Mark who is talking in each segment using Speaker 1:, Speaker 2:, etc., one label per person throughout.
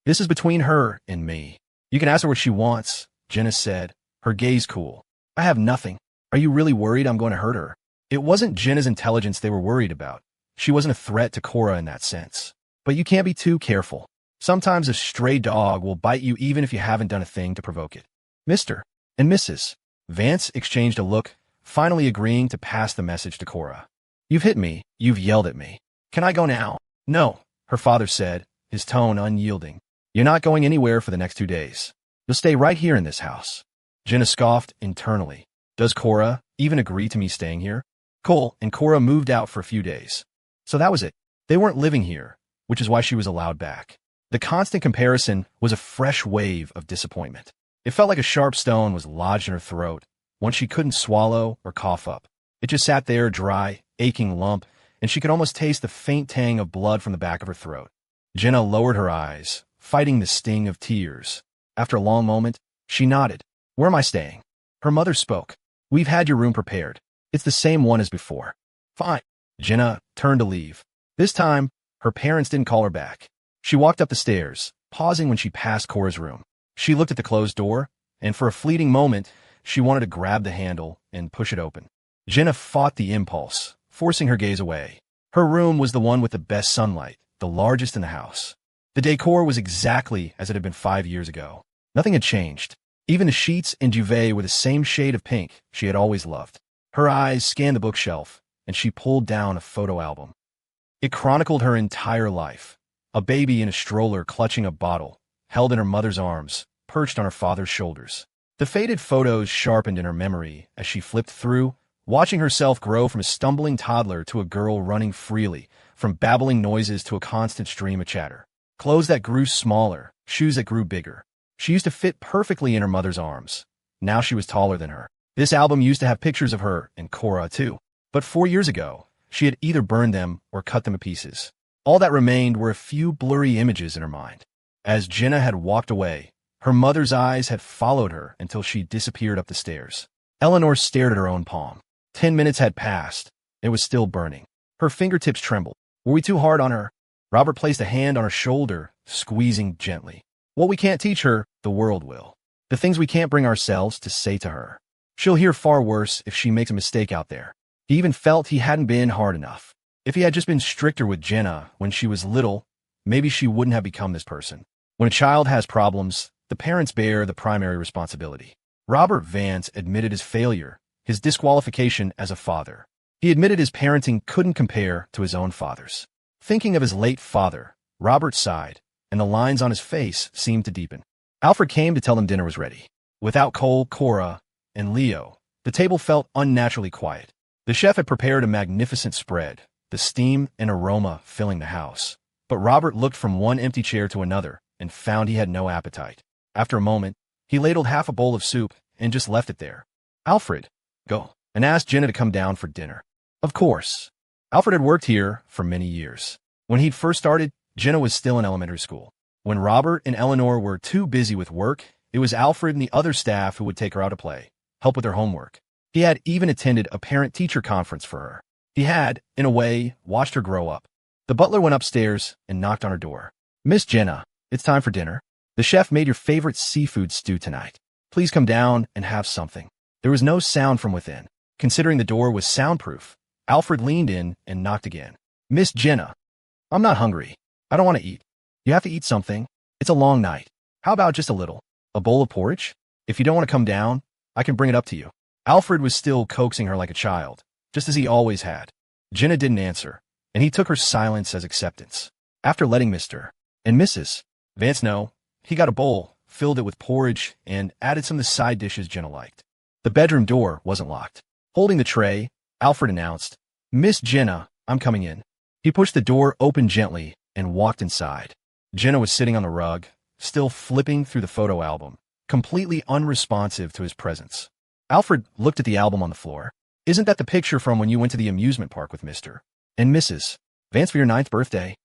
Speaker 1: This is between her and me. You can ask her what she wants, Jenna said, her gaze cool. I have nothing. Are you really worried I'm going to hurt her? It wasn't Jenna's intelligence they were worried about. She wasn't a threat to Cora in that sense. But you can't be too careful. Sometimes a stray dog will bite you even if you haven't done a thing to provoke it. Mr. and Mrs. Vance exchanged a look, finally agreeing to pass the message to Cora. You've hit me. You've yelled at me. Can I go now? No, her father said, his tone unyielding. You're not going anywhere for the next 2 days. You'll stay right here in this house. Jenna scoffed internally. Does Cora even agree to me staying here? Cole and Cora moved out for a few days. So that was it. They weren't living here, which is why she was allowed back. The constant comparison was a fresh wave of disappointment. It felt like a sharp stone was lodged in her throat, one she couldn't swallow or cough up. It just sat there, a dry, aching lump, and she could almost taste the faint tang of blood from the back of her throat. Jenna lowered her eyes, fighting the sting of tears. After a long moment, she nodded. Where am I staying? Her mother spoke. We've had your room prepared. It's the same one as before. Fine. Jenna turned to leave. This time, her parents didn't call her back. She walked up the stairs, pausing when she passed Cora's room. She looked at the closed door, and for a fleeting moment, she wanted to grab the handle and push it open. Jenna fought the impulse, forcing her gaze away. Her room was the one with the best sunlight, the largest in the house. The decor was exactly as it had been 5 years ago. Nothing had changed. Even the sheets and duvet were the same shade of pink she had always loved. Her eyes scanned the bookshelf, and she pulled down a photo album. It chronicled her entire life. A baby in a stroller clutching a bottle, held in her mother's arms, perched on her father's shoulders. The faded photos sharpened in her memory as she flipped through, watching herself grow from a stumbling toddler to a girl running freely, from babbling noises to a constant stream of chatter. Clothes that grew smaller, shoes that grew bigger. She used to fit perfectly in her mother's arms. Now she was taller than her. This album used to have pictures of her and Cora, too. But 4 years ago, she had either burned them or cut them to pieces. All that remained were a few blurry images in her mind. As Jenna had walked away, her mother's eyes had followed her until she disappeared up the stairs. Eleanor stared at her own palm. 10 minutes had passed. It was still burning. Her fingertips trembled. Were we too hard on her? Robert placed a hand on her shoulder, squeezing gently. What we can't teach her, the world will. The things we can't bring ourselves to say to her. She'll hear far worse if she makes a mistake out there. He even felt he hadn't been hard enough. If he had just been stricter with Jenna when she was little, maybe she wouldn't have become this person. When a child has problems, the parents bear the primary responsibility. Robert Vance admitted his failure, his disqualification as a father. He admitted his parenting couldn't compare to his own father's. Thinking of his late father, Robert sighed, and the lines on his face seemed to deepen. Alfred came to tell them dinner was ready. Without Cole, Cora, and Leo, the table felt unnaturally quiet. The chef had prepared a magnificent spread, the steam and aroma filling the house. But Robert looked from one empty chair to another and found he had no appetite. After a moment, he ladled half a bowl of soup and just left it there. Alfred, go, and asked Jenna to come down for dinner. Of course. Alfred had worked here for many years. When he'd first started, Jenna was still in elementary school. When Robert and Eleanor were too busy with work, it was Alfred and the other staff who would take her out to play, help with her homework. He had even attended a parent-teacher conference for her. He had, in a way, watched her grow up. The butler went upstairs and knocked on her door. Miss Jenna, it's time for dinner. The chef made your favorite seafood stew tonight. Please come down and have something. There was no sound from within. Considering the door was soundproof, Alfred leaned in and knocked again. Miss Jenna, I'm not hungry. I don't want to eat. You have to eat something. It's a long night. How about just a little? A bowl of porridge? If you don't want to come down, I can bring it up to you. Alfred was still coaxing her like a child, just as he always had. Jenna didn't answer, and he took her silence as acceptance. After letting Mr. and Mrs. Vance know, he got a bowl, filled it with porridge, and added some of the side dishes Jenna liked. The bedroom door wasn't locked. Holding the tray, Alfred announced, Miss Jenna, I'm coming in. He pushed the door open gently and walked inside. Jenna was sitting on the rug, still flipping through the photo album, completely unresponsive to his presence. Alfred looked at the album on the floor. Isn't that the picture from when you went to the amusement park with Mr. and Mrs. Vance for your 9th birthday?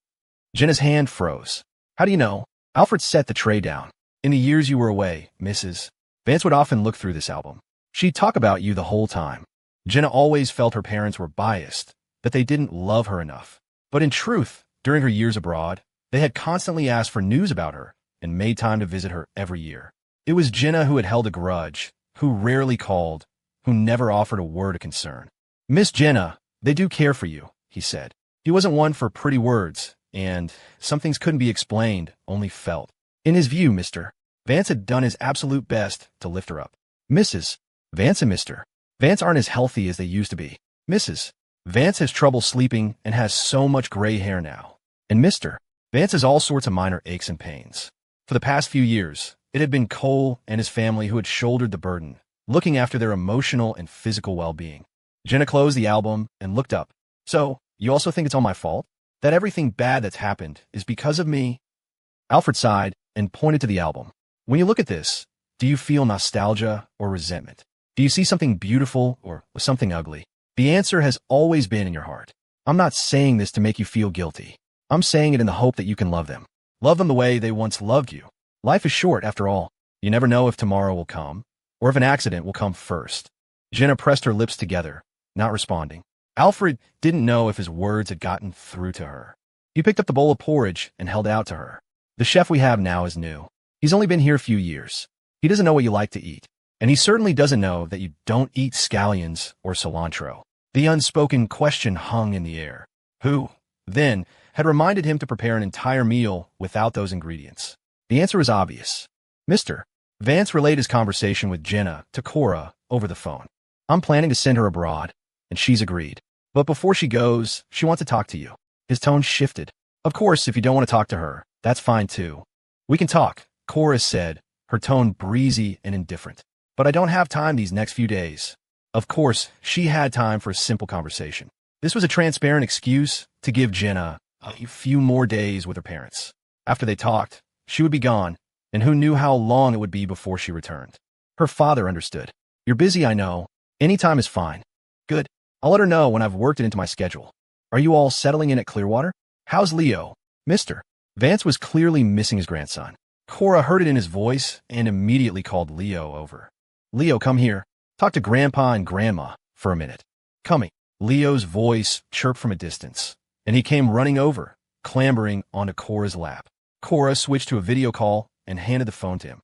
Speaker 1: Jenna's hand froze. How do you know? Alfred set the tray down. In the years you were away, Mrs. Vance would often look through this album. She'd talk about you the whole time. Jenna always felt her parents were biased, that they didn't love her enough. But in truth, during her years abroad, they had constantly asked for news about her and made time to visit her every year. It was Jenna who had held a grudge, who rarely called, who never offered a word of concern. "Miss Jenna, they do care for you," he said. He wasn't one for pretty words, and some things couldn't be explained, only felt. In his view, Mr. Vance had done his absolute best to lift her up. Mrs. Vance and Mr. Vance aren't as healthy as they used to be. Mrs. Vance has trouble sleeping and has so much gray hair now. And Mr. Vance has all sorts of minor aches and pains. For the past few years, it had been Cole and his family who had shouldered the burden, looking after their emotional and physical well-being. Jenna closed the album and looked up. "So, you also think it's all my fault? That everything bad that's happened is because of me?" Alfred sighed and pointed to the album. "When you look at this, do you feel nostalgia or resentment? Do you see something beautiful or something ugly? The answer has always been in your heart. I'm not saying this to make you feel guilty. I'm saying it in the hope that you can love them. Love them the way they once loved you. Life is short, after all. You never know if tomorrow will come, or if an accident will come first." Jenna pressed her lips together, not responding. Alfred didn't know if his words had gotten through to her. He picked up the bowl of porridge and held it out to her. "The chef we have now is new. He's only been here a few years. He doesn't know what you like to eat. And he certainly doesn't know that you don't eat scallions or cilantro." The unspoken question hung in the air. Who, then, had reminded him to prepare an entire meal without those ingredients? The answer was obvious. Mr. Vance relayed his conversation with Jenna to Cora over the phone. "I'm planning to send her abroad, and she's agreed. But before she goes, she wants to talk to you." His tone shifted. "Of course, if you don't want to talk to her, that's fine too. We can talk," Cora said, her tone breezy and indifferent. "But I don't have time these next few days." Of course, she had time for a simple conversation. This was a transparent excuse to give Jenna a few more days with her parents. After they talked, she would be gone, and who knew how long it would be before she returned. Her father understood. "You're busy, I know. Any time is fine." "Good. I'll let her know when I've worked it into my schedule. Are you all settling in at Clearwater? How's Leo?" Mr. Vance was clearly missing his grandson. Cora heard it in his voice and immediately called Leo over. "Leo, come here. Talk to Grandpa and Grandma for a minute." "Coming." Leo's voice chirped from a distance, and he came running over, clambering onto Cora's lap. Cora switched to a video call and handed the phone to him.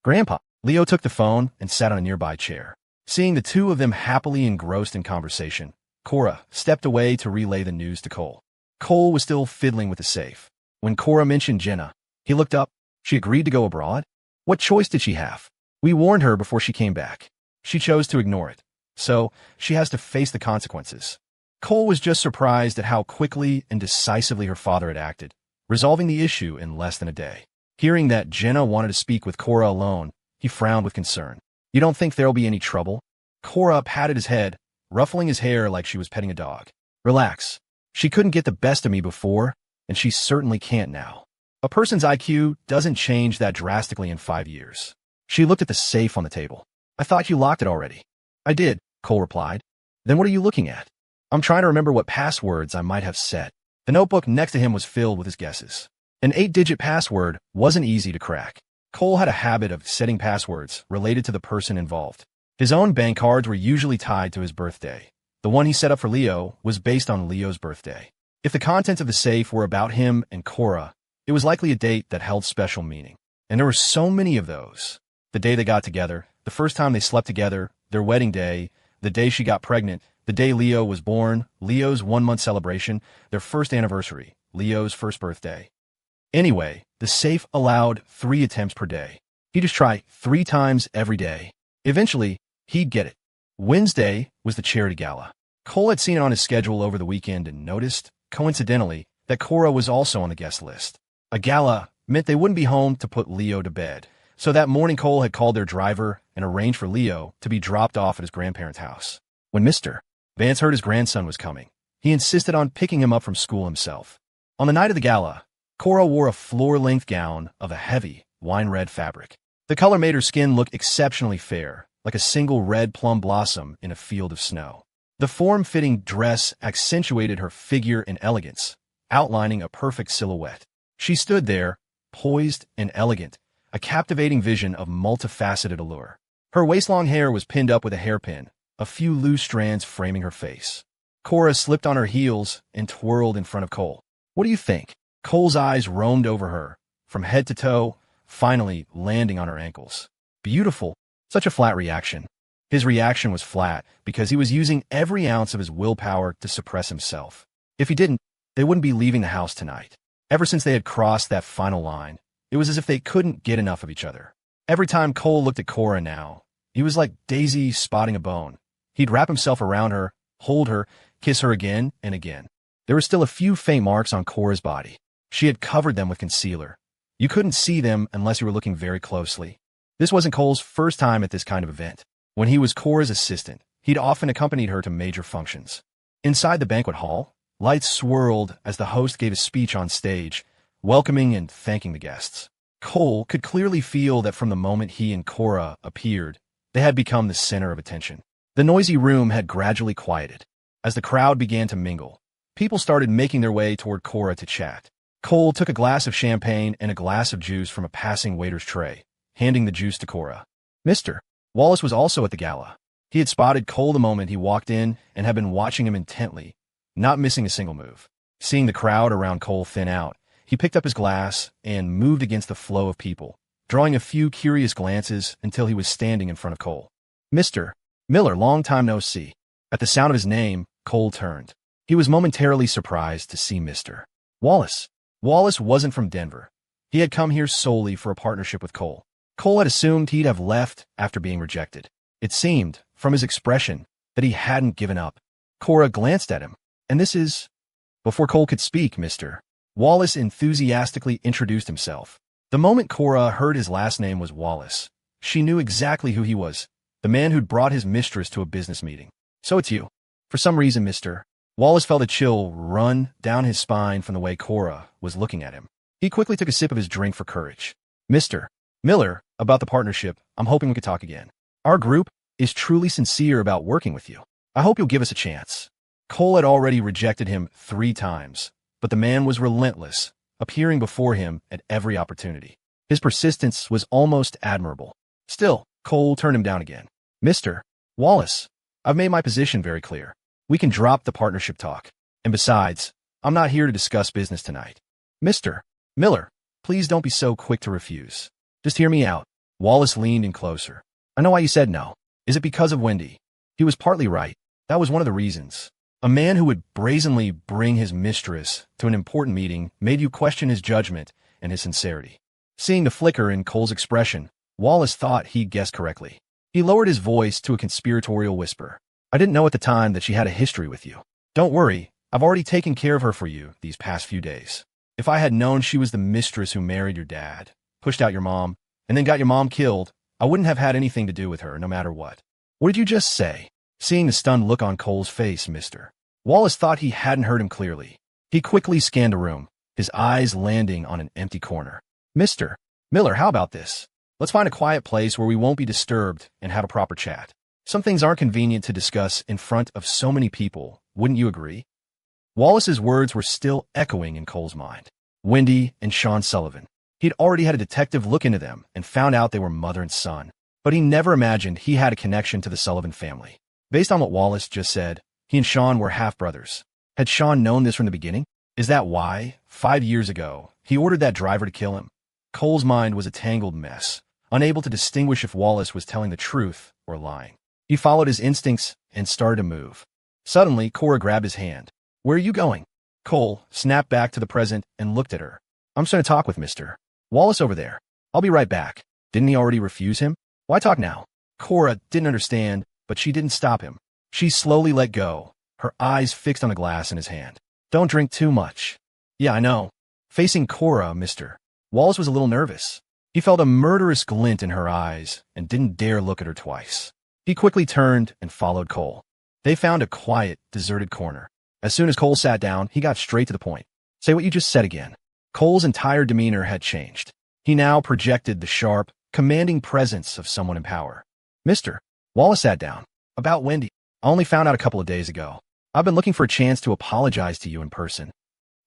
Speaker 1: "Grandpa." Leo took the phone and sat on a nearby chair. Seeing the two of them happily engrossed in conversation, Cora stepped away to relay the news to Cole. Cole was still fiddling with the safe. When Cora mentioned Jenna, he looked up. She agreed to go abroad? What choice did she have? We warned her before she came back. She chose to ignore it, so she has to face the consequences. Cole was just surprised at how quickly and decisively her father had acted, resolving the issue in less than a day. Hearing that Jenna wanted to speak with Cora alone, he frowned with concern. "You don't think there'll be any trouble?" Cora patted his head, ruffling his hair like she was petting a dog. "Relax. She couldn't get the best of me before, and she certainly can't now. A person's IQ doesn't change that drastically in 5 years." She looked at the safe on the table. "I thought you locked it already." "I did," Cole replied. "Then what are you looking at?" "I'm trying to remember what passwords I might have set." The notebook next to him was filled with his guesses. An 8-digit password wasn't easy to crack. Cole had a habit of setting passwords related to the person involved. His own bank cards were usually tied to his birthday. The one he set up for Leo was based on Leo's birthday. If the contents of the safe were about him and Cora, it was likely a date that held special meaning. And there were so many of those. The day they got together, the first time they slept together, their wedding day, the day she got pregnant, the day Leo was born, Leo's 1-month celebration, their first anniversary, Leo's first birthday. Anyway, the safe allowed 3 attempts per day. He'd just try 3 times every day. Eventually, he'd get it. Wednesday was the charity gala. Cole had seen it on his schedule over the weekend and noticed, coincidentally, that Cora was also on the guest list. A gala meant they wouldn't be home to put Leo to bed, so that morning Cole had called their driver and arranged for Leo to be dropped off at his grandparents' house. When Mr. Vance heard his grandson was coming, he insisted on picking him up from school himself. On the night of the gala, Cora wore a floor-length gown of a heavy, wine-red fabric. The color made her skin look exceptionally fair, like a single red plum blossom in a field of snow. The form-fitting dress accentuated her figure and elegance, outlining a perfect silhouette. She stood there, poised and elegant, a captivating vision of multifaceted allure. Her waist-long hair was pinned up with a hairpin, a few loose strands framing her face. Cora slipped on her heels and twirled in front of Cole. "What do you think?" Cole's eyes roamed over her, from head to toe, finally landing on her ankles. Beautiful. Such a flat reaction. His reaction was flat because he was using every ounce of his willpower to suppress himself. If he didn't, they wouldn't be leaving the house tonight. Ever since they had crossed that final line, it was as if they couldn't get enough of each other. Every time Cole looked at Cora now, he was like Daisy spotting a bone. He'd wrap himself around her, hold her, kiss her again and again. There were still a few faint marks on Cora's body. She had covered them with concealer. You couldn't see them unless you were looking very closely. This wasn't Cole's first time at this kind of event. When he was Cora's assistant, he'd often accompanied her to major functions. Inside the banquet hall, lights swirled as the host gave a speech on stage, welcoming and thanking the guests. Cole could clearly feel that from the moment he and Cora appeared, they had become the center of attention. The noisy room had gradually quieted. As the crowd began to mingle, people started making their way toward Cora to chat. Cole took a glass of champagne and a glass of juice from a passing waiter's tray, handing the juice to Cora. Mr. Wallace was also at the gala. He had spotted Cole the moment he walked in and had been watching him intently, not missing a single move. Seeing the crowd around Cole thin out, he picked up his glass and moved against the flow of people, drawing a few curious glances until he was standing in front of Cole. Mr. Miller, long time no see. At the sound of his name, Cole turned. He was momentarily surprised to see Mr. Wallace. Wallace wasn't from Denver. He had come here solely for a partnership with Cole. Cole had assumed he'd have left after being rejected. It seemed, from his expression, that he hadn't given up. Cora glanced at him. And this is... Before Cole could speak, Mr. Wallace enthusiastically introduced himself. The moment Cora heard his last name was Wallace, she knew exactly who he was, the man who'd brought his mistress to a business meeting. So it's you. For some reason, Mr. Wallace felt a chill run down his spine from the way Cora was looking at him. He quickly took a sip of his drink for courage. Mr. Miller, about the partnership, I'm hoping we could talk again. Our group is truly sincere about working with you. I hope you'll give us a chance. Cole had already rejected him 3 times, but the man was relentless, appearing before him at every opportunity. His persistence was almost admirable. Still, Cole turned him down again. Mr. Wallace, I've made my position very clear. We can drop the partnership talk. And besides, I'm not here to discuss business tonight. Mr. Miller, please don't be so quick to refuse. Just hear me out. Wallace leaned in closer. I know why you said no. Is it because of Wendy? He was partly right. That was one of the reasons. A man who would brazenly bring his mistress to an important meeting made you question his judgment and his sincerity. Seeing the flicker in Cole's expression, Wallace thought he'd guessed correctly. He lowered his voice to a conspiratorial whisper. I didn't know at the time that she had a history with you. Don't worry, I've already taken care of her for you these past few days. If I had known she was the mistress who married your dad, pushed out your mom, and then got your mom killed, I wouldn't have had anything to do with her, no matter what. What did you just say? Seeing the stunned look on Cole's face, Mr. Wallace thought he hadn't heard him clearly. He quickly scanned the room, his eyes landing on an empty corner. Mr. Miller, how about this? Let's find a quiet place where we won't be disturbed and have a proper chat. Some things aren't convenient to discuss in front of so many people, wouldn't you agree? Wallace's words were still echoing in Cole's mind. Wendy and Sean Sullivan. He'd already had a detective look into them and found out they were mother and son, but he never imagined he had a connection to the Sullivan family. Based on what Wallace just said, he and Sean were half-brothers. Had Sean known this from the beginning? Is that why, 5 years ago, he ordered that driver to kill him? Cole's mind was a tangled mess, unable to distinguish if Wallace was telling the truth or lying. He followed his instincts and started to move. Suddenly, Cora grabbed his hand. Where are you going? Cole snapped back to the present and looked at her. I'm just going to talk with Mr. Wallace over there. I'll be right back. Didn't he already refuse him? Why talk now? Cora didn't understand, but she didn't stop him. She slowly let go, her eyes fixed on the glass in his hand. Don't drink too much. Yeah, I know. Facing Cora, Mr. Wallace was a little nervous. He felt a murderous glint in her eyes and didn't dare look at her twice. He quickly turned and followed Cole. They found a quiet, deserted corner. As soon as Cole sat down, he got straight to the point. Say what you just said again. Cole's entire demeanor had changed. He now projected the sharp, commanding presence of someone in power. Mr. Wallace sat down. About Wendy. I only found out a couple of days ago. I've been looking for a chance to apologize to you in person.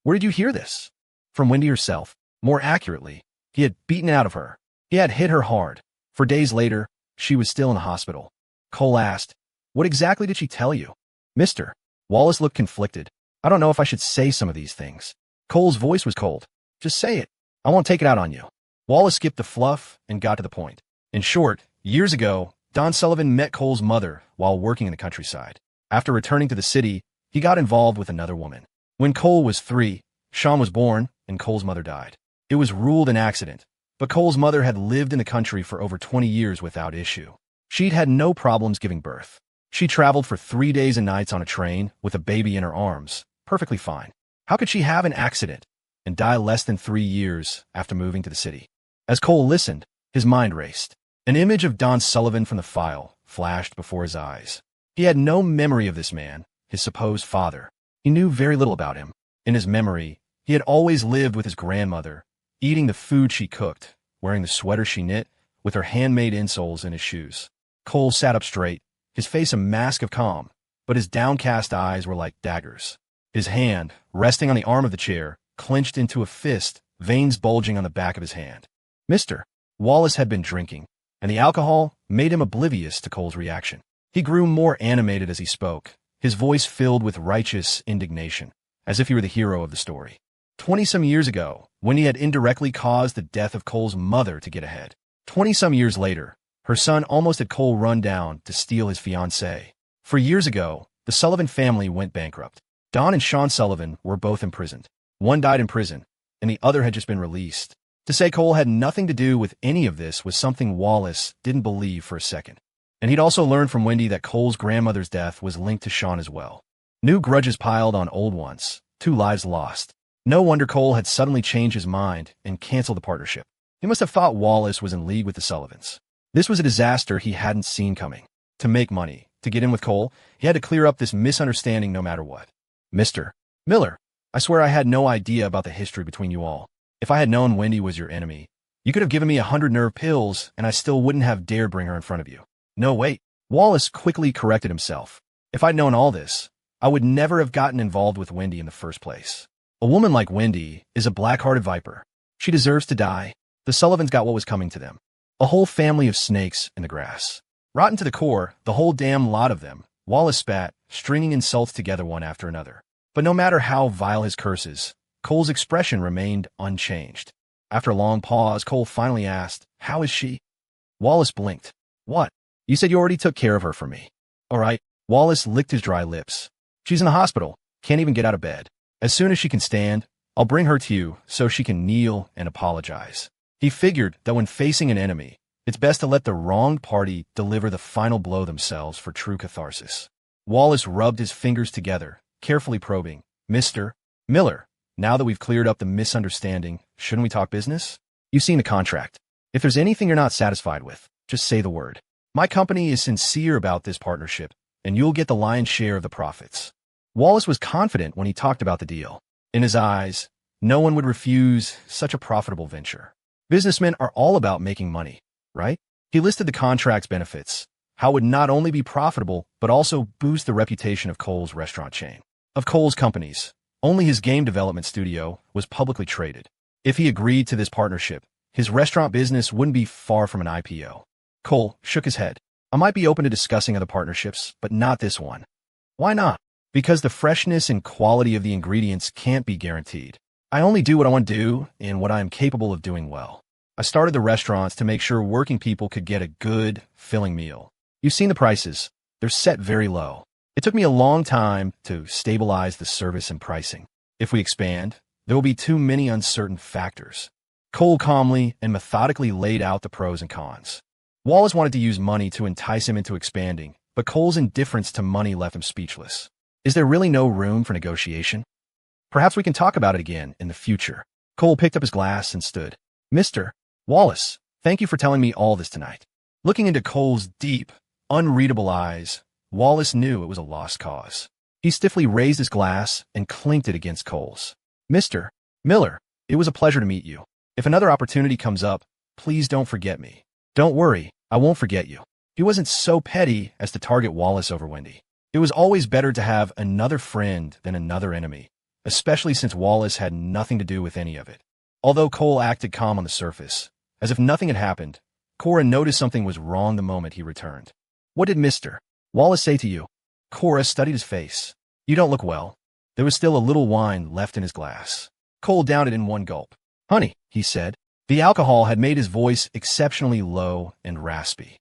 Speaker 1: Where did you hear this? From Wendy herself. More accurately, he had beaten out of her. He had hit her hard. For days later, she was still in the hospital. Cole asked, what exactly did she tell you? Mr. Wallace looked conflicted. I don't know if I should say some of these things. Cole's voice was cold. Just say it. I won't take it out on you. Wallace skipped the fluff and got to the point. In short, years ago, Don Sullivan met Cole's mother while working in the countryside. After returning to the city, he got involved with another woman. When Cole was 3, Sean was born, and Cole's mother died. It was ruled an accident, but Cole's mother had lived in the country for over 20 years without issue. She'd had no problems giving birth. She traveled for 3 days and nights on a train with a baby in her arms, perfectly fine. How could she have an accident and die less than 3 years after moving to the city? As Cole listened, his mind raced. An image of Don Sullivan from the file flashed before his eyes. He had no memory of this man, his supposed father. He knew very little about him. In his memory, he had always lived with his grandmother, eating the food she cooked, wearing the sweater she knit, with her handmade insoles in his shoes. Cole sat up straight, his face a mask of calm, but his downcast eyes were like daggers. His hand, resting on the arm of the chair, clenched into a fist, veins bulging on the back of his hand. Mr. Wallace had been drinking, and the alcohol made him oblivious to Cole's reaction. He grew more animated as he spoke, his voice filled with righteous indignation, as if he were the hero of the story. 20-some years ago, Wendy had indirectly caused the death of Cole's mother to get ahead. 20-some years later, her son almost had Cole run down to steal his fiancée. 4 years ago, the Sullivan family went bankrupt. Don and Sean Sullivan were both imprisoned. One died in prison, and the other had just been released. To say Cole had nothing to do with any of this was something Wallace didn't believe for a second. And he'd also learned from Wendy that Cole's grandmother's death was linked to Sean as well. New grudges piled on old ones, 2 lives lost. No wonder Cole had suddenly changed his mind and canceled the partnership. He must have thought Wallace was in league with the Sullivans. This was a disaster he hadn't seen coming. To make money, to get in with Cole, he had to clear up this misunderstanding no matter what. Mr. Miller, I swear I had no idea about the history between you all. If I had known Wendy was your enemy, you could have given me 100 nerve pills and I still wouldn't have dared bring her in front of you. No, wait. Wallace quickly corrected himself. If I'd known all this, I would never have gotten involved with Wendy in the first place. A woman like Wendy is a black-hearted viper. She deserves to die. The Sullivans got what was coming to them. A whole family of snakes in the grass. Rotten to the core, the whole damn lot of them. Wallace spat, stringing insults together one after another. But no matter how vile his curses, Cole's expression remained unchanged. After a long pause, Cole finally asked, "How is she?" Wallace blinked. "What? You said you already took care of her for me." "All right." Wallace licked his dry lips. "She's in the hospital. Can't even get out of bed. As soon as she can stand, I'll bring her to you so she can kneel and apologize." He figured that when facing an enemy, it's best to let the wronged party deliver the final blow themselves for true catharsis. Wallace rubbed his fingers together, carefully probing. "Mr. Miller, now that we've cleared up the misunderstanding, shouldn't we talk business? You've seen the contract. If there's anything you're not satisfied with, just say the word. My company is sincere about this partnership, and you'll get the lion's share of the profits." Wallace was confident when he talked about the deal. In his eyes, no one would refuse such a profitable venture. Businessmen are all about making money, right? He listed the contract's benefits, how it would not only be profitable, but also boost the reputation of Cole's restaurant chain. Of Cole's companies, only his game development studio was publicly traded. If he agreed to this partnership, his restaurant business wouldn't be far from an IPO. Cole shook his head. "I might be open to discussing other partnerships, but not this one." "Why not?" "Because the freshness and quality of the ingredients can't be guaranteed. I only do what I want to do and what I am capable of doing well. I started the restaurants to make sure working people could get a good, filling meal. You've seen the prices. They're set very low. It took me a long time to stabilize the service and pricing. If we expand, there will be too many uncertain factors." Cole calmly and methodically laid out the pros and cons. Wallace wanted to use money to entice him into expanding, but Cole's indifference to money left him speechless. Is there really no room for negotiation? "Perhaps we can talk about it again in the future." Cole picked up his glass and stood. "Mr. Wallace, thank you for telling me all this tonight." Looking into Cole's deep, unreadable eyes, Wallace knew it was a lost cause. He stiffly raised his glass and clinked it against Cole's. "Mr. Miller, it was a pleasure to meet you. If another opportunity comes up, please don't forget me." "Don't worry, I won't forget you." He wasn't so petty as to target Wallace over Wendy. It was always better to have another friend than another enemy, especially since Wallace had nothing to do with any of it. Although Cole acted calm on the surface, as if nothing had happened, Cora noticed something was wrong the moment he returned. "What did Mr. Wallace say to you?" Cora studied his face. "You don't look well." There was still a little wine left in his glass. Cole downed it in one gulp. "Honey," he said, The alcohol had made his voice exceptionally low and raspy.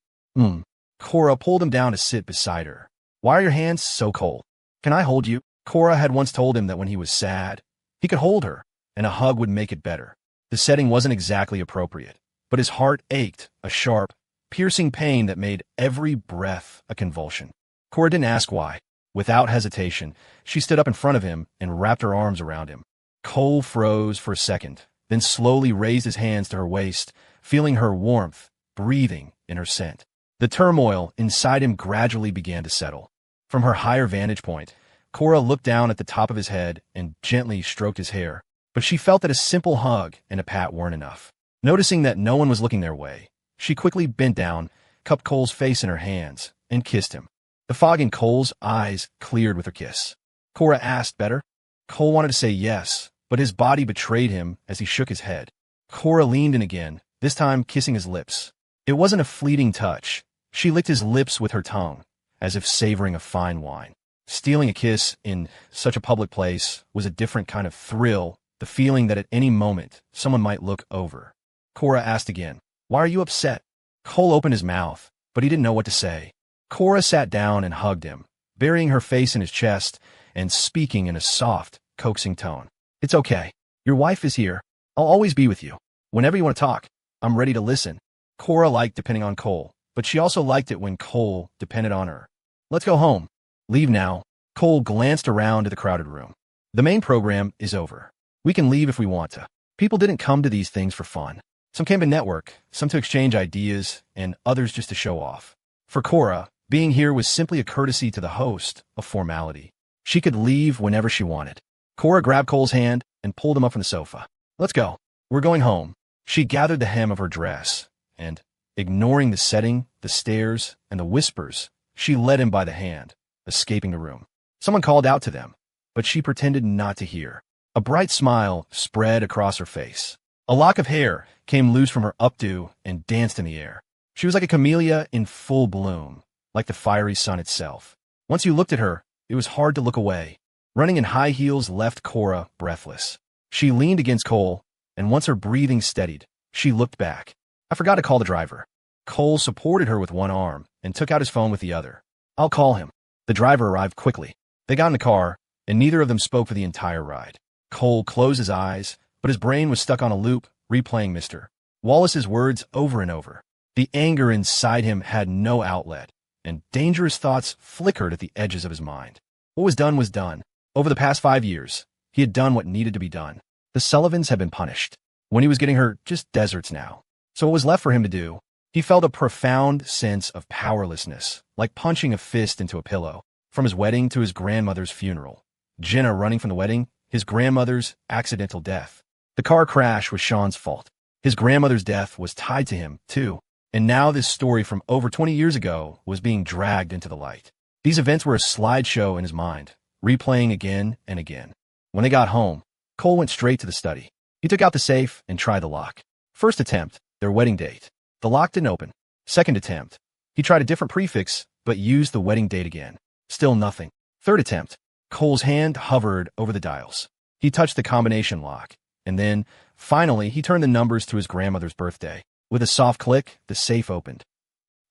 Speaker 1: Cora pulled him down to sit beside her. Why are your hands so cold? Can I hold you? Cora had once told him that when he was sad, he could hold her, and a hug would make it better. The setting wasn't exactly appropriate, but his heart ached, a sharp, piercing pain that made every breath a convulsion. Cora didn't ask why. Without hesitation, she stood up in front of him and wrapped her arms around him. Cole froze for a second, then slowly raised his hands to her waist, feeling her warmth, breathing in her scent. The turmoil inside him gradually began to settle. From her higher vantage point, Cora looked down at the top of his head and gently stroked his hair, but she felt that a simple hug and a pat weren't enough. Noticing that no one was looking their way, she quickly bent down, cupped Cole's face in her hands, and kissed him. The fog in Cole's eyes cleared with her kiss. Cora asked, better? Cole wanted to say yes, but his body betrayed him as he shook his head. Cora leaned in again, this time kissing his lips. It wasn't a fleeting touch. She licked his lips with her tongue, as if savoring a fine wine. Stealing a kiss in such a public place was a different kind of thrill, the feeling that at any moment someone might look over. Cora asked again, why are you upset? Cole opened his mouth, but he didn't know what to say. Cora sat down and hugged him, burying her face in his chest and speaking in a soft, coaxing tone. It's okay. Your wife is here. I'll always be with you. Whenever you want to talk, I'm ready to listen. Cora liked depending on Cole, but she also liked it when Cole depended on her. Let's go home. Leave now. Cole glanced around at the crowded room. The main program is over. We can leave if we want to. People didn't come to these things for fun. Some came to network, some to exchange ideas, and others just to show off. For Cora, being here was simply a courtesy to the host, a formality. She could leave whenever she wanted. Cora grabbed Cole's hand and pulled him up from the sofa. Let's go. We're going home. She gathered the hem of her dress, and, ignoring the setting, the stares, and the whispers, she led him by the hand, escaping the room. Someone called out to them, but she pretended not to hear. A bright smile spread across her face. A lock of hair came loose from her updo and danced in the air. She was like a camellia in full bloom, like the fiery sun itself. Once you looked at her, it was hard to look away. Running in high heels left Cora breathless. She leaned against Cole, and once her breathing steadied, she looked back. I forgot to call the driver. Cole supported her with one arm and took out his phone with the other. I'll call him. The driver arrived quickly. They got in the car, and neither of them spoke for the entire ride. Cole closed his eyes, but his brain was stuck on a loop, replaying Mr. Wallace's words over and over. The anger inside him had no outlet, and dangerous thoughts flickered at the edges of his mind. What was done was done. Over the past 5 years, he had done what needed to be done. The Sullivans had been punished. When he was getting her, just deserts now. So what was left for him to do? He felt a profound sense of powerlessness, like punching a fist into a pillow. From his wedding to his grandmother's funeral. Jenna running from the wedding, his grandmother's accidental death. The car crash was Sean's fault. His grandmother's death was tied to him, too. And now this story from over 20 years ago was being dragged into the light. These events were a slideshow in his mind, replaying again and again. When they got home, Cole went straight to the study. He took out the safe and tried the lock. First attempt, their wedding date. The lock didn't open. Second attempt, he tried a different prefix, but used the wedding date again. Still nothing. Third attempt, Cole's hand hovered over the dials. He touched the combination lock, and then, finally, he turned the numbers to his grandmother's birthday. With a soft click, the safe opened.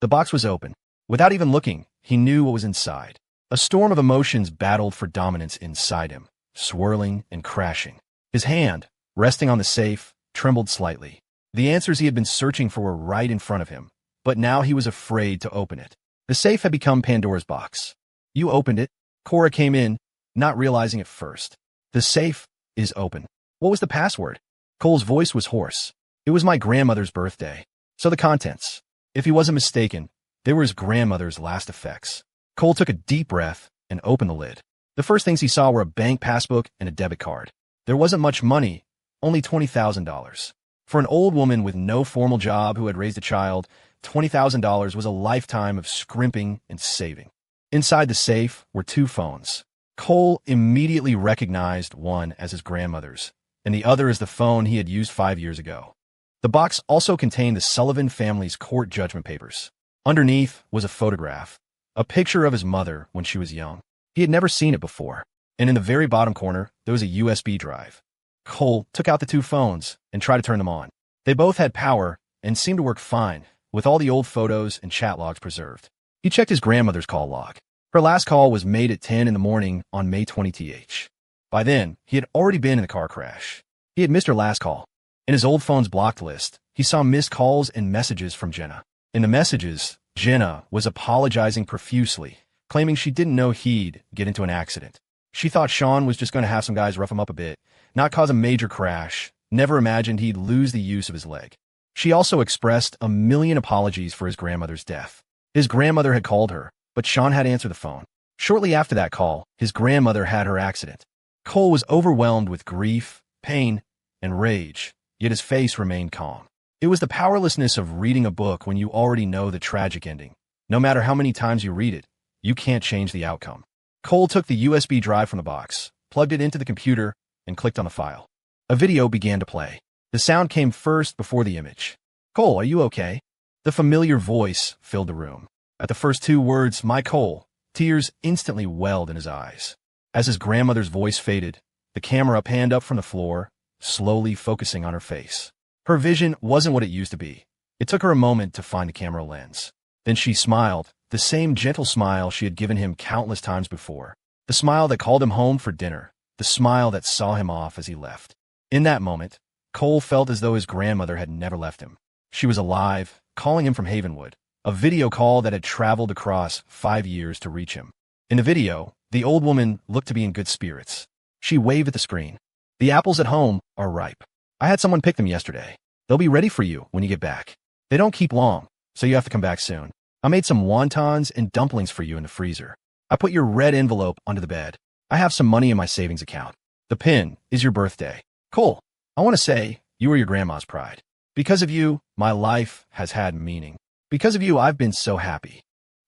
Speaker 1: The box was open. Without even looking, he knew what was inside. A storm of emotions battled for dominance inside him, swirling and crashing. His hand, resting on the safe, trembled slightly. The answers he had been searching for were right in front of him, but now he was afraid to open it. The safe had become Pandora's box. You opened it. Cora came in, not realizing it first. The safe is open. What was the password? Cole's voice was hoarse. It was my grandmother's birthday. So the contents. If he wasn't mistaken, they were his grandmother's last effects. Cole took a deep breath and opened the lid. The first things he saw were a bank passbook and a debit card. There wasn't much money, only $20,000. For an old woman with no formal job who had raised a child, $20,000 was a lifetime of scrimping and saving. Inside the safe were 2 phones. Cole immediately recognized one as his grandmother's, and the other as the phone he had used 5 years ago. The box also contained the Sullivan family's court judgment papers. Underneath was a photograph, a picture of his mother when she was young. He had never seen it before, and in the very bottom corner, there was a USB drive. Cole took out the 2 phones and tried to turn them on. They both had power and seemed to work fine, with all the old photos and chat logs preserved. He checked his grandmother's call log. Her last call was made at 10 in the morning on May 20th. By then, he had already been in the car crash. He had missed her last call. In his old phone's blocked list, he saw missed calls and messages from Jenna. In the messages, Jenna was apologizing profusely, claiming she didn't know he'd get into an accident. She thought Sean was just going to have some guys rough him up a bit, not cause a major crash, never imagined he'd lose the use of his leg. She also expressed a million apologies for his grandmother's death. His grandmother had called her, but Sean had answered the phone. Shortly after that call, his grandmother had her accident. Cole was overwhelmed with grief, pain, and rage, yet his face remained calm. It was the powerlessness of reading a book when you already know the tragic ending. No matter how many times you read it, you can't change the outcome. Cole took the USB drive from the box, plugged it into the computer, and clicked on the file. A video began to play. The sound came first before the image. "Cole, are you okay?" The familiar voice filled the room. At the first two words, "My Cole," tears instantly welled in his eyes. As his grandmother's voice faded, the camera panned up from the floor, slowly focusing on her face. Her vision wasn't what it used to be. It took her a moment to find the camera lens. Then she smiled, the same gentle smile she had given him countless times before. The smile that called him home for dinner. The smile that saw him off as he left. In that moment, Cole felt as though his grandmother had never left him. She was alive, calling him from Havenwood, a video call that had traveled across 5 years to reach him. In the video, the old woman looked to be in good spirits. She waved at the screen. "The apples at home are ripe. I had someone pick them yesterday. They'll be ready for you when you get back. They don't keep long, so you have to come back soon. I made some wontons and dumplings for you in the freezer. I put your red envelope under the bed. I have some money in my savings account. The pin is your birthday. Cole, I want to say you are your grandma's pride. Because of you, my life has had meaning. Because of you, I've been so happy."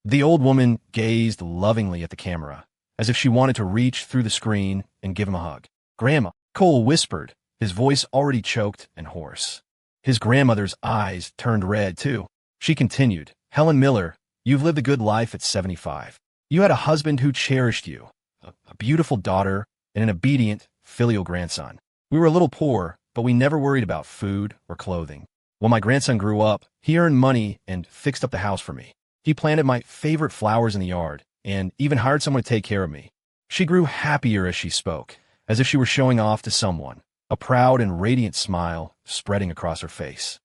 Speaker 1: The old woman gazed lovingly at the camera, as if she wanted to reach through the screen and give him a hug. "Grandma," Cole whispered, his voice already choked and hoarse. His grandmother's eyes turned red, too. She continued, "Helen Miller, you've lived a good life at 75. You had a husband who cherished you, a beautiful daughter, and an obedient, filial grandson. We were a little poor, but we never worried about food or clothing. When my grandson grew up, he earned money and fixed up the house for me. He planted my favorite flowers in the yard and even hired someone to take care of me." She grew happier as she spoke, as if she were showing off to someone, a proud and radiant smile spreading across her face.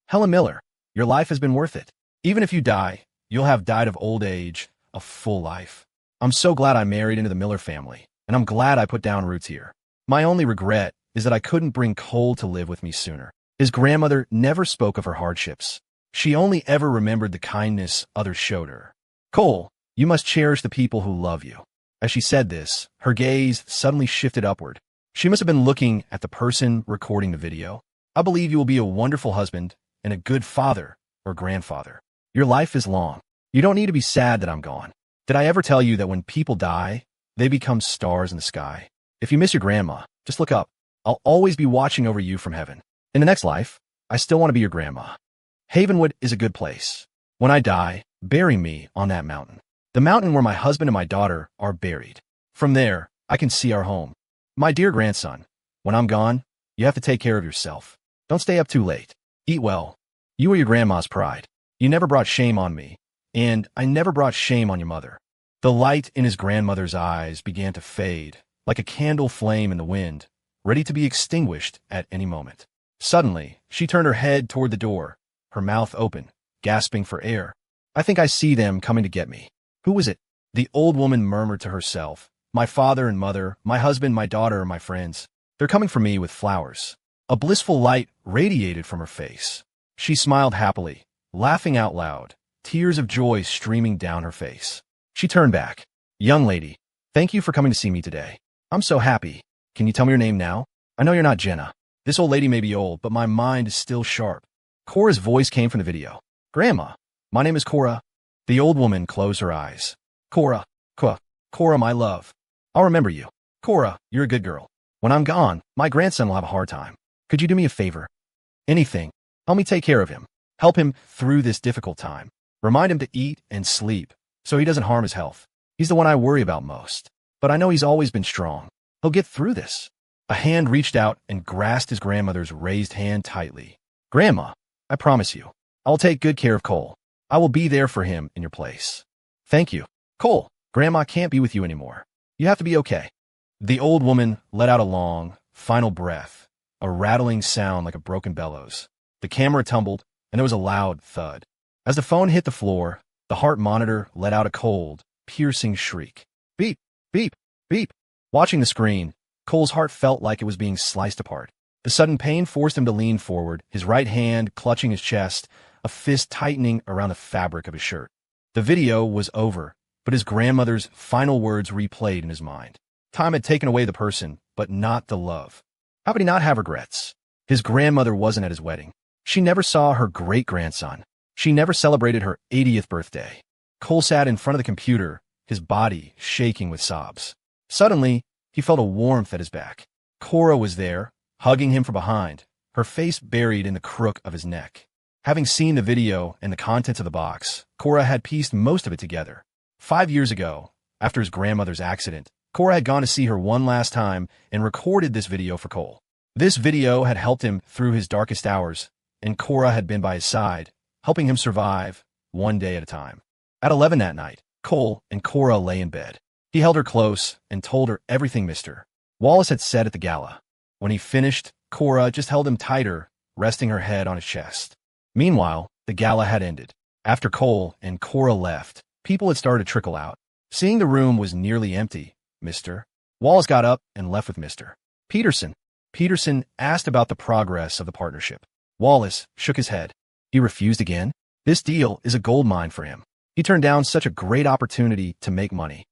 Speaker 1: "Helen Miller, your life has been worth it. Even if you die, you'll have died of old age, a full life. I'm so glad I married into the Miller family, and I'm glad I put down roots here. My only regret is that I couldn't bring Cole to live with me sooner." His grandmother never spoke of her hardships. She only ever remembered the kindness others showed her. "Cole, you must cherish the people who love you." As she said this, her gaze suddenly shifted upward. She must have been looking at the person recording the video. "I believe you will be a wonderful husband and a good father or grandfather. Your life is long. You don't need to be sad that I'm gone. Did I ever tell you that when people die, they become stars in the sky? If you miss your grandma, just look up. I'll always be watching over you from heaven. In the next life, I still want to be your grandma. Havenwood is a good place. When I die, bury me on that mountain. The mountain where my husband and my daughter are buried. From there, I can see our home. My dear grandson, when I'm gone, you have to take care of yourself. Don't stay up too late. Eat well. You are your grandma's pride. You never brought shame on me, and I never brought shame on your mother." The light in his grandmother's eyes began to fade, like a candle flame in the wind, ready to be extinguished at any moment. Suddenly, she turned her head toward the door, her mouth open, gasping for air. "I think I see them coming to get me." "Who is it?" The old woman murmured to herself. "My father and mother, my husband, my daughter, my friends. They're coming for me with flowers." A blissful light radiated from her face. She smiled happily, laughing out loud, tears of joy streaming down her face. She turned back. "Young lady, thank you for coming to see me today. I'm so happy. Can you tell me your name now? I know you're not Jenna. This old lady may be old, but my mind is still sharp." Cora's voice came from the video. "Grandma, my name is Cora." The old woman closed her eyes. "Cora, Cora, my love. I'll remember you. Cora, you're a good girl. When I'm gone, my grandson will have a hard time. Could you do me a favor? Anything. Help me take care of him. Help him through this difficult time. Remind him to eat and sleep so he doesn't harm his health. He's the one I worry about most. But I know he's always been strong. He'll get through this." A hand reached out and grasped his grandmother's raised hand tightly. Grandma, I promise you, I'll take good care of Cole. I will be there for him in your place. Thank you. Cole, Grandma can't be with you anymore. You have to be okay. The old woman let out a long, final breath, a rattling sound like a broken bellows. The camera tumbled, and there was a loud thud. As the phone hit the floor, the heart monitor let out a cold, piercing shriek. Beep, beep, beep. Watching the screen, Cole's heart felt like it was being sliced apart. The sudden pain forced him to lean forward, his right hand clutching his chest, a fist tightening around the fabric of his shirt. The video was over, but his grandmother's final words replayed in his mind. Time had taken away the person, but not the love. How could he not have regrets? His grandmother wasn't at his wedding. She never saw her great-grandson. She never celebrated her 80th birthday. Cole sat in front of the computer, his body shaking with sobs. Suddenly, he felt a warmth at his back. Cora was there, hugging him from behind, her face buried in the crook of his neck. Having seen the video and the contents of the box, Cora had pieced most of it together. 5 years ago, after his grandmother's accident, Cora had gone to see her one last time and recorded this video for Cole. This video had helped him through his darkest hours, and Cora had been by his side, helping him survive, one day at a time. At 11 that night, Cole and Cora lay in bed. He held her close and told her everything Mr. Wallace had said at the gala. When he finished, Cora just held him tighter, resting her head on his chest. Meanwhile, the gala had ended. After Cole and Cora left, people had started to trickle out. Seeing the room was nearly empty, Mr. Wallace got up and left with Mr. Peterson. Peterson asked about the progress of the partnership. Wallace shook his head. He refused again. This deal is a gold mine for him. He turned down such a great opportunity to make money.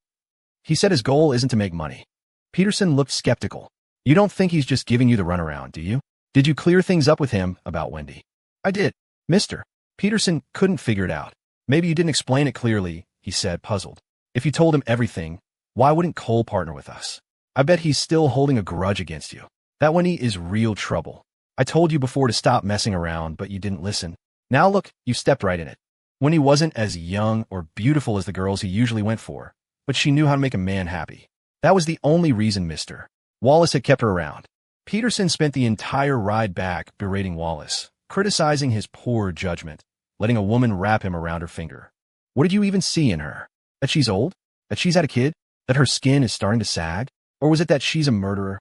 Speaker 1: He said his goal isn't to make money. Peterson looked skeptical. You don't think he's just giving you the runaround, do you? Did you clear things up with him about Wendy? I did, Mr. Peterson couldn't figure it out. Maybe you didn't explain it clearly, he said, puzzled. If you told him everything, why wouldn't Cole partner with us? I bet he's still holding a grudge against you. That Wendy is real trouble. I told you before to stop messing around, but you didn't listen. Now look, you stepped right in it. Wendy wasn't as young or beautiful as the girls he usually went for, but she knew how to make a man happy. That was the only reason Mr. Wallace had kept her around. Peterson spent the entire ride back berating Wallace, criticizing his poor judgment, letting a woman wrap him around her finger. What did you even see in her? That she's old? That she's had a kid? That her skin is starting to sag? Or was it that she's a murderer?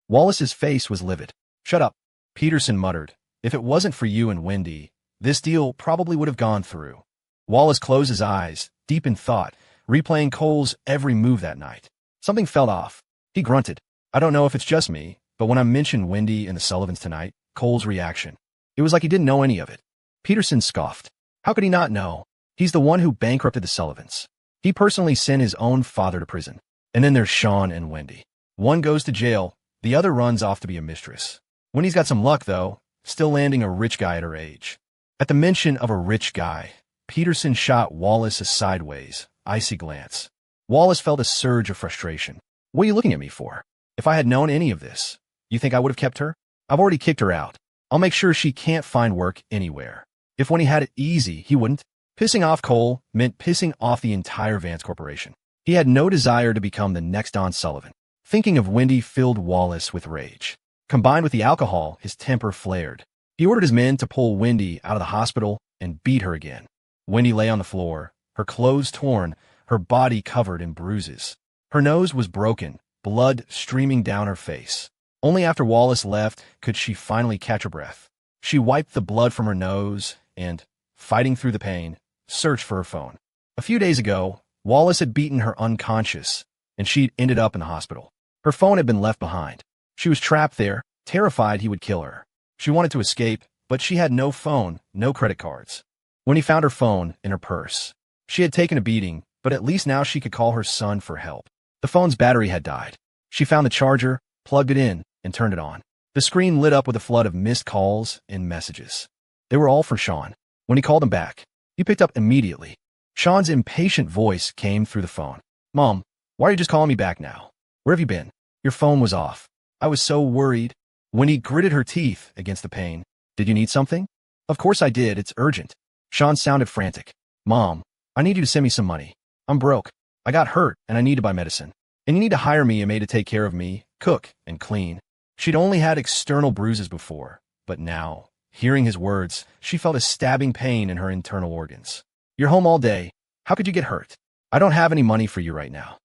Speaker 1: Wallace's face was livid. Shut up, Peterson muttered. If it wasn't for you and Wendy, this deal probably would have gone through. Wallace closed his eyes, deep in thought, replaying Cole's every move that night. Something felt off. He grunted. I don't know if it's just me, but when I mentioned Wendy and the Sullivans tonight, Cole's reaction, it was like he didn't know any of it. Peterson scoffed. How could he not know? He's the one who bankrupted the Sullivans. He personally sent his own father to prison. And then there's Sean and Wendy. One goes to jail, the other runs off to be a mistress. Wendy's got some luck, though, still landing a rich guy at her age. At the mention of a rich guy, Peterson shot Wallace a sideways, icy glance. Wallace felt a surge of frustration. What are you looking at me for? If I had known any of this, you think I would have kept her? I've already kicked her out. I'll make sure she can't find work anywhere. If when he had it easy, he wouldn't. Pissing off Cole meant pissing off the entire Vance Corporation. He had no desire to become the next Don Sullivan. Thinking of Wendy filled Wallace with rage. Combined with the alcohol, his temper flared. He ordered his men to pull Wendy out of the hospital and beat her again. Wendy lay on the floor, her clothes torn, her body covered in bruises. Her nose was broken, blood streaming down her face. Only after Wallace left could she finally catch her breath. She wiped the blood from her nose and, fighting through the pain, searched for her phone. A few days ago, Wallace had beaten her unconscious, and she'd ended up in the hospital. Her phone had been left behind. She was trapped there, terrified he would kill her. She wanted to escape, but she had no phone, no credit cards. When he found her phone in her purse, she had taken a beating, but at least now she could call her son for help. The phone's battery had died. She found the charger, plugged it in, and turned it on. The screen lit up with a flood of missed calls and messages. They were all for Sean. When he called him back, he picked up immediately. Sean's impatient voice came through the phone. Mom, why are you just calling me back now? Where have you been? Your phone was off. I was so worried. Wendy gritted her teeth against the pain. Did you need something? Of course I did. It's urgent. Sean sounded frantic. Mom, I need you to send me some money. I'm broke. I got hurt and I need to buy medicine. And you need to hire me a maid to take care of me, cook, and clean. She'd only had external bruises before, but now Hearing his words, she felt a stabbing pain in her internal organs. You're home all day. How could you get hurt? I don't have any money for you right now.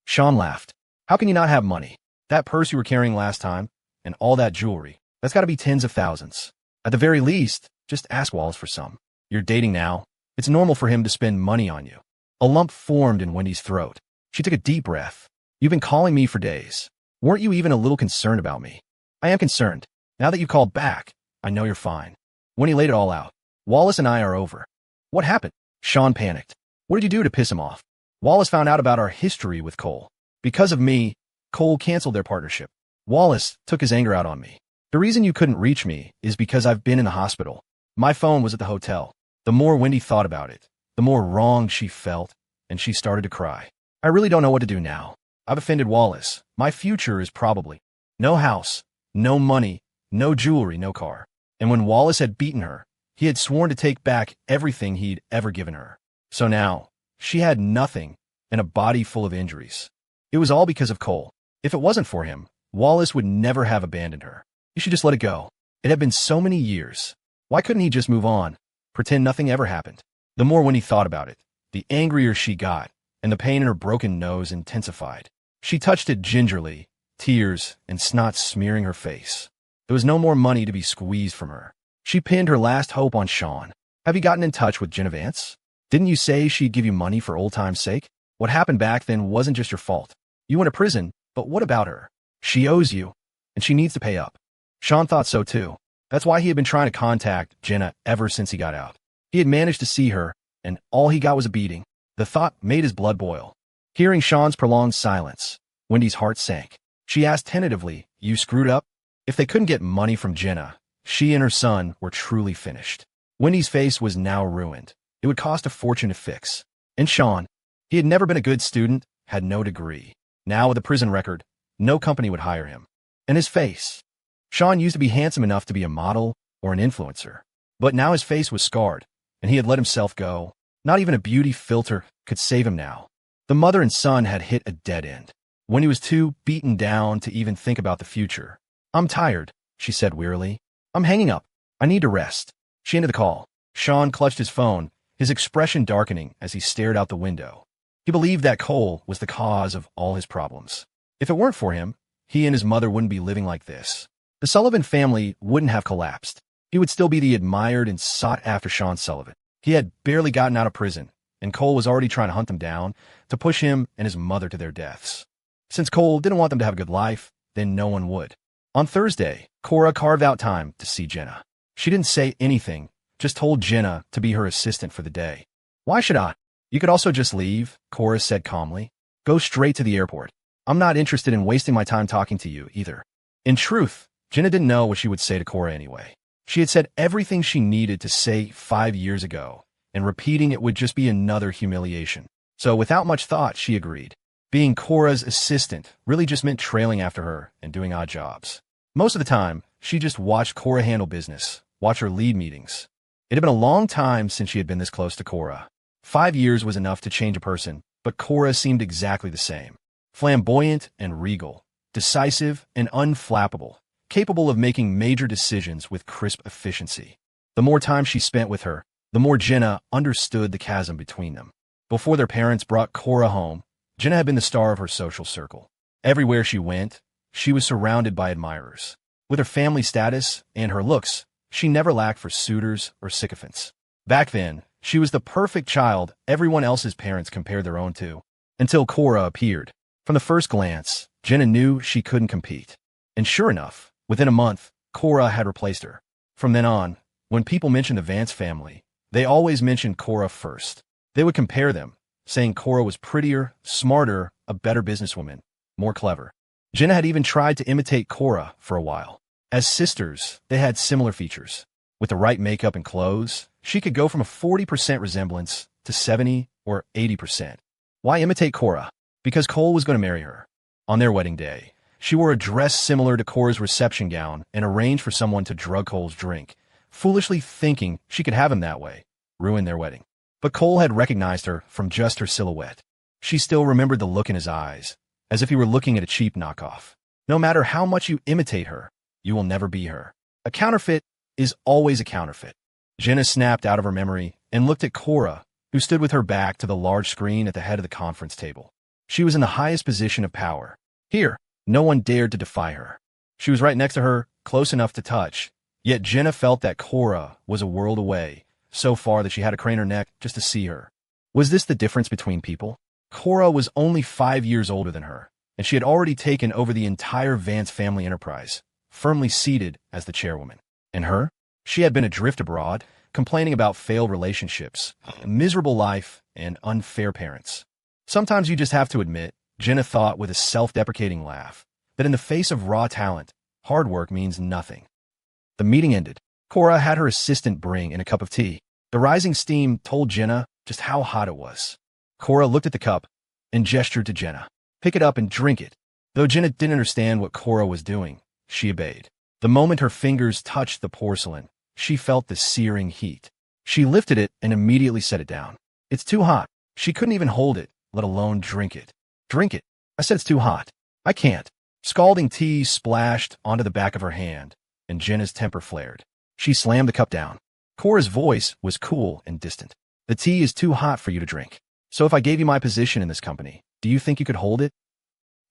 Speaker 1: Sean laughed. How can you not have money? That purse you were carrying last time, and all that jewelry, that's got to be tens of thousands. At the very least, just ask Wallace for some. You're dating now. It's normal for him to spend money on you. A lump formed in Wendy's throat. She took a deep breath. You've been calling me for days. Weren't you even a little concerned about me? I am concerned. Now that you called back, I know you're fine. Wendy laid it all out. Wallace and I are over. What happened? Sean panicked. What did you do to piss him off? Wallace found out about our history with Cole. Because of me, Cole canceled their partnership. Wallace took his anger out on me. The reason you couldn't reach me is because I've been in the hospital. My phone was at the hotel. The more Wendy thought about it, the more wrong she felt, and she started to cry. I really don't know what to do now. I've offended Wallace. My future is probably no house, no money, no jewelry, no car. And when Wallace had beaten her, he had sworn to take back everything he'd ever given her. So now, she had nothing and a body full of injuries. It was all because of Cole. If it wasn't for him, Wallace would never have abandoned her. You should just let it go. It had been so many years. Why couldn't he just move on? Pretend nothing ever happened. The more when he thought about it, the angrier she got, and the pain in her broken nose intensified. She touched it gingerly, tears and snot smearing her face. There was no more money to be squeezed from her. She pinned her last hope on Sean. Have you gotten in touch with Jenna Vance? Didn't you say she'd give you money for old time's sake? What happened back then wasn't just your fault. You went to prison, but what about her? She owes you, and she needs to pay up. Sean thought so too. That's why he had been trying to contact Jenna ever since he got out. He had managed to see her, and all he got was a beating. The thought made his blood boil. Hearing Sean's prolonged silence, Wendy's heart sank. She asked tentatively, you screwed up? If they couldn't get money from Jenna, she and her son were truly finished. Wendy's face was now ruined. It would cost a fortune to fix. And Sean, he had never been a good student, had no degree. Now with a prison record, no company would hire him. And his face. Sean used to be handsome enough to be a model or an influencer. But now his face was scarred, and he had let himself go. Not even a beauty filter could save him now. The mother and son had hit a dead end. Wendy was too beaten down to even think about the future. I'm tired, she said wearily. I'm hanging up. I need to rest. She ended the call. Sean clutched his phone, his expression darkening as he stared out the window. He believed that Cole was the cause of all his problems. If it weren't for him, he and his mother wouldn't be living like this. The Sullivan family wouldn't have collapsed. He would still be the admired and sought-after Sean Sullivan. He had barely gotten out of prison, and Cole was already trying to hunt them down to push him and his mother to their deaths. Since Cole didn't want them to have a good life, then no one would. On Thursday, Cora carved out time to see Jenna. She didn't say anything, just told Jenna to be her assistant for the day. Why should I? You could also just leave, Cora said calmly. Go straight to the airport. I'm not interested in wasting my time talking to you, either. In truth, Jenna didn't know what she would say to Cora anyway. She had said everything she needed to say 5 years ago, and repeating it would just be another humiliation. So without much thought, she agreed. Being Cora's assistant really just meant trailing after her and doing odd jobs. Most of the time, she just watched Cora handle business, watch her lead meetings. It had been a long time since she had been this close to Cora. 5 years was enough to change a person, but Cora seemed exactly the same. Flamboyant and regal, decisive and unflappable, capable of making major decisions with crisp efficiency. The more time she spent with her, the more Jenna understood the chasm between them. Before their parents brought Cora home, Jenna had been the star of her social circle. Everywhere she went, she was surrounded by admirers. With her family status and her looks, she never lacked for suitors or sycophants. Back then, she was the perfect child everyone else's parents compared their own to, until Cora appeared. From the first glance, Jenna knew she couldn't compete. And sure enough, within a month, Cora had replaced her. From then on, when people mentioned the Vance family, they always mentioned Cora first. They would compare them, saying Cora was prettier, smarter, a better businesswoman, more clever. Jenna had even tried to imitate Cora for a while. As sisters, they had similar features. With the right makeup and clothes, she could go from a 40% resemblance to 70 or 80%. Why imitate Cora? Because Cole was going to marry her. On their wedding day, she wore a dress similar to Cora's reception gown and arranged for someone to drug Cole's drink, foolishly thinking she could have him that way, ruin their wedding. But Cole had recognized her from just her silhouette. She still remembered the look in his eyes, as if he were looking at a cheap knockoff. No matter how much you imitate her, you will never be her. A counterfeit is always a counterfeit. Jenna snapped out of her memory and looked at Cora, who stood with her back to the large screen at the head of the conference table. She was in the highest position of power. Here, no one dared to defy her. She was right next to her, close enough to touch, yet Jenna felt that Cora was a world away, so far that she had to crane her neck just to see her. Was this the difference between people? Cora was only 5 years older than her, and she had already taken over the entire Vance family enterprise, firmly seated as the chairwoman. And her? She had been adrift abroad, complaining about failed relationships, a miserable life, and unfair parents. Sometimes you just have to admit, Jenna thought with a self-deprecating laugh, that in the face of raw talent, hard work means nothing. The meeting ended. Cora had her assistant bring in a cup of tea. The rising steam told Jenna just how hot it was. Cora looked at the cup and gestured to Jenna. Pick it up and drink it. Though Jenna didn't understand what Cora was doing, she obeyed. The moment her fingers touched the porcelain, she felt the searing heat. She lifted it and immediately set it down. It's too hot. She couldn't even hold it, let alone drink it. Drink it. I said it's too hot. I can't. Scalding tea splashed onto the back of her hand, and Jenna's temper flared. She slammed the cup down. Cora's voice was cool and distant. The tea is too hot for you to drink. So if I gave you my position in this company, do you think you could hold it?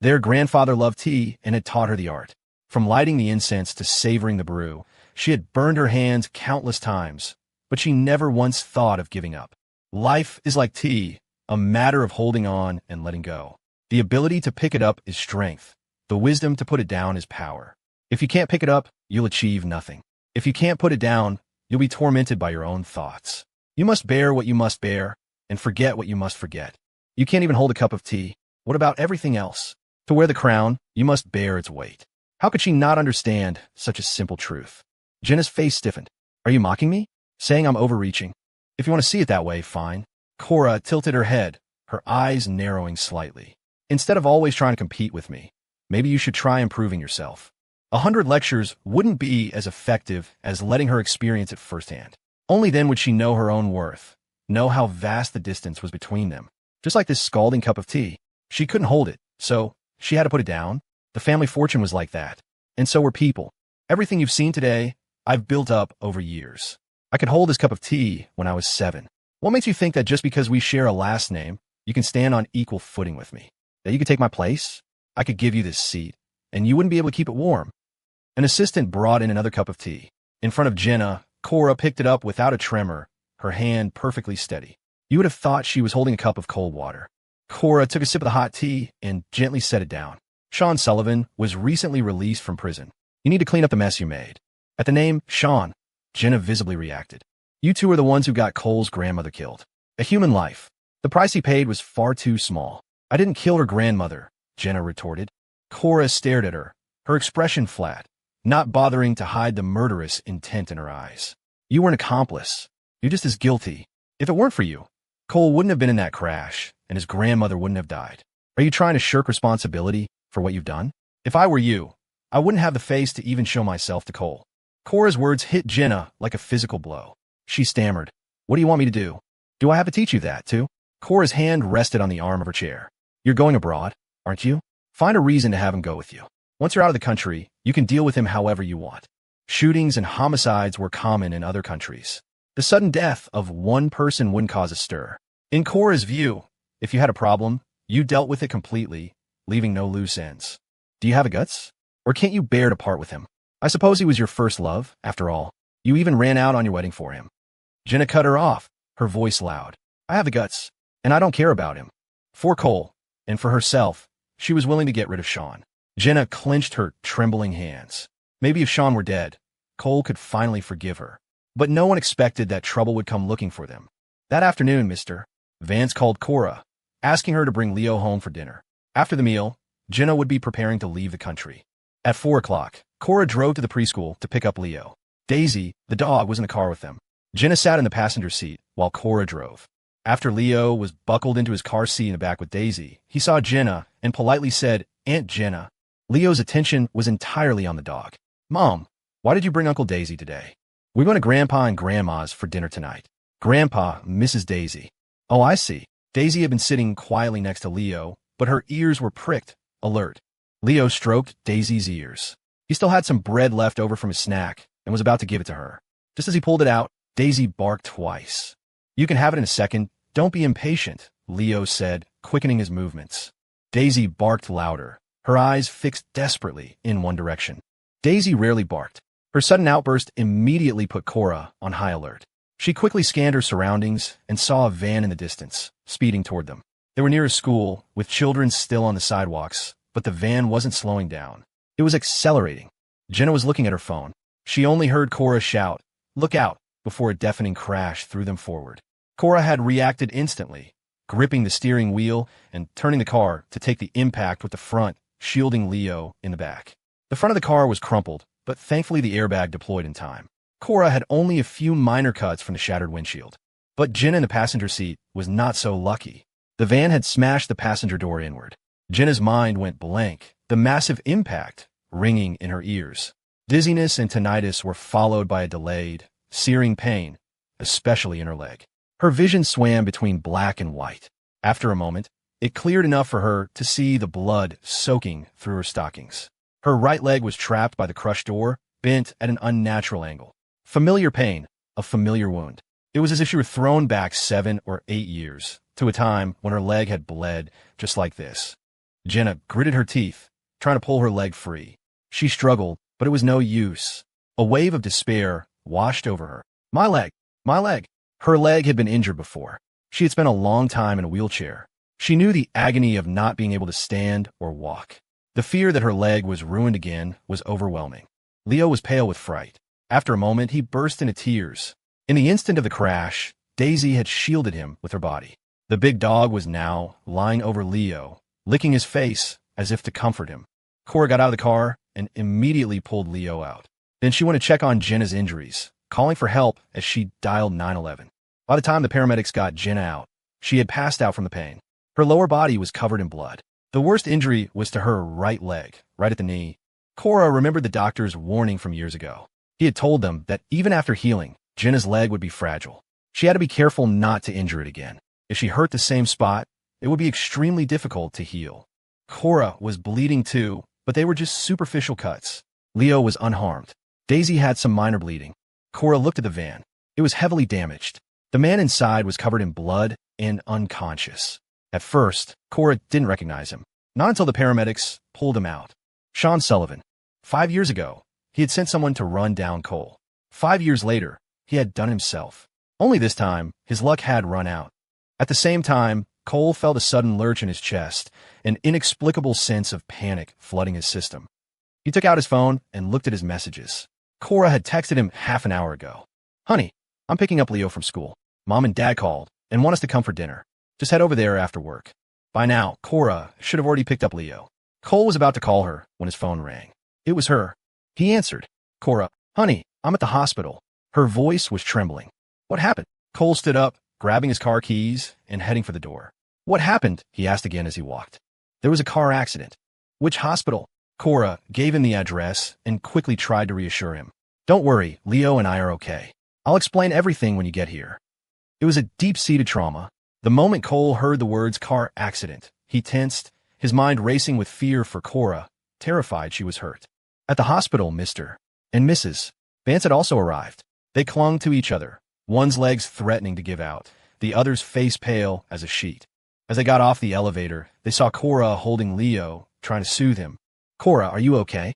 Speaker 1: Their grandfather loved tea and had taught her the art. From lighting the incense to savoring the brew, she had burned her hands countless times, but she never once thought of giving up. Life is like tea, a matter of holding on and letting go. The ability to pick it up is strength. The wisdom to put it down is power. If you can't pick it up, you'll achieve nothing. If you can't put it down, you'll be tormented by your own thoughts. You must bear what you must bear, and forget what you must forget. You can't even hold a cup of tea. What about everything else? To wear the crown, you must bear its weight. How could she not understand such a simple truth? Jenna's face stiffened. Are you mocking me? Saying I'm overreaching? If you want to see it that way, fine. Cora tilted her head, her eyes narrowing slightly. Instead of always trying to compete with me, maybe you should try improving yourself. 100 lectures wouldn't be as effective as letting her experience it firsthand. Only then would she know her own worth, know how vast the distance was between them. Just like this scalding cup of tea. She couldn't hold it, so she had to put it down. The family fortune was like that. And so were people. Everything you've seen today, I've built up over years. I could hold this cup of tea when I was 7. What makes you think that just because we share a last name, you can stand on equal footing with me? That you could take my place? I could give you this seat, and you wouldn't be able to keep it warm. An assistant brought in another cup of tea. In front of Jenna, Cora picked it up without a tremor, her hand perfectly steady. You would have thought she was holding a cup of cold water. Cora took a sip of the hot tea and gently set it down. Sean Sullivan was recently released from prison. You need to clean up the mess you made. At the name Sean, Jenna visibly reacted. You two are the ones who got Cole's grandmother killed. A human life. The price he paid was far too small. I didn't kill her grandmother, Jenna retorted. Cora stared at her, her expression flat, not bothering to hide the murderous intent in her eyes. You were an accomplice. You're just as guilty. If it weren't for you, Cole wouldn't have been in that crash, and his grandmother wouldn't have died. Are you trying to shirk responsibility for what you've done? If I were you, I wouldn't have the face to even show myself to Cole. Cora's words hit Jenna like a physical blow. She stammered. What do you want me to do? Do I have to teach you that, too? Cora's hand rested on the arm of her chair. You're going abroad, aren't you? Find a reason to have him go with you. Once you're out of the country, you can deal with him however you want. Shootings and homicides were common in other countries. The sudden death of one person wouldn't cause a stir. In Cora's view, if you had a problem, you dealt with it completely, leaving no loose ends. Do you have the guts? Or can't you bear to part with him? I suppose he was your first love, after all. You even ran out on your wedding for him. Jenna cut her off, her voice loud. I have the guts, and I don't care about him. For Cole, and for herself, she was willing to get rid of Sean. Jenna clenched her trembling hands. Maybe if Sean were dead, Cole could finally forgive her. But no one expected that trouble would come looking for them. That afternoon, Mr. Vance called Cora, asking her to bring Leo home for dinner. After the meal, Jenna would be preparing to leave the country. At 4 o'clock, Cora drove to the preschool to pick up Leo. Daisy, the dog, was in the car with them. Jenna sat in the passenger seat while Cora drove. After Leo was buckled into his car seat in the back with Daisy, he saw Jenna and politely said, Aunt Jenna. Leo's attention was entirely on the dog. Mom, why did you bring Uncle Daisy today? We're going to Grandpa and Grandma's for dinner tonight. Grandpa, Mrs. Daisy. Oh, I see. Daisy had been sitting quietly next to Leo, but her ears were pricked, alert. Leo stroked Daisy's ears. He still had some bread left over from his snack, and was about to give it to her. Just as he pulled it out, Daisy barked twice. "You can have it in a second. Don't be impatient," Leo said, quickening his movements. Daisy barked louder, her eyes fixed desperately in one direction. Daisy rarely barked. Her sudden outburst immediately put Cora on high alert. She quickly scanned her surroundings and saw a van in the distance, speeding toward them. They were near a school, with children still on the sidewalks, but the van wasn't slowing down. It was accelerating. Jenna was looking at her phone. She only heard Cora shout, "Look out," before a deafening crash threw them forward. Cora had reacted instantly, gripping the steering wheel and turning the car to take the impact with the front, shielding Leo in the back. The front of the car was crumpled, but thankfully the airbag deployed in time. Cora had only a few minor cuts from the shattered windshield. But Jenna in the passenger seat was not so lucky. The van had smashed the passenger door inward. Jenna's mind went blank, the massive impact ringing in her ears. Dizziness and tinnitus were followed by a delayed, searing pain, especially in her leg. Her vision swam between black and white. After a moment, it cleared enough for her to see the blood soaking through her stockings. Her right leg was trapped by the crushed door, bent at an unnatural angle. Familiar pain, a familiar wound. It was as if she were thrown back 7 or 8 years, to a time when her leg had bled just like this. Jenna gritted her teeth, trying to pull her leg free. She struggled, but it was no use. A wave of despair washed over her. My leg! My leg! Her leg had been injured before. She had spent a long time in a wheelchair. She knew the agony of not being able to stand or walk. The fear that her leg was ruined again was overwhelming. Leo was pale with fright. After a moment, he burst into tears. In the instant of the crash, Daisy had shielded him with her body. The big dog was now lying over Leo, licking his face as if to comfort him. Cora got out of the car and immediately pulled Leo out. Then she went to check on Jenna's injuries, calling for help as she dialed 911. By the time the paramedics got Jenna out, she had passed out from the pain. Her lower body was covered in blood. The worst injury was to her right leg, right at the knee. Cora remembered the doctor's warning from years ago. He had told them that even after healing, Jenna's leg would be fragile. She had to be careful not to injure it again. If she hurt the same spot, it would be extremely difficult to heal. Cora was bleeding too, but they were just superficial cuts. Leo was unharmed. Daisy had some minor bleeding. Cora looked at the van. It was heavily damaged. The man inside was covered in blood and unconscious. At first, Cora didn't recognize him. Not until the paramedics pulled him out. Sean Sullivan. 5 years ago, he had sent someone to run down Cole. 5 years later, he had done himself. Only this time, his luck had run out. At the same time, Cole felt a sudden lurch in his chest, an inexplicable sense of panic flooding his system. He took out his phone and looked at his messages. Cora had texted him half an hour ago. "Honey, I'm picking up Leo from school. Mom and Dad called and want us to come for dinner. Just head over there after work." By now, Cora should have already picked up Leo. Cole was about to call her when his phone rang. It was her. He answered. "Cora, honey, I'm at the hospital." Her voice was trembling. "What happened?" Cole stood up, grabbing his car keys and heading for the door. "What happened?" he asked again as he walked. "There was a car accident." "Which hospital?" Cora gave him the address and quickly tried to reassure him. "Don't worry, Leo and I are okay. I'll explain everything when you get here." It was a deep-seated trauma. The moment Cole heard the words car accident, he tensed, his mind racing with fear for Cora, terrified she was hurt. At the hospital, Mr. and Mrs. Vance had also arrived. They clung to each other, one's legs threatening to give out, the other's face pale as a sheet. As they got off the elevator, they saw Cora holding Leo, trying to soothe him. "Cora, are you okay?"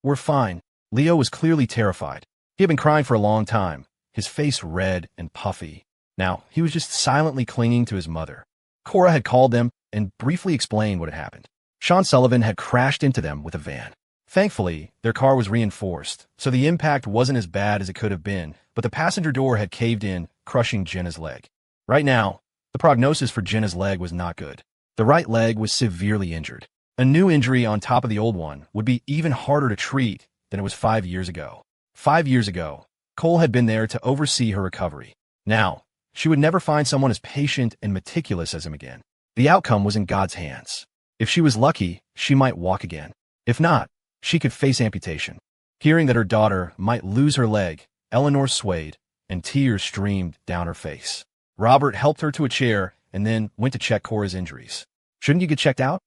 Speaker 1: "We're fine." Leo was clearly terrified. He had been crying for a long time, his face red and puffy. Now, he was just silently clinging to his mother. Cora had called them and briefly explained what had happened. Sean Sullivan had crashed into them with a van. Thankfully, their car was reinforced, so the impact wasn't as bad as it could have been, but the passenger door had caved in, crushing Jenna's leg. Right now, the prognosis for Jenna's leg was not good. The right leg was severely injured. A new injury on top of the old one would be even harder to treat than it was 5 years ago. 5 years ago, Cole had been there to oversee her recovery. Now, she would never find someone as patient and meticulous as him again. The outcome was in God's hands. If she was lucky, she might walk again. If not, she could face amputation. Hearing that her daughter might lose her leg, Eleanor swayed, and tears streamed down her face. Robert helped her to a chair and then went to check Cora's injuries. "Shouldn't you get checked out?"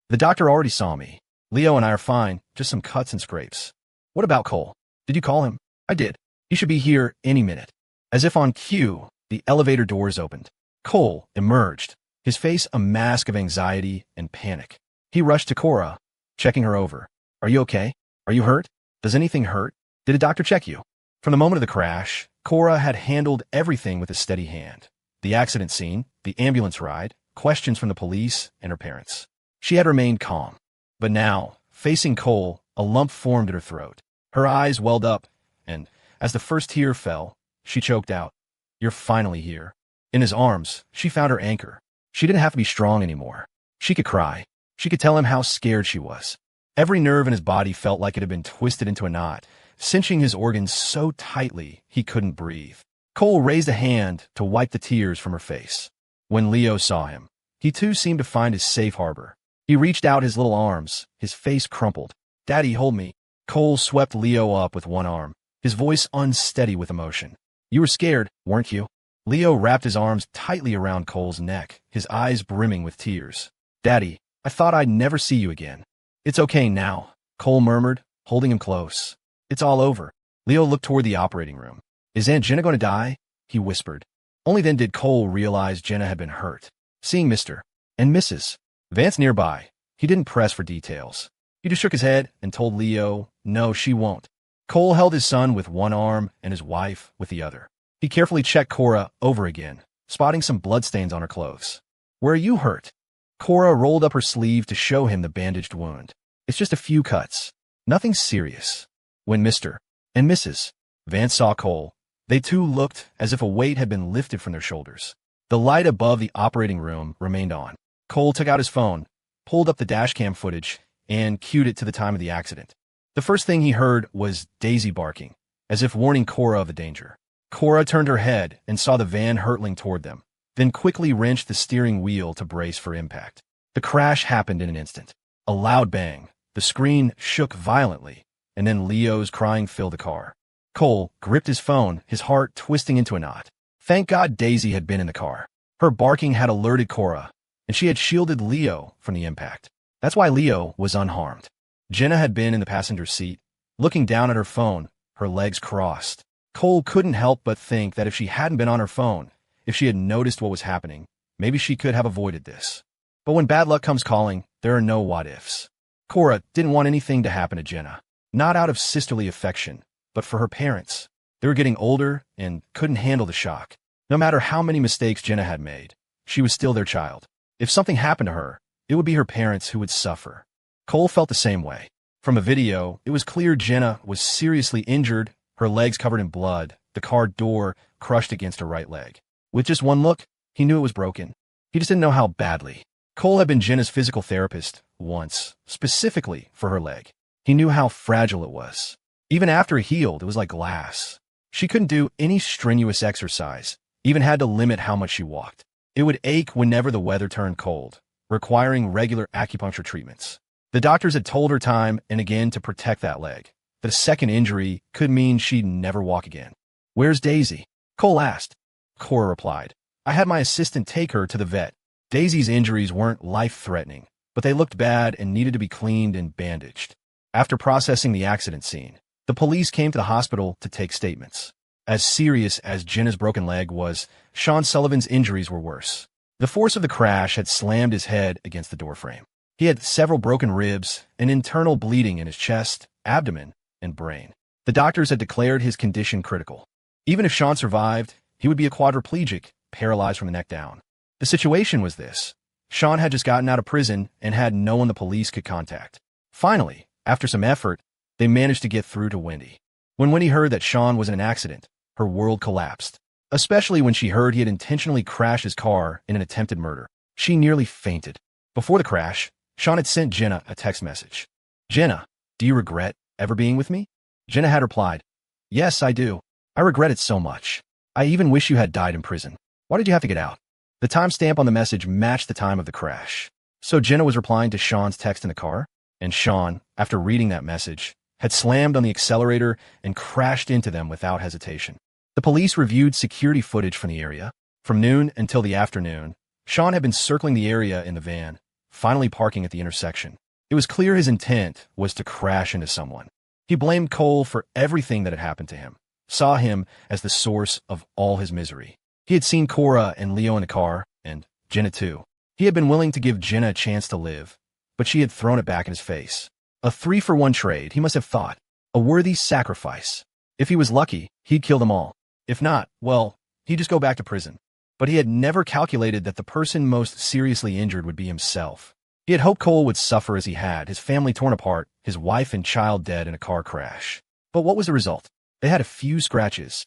Speaker 1: "The doctor already saw me. Leo and I are fine, just some cuts and scrapes." "What about Cole? Did you call him?" I did. He should be here any minute. As if on cue, the elevator doors opened. Cole emerged, his face a mask of anxiety and panic. He rushed to Cora, checking her over. Are you okay? Are you hurt? Does anything hurt? Did a doctor check you? From the moment of the crash, Cora had handled everything with a steady hand. The accident scene, the ambulance ride, questions from the police, and her parents. She had remained calm. But now, facing Cole, a lump formed at her throat. Her eyes welled up, and, as the first tear fell, she choked out, "You're finally here." In his arms, she found her anchor. She didn't have to be strong anymore. She could cry. She could tell him how scared she was. Every nerve in his body felt like it had been twisted into a knot, cinching his organs so tightly he couldn't breathe. Cole raised a hand to wipe the tears from her face. When Leo saw him, he too seemed to find his safe harbor. He reached out his little arms, his face crumpled. "Daddy, hold me." Cole swept Leo up with one arm, his voice unsteady with emotion. "You were scared, weren't you?" Leo wrapped his arms tightly around Cole's neck, his eyes brimming with tears. "Daddy, I thought I'd never see you again." "It's okay now," Cole murmured, holding him close. "It's all over." Leo looked toward the operating room. "Is Aunt Jenna going to die?" he whispered. Only then did Cole realize Jenna had been hurt. Seeing Mr. and Mrs. Vance nearby, he didn't press for details. He just shook his head and told Leo, "No, she won't." Cole held his son with one arm and his wife with the other. He carefully checked Cora over again, spotting some bloodstains on her clothes. "Where are you hurt?" Cora rolled up her sleeve to show him the bandaged wound. "It's just a few cuts. Nothing serious." When Mr. and Mrs. Vance saw Cole, they too looked as if a weight had been lifted from their shoulders. The light above the operating room remained on. Cole took out his phone, pulled up the dashcam footage, and cued it to the time of the accident. The first thing he heard was Daisy barking, as if warning Cora of the danger. Cora turned her head and saw the van hurtling toward them, then quickly wrenched the steering wheel to brace for impact. The crash happened in an instant. A loud bang. The screen shook violently, and then Leo's crying filled the car. Cole gripped his phone, his heart twisting into a knot. Thank God Daisy had been in the car. Her barking had alerted Cora, and she had shielded Leo from the impact. That's why Leo was unharmed. Jenna had been in the passenger seat, looking down at her phone, her legs crossed. Cole couldn't help but think that if she hadn't been on her phone, if she had noticed what was happening, maybe she could have avoided this. But when bad luck comes calling, there are no what-ifs. Cora didn't want anything to happen to Jenna, not out of sisterly affection, but for her parents. They were getting older and couldn't handle the shock. No matter how many mistakes Jenna had made, she was still their child. If something happened to her, it would be her parents who would suffer. Cole felt the same way. From a video, it was clear Jenna was seriously injured, her legs covered in blood, the car door crushed against her right leg. With just one look, he knew it was broken. He just didn't know how badly. Cole had been Jenna's physical therapist once, specifically for her leg. He knew how fragile it was. Even after it healed, it was like glass. She couldn't do any strenuous exercise, even had to limit how much she walked. It would ache whenever the weather turned cold, requiring regular acupuncture treatments. The doctors had told her time and again to protect that leg, that a second injury could mean she'd never walk again. "Where's Daisy?" Cole asked. Cora replied, "I had my assistant take her to the vet. Daisy's injuries weren't life-threatening, but they looked bad and needed to be cleaned and bandaged." After processing the accident scene, the police came to the hospital to take statements. As serious as Jenna's broken leg was, Sean Sullivan's injuries were worse. The force of the crash had slammed his head against the doorframe. He had several broken ribs and internal bleeding in his chest, abdomen, and brain. The doctors had declared his condition critical. Even if Sean survived, he would be a quadriplegic, paralyzed from the neck down. The situation was this. Sean had just gotten out of prison and had no one the police could contact. Finally, after some effort, they managed to get through to Wendy. When Wendy heard that Sean was in an accident, her world collapsed. Especially when she heard he had intentionally crashed his car in an attempted murder. She nearly fainted. Before the crash, Sean had sent Jenna a text message. "Jenna, do you regret ever being with me?" Jenna had replied, "Yes, I do. I regret it so much. I even wish you had died in prison. Why did you have to get out?" The timestamp on the message matched the time of the crash. So Jenna was replying to Sean's text in the car, and Sean, after reading that message, had slammed on the accelerator and crashed into them without hesitation. The police reviewed security footage from the area. From noon until the afternoon, Sean had been circling the area in the van, finally parking at the intersection. It was clear his intent was to crash into someone. He blamed Cole for everything that had happened to him, saw him as the source of all his misery. He had seen Cora and Leo in the car, and Jenna too. He had been willing to give Jenna a chance to live, but she had thrown it back in his face. A 3-for-1 trade, he must have thought. A worthy sacrifice. If he was lucky, he'd kill them all. If not, well, he'd just go back to prison. But he had never calculated that the person most seriously injured would be himself. He had hoped Cole would suffer as he had, his family torn apart, his wife and child dead in a car crash. But what was the result? They had a few scratches.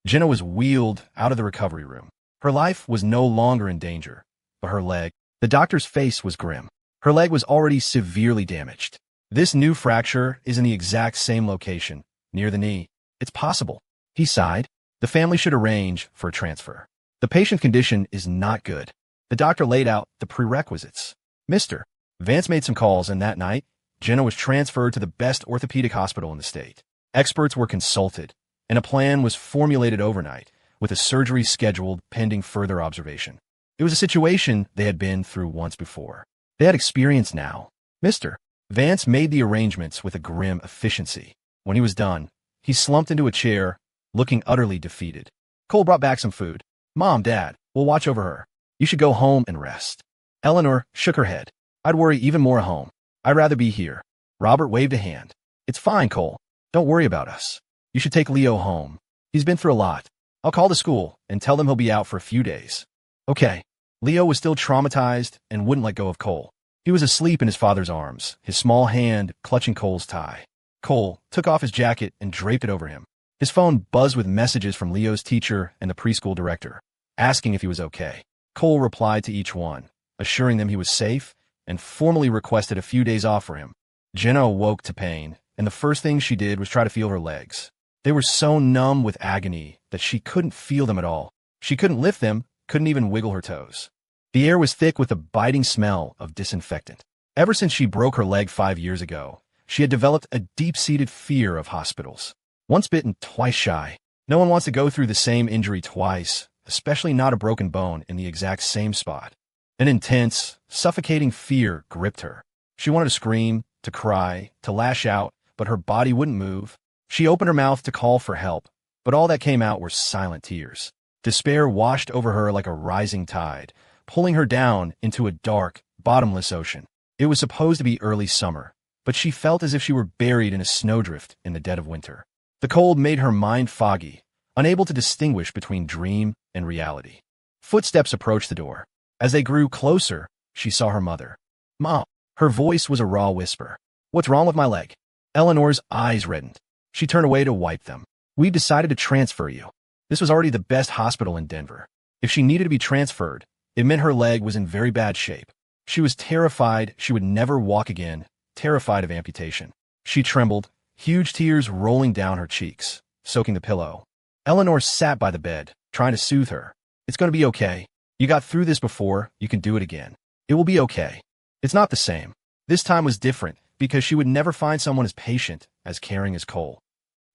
Speaker 1: Jenna was wheeled out of the recovery room. Her life was no longer in danger, but her leg. The doctor's face was grim. Her leg was already severely damaged. This new fracture is in the exact same location, near the knee. It's possible. He sighed. The family should arrange for a transfer. The patient's condition is not good. The doctor laid out the prerequisites. Mr. Vance made some calls, and that night, Jenna was transferred to the best orthopedic hospital in the state. Experts were consulted, and a plan was formulated overnight, with a surgery scheduled pending further observation. It was a situation they had been through once before. They had experience now. Mr. Vance made the arrangements with a grim efficiency. When he was done, he slumped into a chair, looking utterly defeated. Cole brought back some food. Mom, Dad, we'll watch over her. You should go home and rest. Eleanor shook her head. I'd worry even more at home. I'd rather be here. Robert waved a hand. It's fine, Cole. Don't worry about us. You should take Leo home. He's been through a lot. I'll call the school and tell them he'll be out for a few days. Okay. Leo was still traumatized and wouldn't let go of Cole. He was asleep in his father's arms, his small hand clutching Cole's tie. Cole took off his jacket and draped it over him. His phone buzzed with messages from Leo's teacher and the preschool director, asking if he was okay. Cole replied to each one, assuring them he was safe, and formally requested a few days off for him. Jenna awoke to pain, and the first thing she did was try to feel her legs. They were so numb with agony that she couldn't feel them at all. She couldn't lift them, couldn't even wiggle her toes. The air was thick with a biting smell of disinfectant. Ever since she broke her leg 5 years ago, she had developed a deep-seated fear of hospitals. Once bitten, twice shy. No one wants to go through the same injury twice, especially not a broken bone in the exact same spot. An intense, suffocating fear gripped her. She wanted to scream, to cry, to lash out, but her body wouldn't move. She opened her mouth to call for help, but all that came out were silent tears. Despair washed over her like a rising tide, pulling her down into a dark, bottomless ocean. It was supposed to be early summer, but she felt as if she were buried in a snowdrift in the dead of winter. The cold made her mind foggy, unable to distinguish between dream and reality. Footsteps approached the door. As they grew closer, she saw her mother. Mom. Her voice was a raw whisper. What's wrong with my leg? Eleanor's eyes reddened. She turned away to wipe them. We've decided to transfer you. This was already the best hospital in Denver. If she needed to be transferred, it meant her leg was in very bad shape. She was terrified she would never walk again, terrified of amputation. She trembled, huge tears rolling down her cheeks, soaking the pillow. Eleanor sat by the bed, trying to soothe her. It's going to be okay. You got through this before, you can do it again. It will be okay. It's not the same. This time was different, because she would never find someone as patient, as caring as Cole.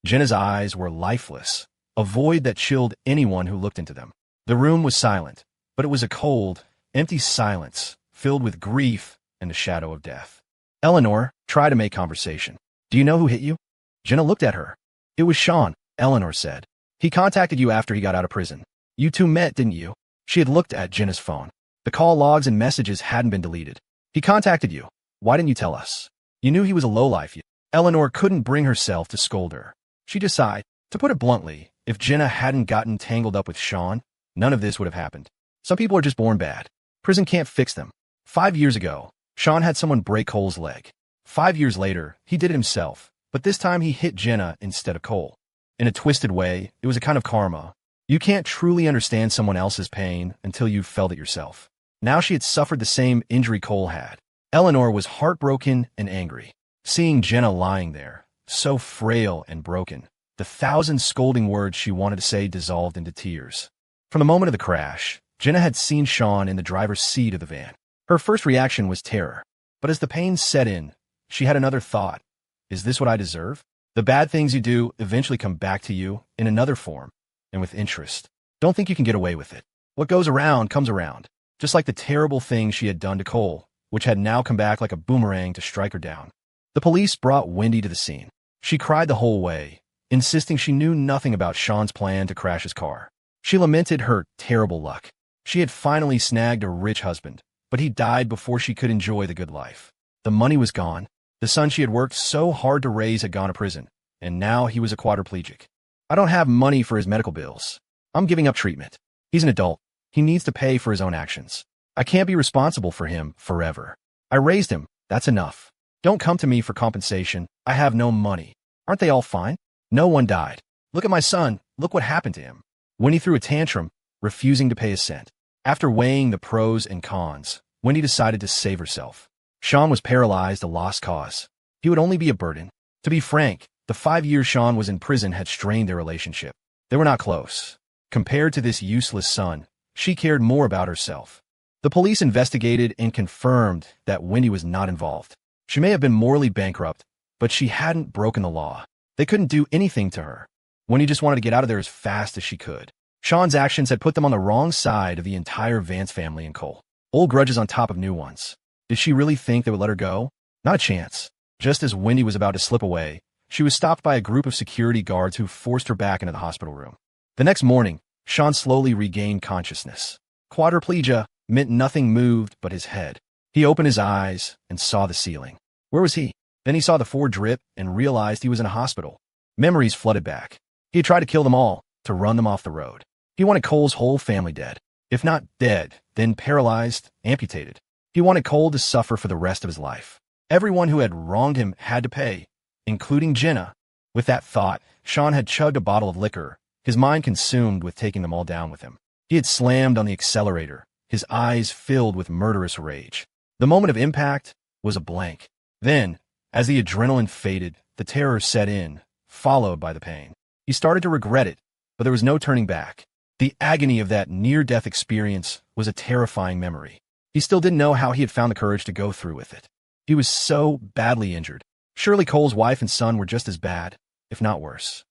Speaker 1: Jenna's eyes were lifeless, a void that chilled anyone who looked into them. The room was silent, but it was a cold, empty silence, filled with grief and the shadow of death. Eleanor tried to make conversation. Do you know who hit you? Jenna looked at her. It was Sean, Eleanor said. He contacted you after he got out of prison. You two met, didn't you? She had looked at Jenna's phone. The call logs and messages hadn't been deleted. He contacted you. Why didn't you tell us? You knew he was a lowlife. Eleanor couldn't bring herself to scold her. She decided, to put it bluntly, if Jenna hadn't gotten tangled up with Sean, none of this would have happened. Some people are just born bad. Prison can't fix them. 5 years ago, Sean had someone break Cole's leg. 5 years later, he did it himself, but this time he hit Jenna instead of Cole. In a twisted way, it was a kind of karma. You can't truly understand someone else's pain until you've felt it yourself. Now she had suffered the same injury Cole had. Eleanor was heartbroken and angry. Seeing Jenna lying there, so frail and broken, the thousand scolding words she wanted to say dissolved into tears. From the moment of the crash, Jenna had seen Sean in the driver's seat of the van. Her first reaction was terror. But as the pain set in, she had another thought. Is this what I deserve? The bad things you do eventually come back to you in another form, and with interest. Don't think you can get away with it. What goes around comes around. Just like the terrible thing she had done to Cole, which had now come back like a boomerang to strike her down. The police brought Wendy to the scene. She cried the whole way, insisting she knew nothing about Sean's plan to crash his car. She lamented her terrible luck. She had finally snagged a rich husband, but he died before she could enjoy the good life. The money was gone. The son she had worked so hard to raise had gone to prison, and now he was a quadriplegic. I don't have money for his medical bills. I'm giving up treatment. He's an adult. He needs to pay for his own actions. I can't be responsible for him forever. I raised him. That's enough. Don't come to me for compensation. I have no money. Aren't they all fine? No one died. Look at my son. Look what happened to him. Wendy threw a tantrum, refusing to pay a cent. After weighing the pros and cons, Wendy decided to save herself. Sean was paralyzed, a lost cause. He would only be a burden. To be frank, the 5 years Sean was in prison had strained their relationship. They were not close. Compared to this useless son, she cared more about herself. The police investigated and confirmed that Wendy was not involved. She may have been morally bankrupt, but she hadn't broken the law. They couldn't do anything to her. Wendy just wanted to get out of there as fast as she could. Sean's actions had put them on the wrong side of the entire Vance family and Cole. Old grudges on top of new ones. Did she really think they would let her go? Not a chance. Just as Wendy was about to slip away, she was stopped by a group of security guards who forced her back into the hospital room. The next morning, Sean slowly regained consciousness. Quadriplegia meant nothing moved but his head. He opened his eyes and saw the ceiling. Where was he? Then he saw the 4 drip and realized he was in a hospital. Memories flooded back. He had tried to kill them all, to run them off the road. He wanted Cole's whole family dead. If not dead, then paralyzed, amputated. He wanted Cole to suffer for the rest of his life. Everyone who had wronged him had to pay, including Jenna. With that thought, Sean had chugged a bottle of liquor, his mind consumed with taking them all down with him. He had slammed on the accelerator, his eyes filled with murderous rage. The moment of impact was a blank. Then, as the adrenaline faded, the terror set in, followed by the pain. He started to regret it, but there was no turning back. The agony of that near-death experience was a terrifying memory. He still didn't know how he had found the courage to go through with it. He was so badly injured. Surely Cole's wife and son were just as bad, if not worse.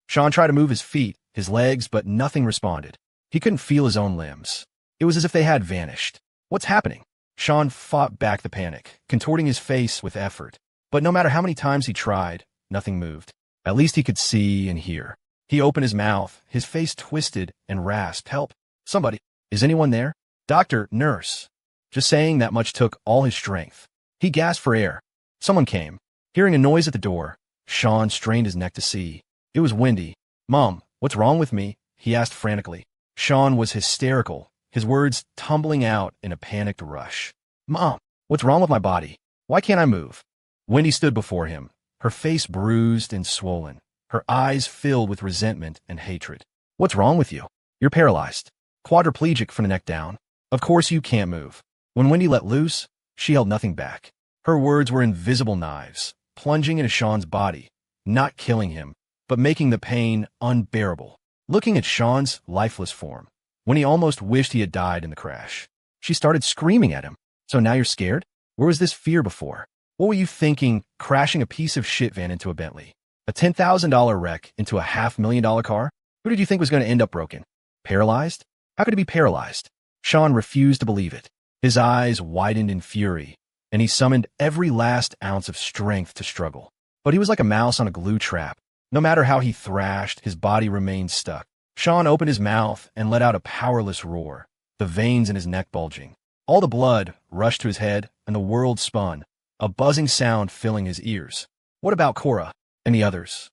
Speaker 1: Sean tried to move his feet, his legs, but nothing responded. He couldn't feel his own limbs. It was as if they had vanished. What's happening? Sean fought back the panic, contorting his face with effort. But no matter how many times he tried, nothing moved. At least he could see and hear. He opened his mouth, his face twisted and rasped, "Help! Somebody! Is anyone there? Doctor, nurse!" Just saying that much took all his strength. He gasped for air. Someone came. Hearing a noise at the door, Sean strained his neck to see. It was Wendy. "Mom, what's wrong with me?" he asked frantically. Sean was hysterical, his words tumbling out in a panicked rush. "Mom, what's wrong with my body? Why can't I move?" Wendy stood before him, her face bruised and swollen, her eyes filled with resentment and hatred. "What's wrong with you? You're paralyzed. Quadriplegic from the neck down. Of course you can't move." When Wendy let loose, she held nothing back. Her words were invisible knives, plunging into Sean's body, not killing him, but making the pain unbearable. Looking at Sean's lifeless form, when he almost wished he had died in the crash, she started screaming at him. "So now you're scared? Where was this fear before? What were you thinking crashing a piece of shit van into a Bentley? A $10,000 wreck into a $500,000 car? Who did you think was going to end up broken? Paralyzed? How could he be paralyzed?" Sean refused to believe it. His eyes widened in fury, and he summoned every last ounce of strength to struggle. But he was like a mouse on a glue trap. No matter how he thrashed, his body remained stuck. Sean opened his mouth and let out a powerless roar, the veins in his neck bulging. All the blood rushed to his head, and the world spun, a buzzing sound filling his ears. What about Cora and the others?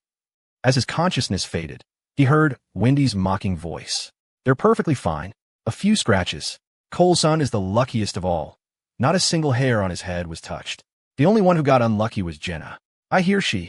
Speaker 1: As his consciousness faded, he heard Wendy's mocking voice. "They're perfectly fine. A few scratches. Cole's son is the luckiest of all. Not a single hair on his head was touched. The only one who got unlucky was Jenna. I hear she."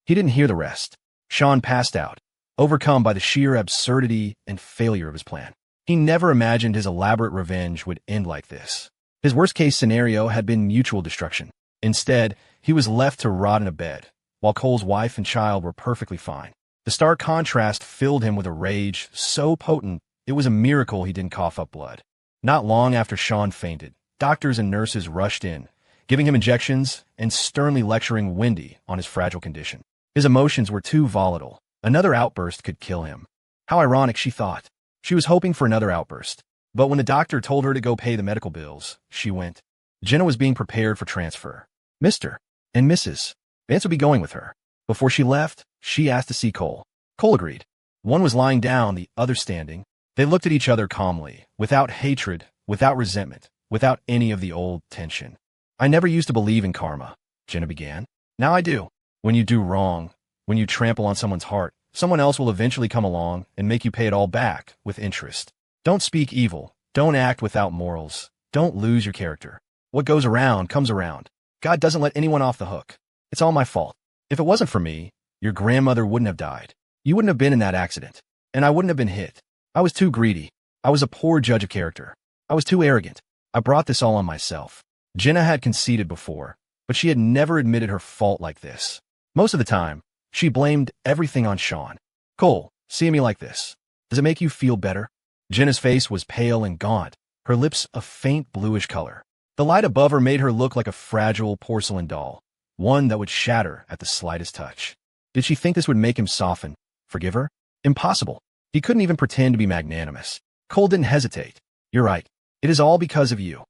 Speaker 1: He didn't hear the rest. Sean passed out, overcome by the sheer absurdity and failure of his plan. He never imagined his elaborate revenge would end like this. His worst-case scenario had been mutual destruction. Instead, he was left to rot in a bed, while Cole's wife and child were perfectly fine. The stark contrast filled him with a rage so potent it was a miracle he didn't cough up blood. Not long after Sean fainted, doctors and nurses rushed in, giving him injections and sternly lecturing Wendy on his fragile condition. His emotions were too volatile. Another outburst could kill him. How ironic, she thought. She was hoping for another outburst. But when the doctor told her to go pay the medical bills, she went. Jenna was being prepared for transfer. Mr. and Mrs. Vance would be going with her. Before she left, she asked to see Cole. Cole agreed. One was lying down, the other standing. They looked at each other calmly, without hatred, without resentment, without any of the old tension. I never used to believe in karma, Jenna began. Now I do. When you do wrong, when you trample on someone's heart, someone else will eventually come along and make you pay it all back with interest. Don't speak evil. Don't act without morals. Don't lose your character. What goes around comes around. God doesn't let anyone off the hook. It's all my fault. If it wasn't for me, your grandmother wouldn't have died. You wouldn't have been in that accident. And I wouldn't have been hit. I was too greedy. I was a poor judge of character. I was too arrogant. I brought this all on myself. Jenna had conceded before, but she had never admitted her fault like this. Most of the time, she blamed everything on Sean. Cole, seeing me like this, does it make you feel better? Jenna's face was pale and gaunt, her lips a faint bluish color. The light above her made her look like a fragile porcelain doll, one that would shatter at the slightest touch. Did she think this would make him soften, forgive her? Impossible. He couldn't even pretend to be magnanimous. Cole didn't hesitate. You're right. It is all because of you.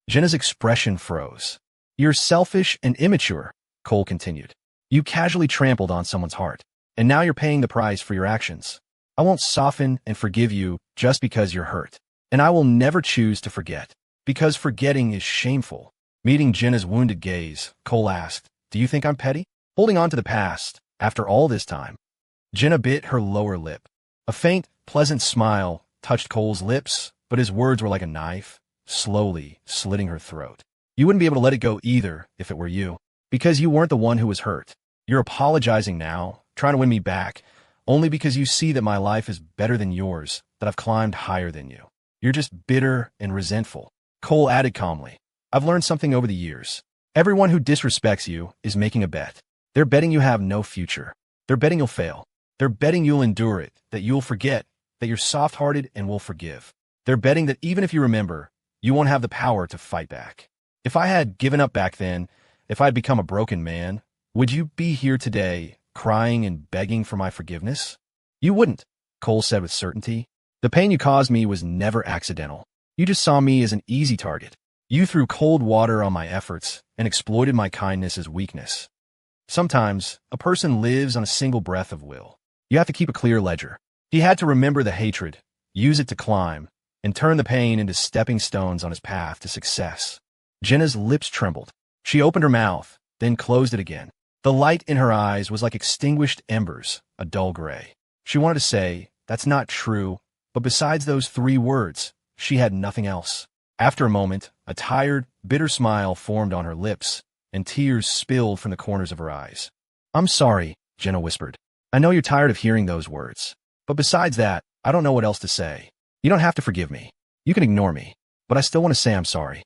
Speaker 1: Jenna's expression froze. You're selfish and immature, Cole continued. You casually trampled on someone's heart, and now you're paying the price for your actions. I won't soften and forgive you just because you're hurt. And I will never choose to forget, because forgetting is shameful. Meeting Jenna's wounded gaze, Cole asked, do you think I'm petty? Holding on to the past, after all this time? Jenna bit her lower lip. A faint, pleasant smile touched Cole's lips, but his words were like a knife, slowly slitting her throat. You wouldn't be able to let it go either if it were you, because you weren't the one who was hurt. You're apologizing now, trying to win me back, only because you see that my life is better than yours, that I've climbed higher than you. You're just bitter and resentful. Cole added calmly, I've learned something over the years. Everyone who disrespects you is making a bet. They're betting you have no future. They're betting you'll fail. They're betting you'll endure it, that you'll forget, that you're soft-hearted and will forgive. They're betting that even if you remember, you won't have the power to fight back. If I had given up back then, if I had become a broken man, would you be here today, crying and begging for my forgiveness? You wouldn't, Cole said with certainty. The pain you caused me was never accidental. You just saw me as an easy target. You threw cold water on my efforts and exploited my kindness as weakness. Sometimes, a person lives on a single breath of will. You have to keep a clear ledger. He had to remember the hatred, use it to climb, and turn the pain into stepping stones on his path to success. Jenna's lips trembled. She opened her mouth, then closed it again. The light in her eyes was like extinguished embers, a dull gray. She wanted to say, that's not true, but besides those 3 words, she had nothing else. After a moment, a tired, bitter smile formed on her lips, and tears spilled from the corners of her eyes. I'm sorry, Jenna whispered. I know you're tired of hearing those words. But besides that, I don't know what else to say. You don't have to forgive me. You can ignore me. But I still want to say I'm sorry.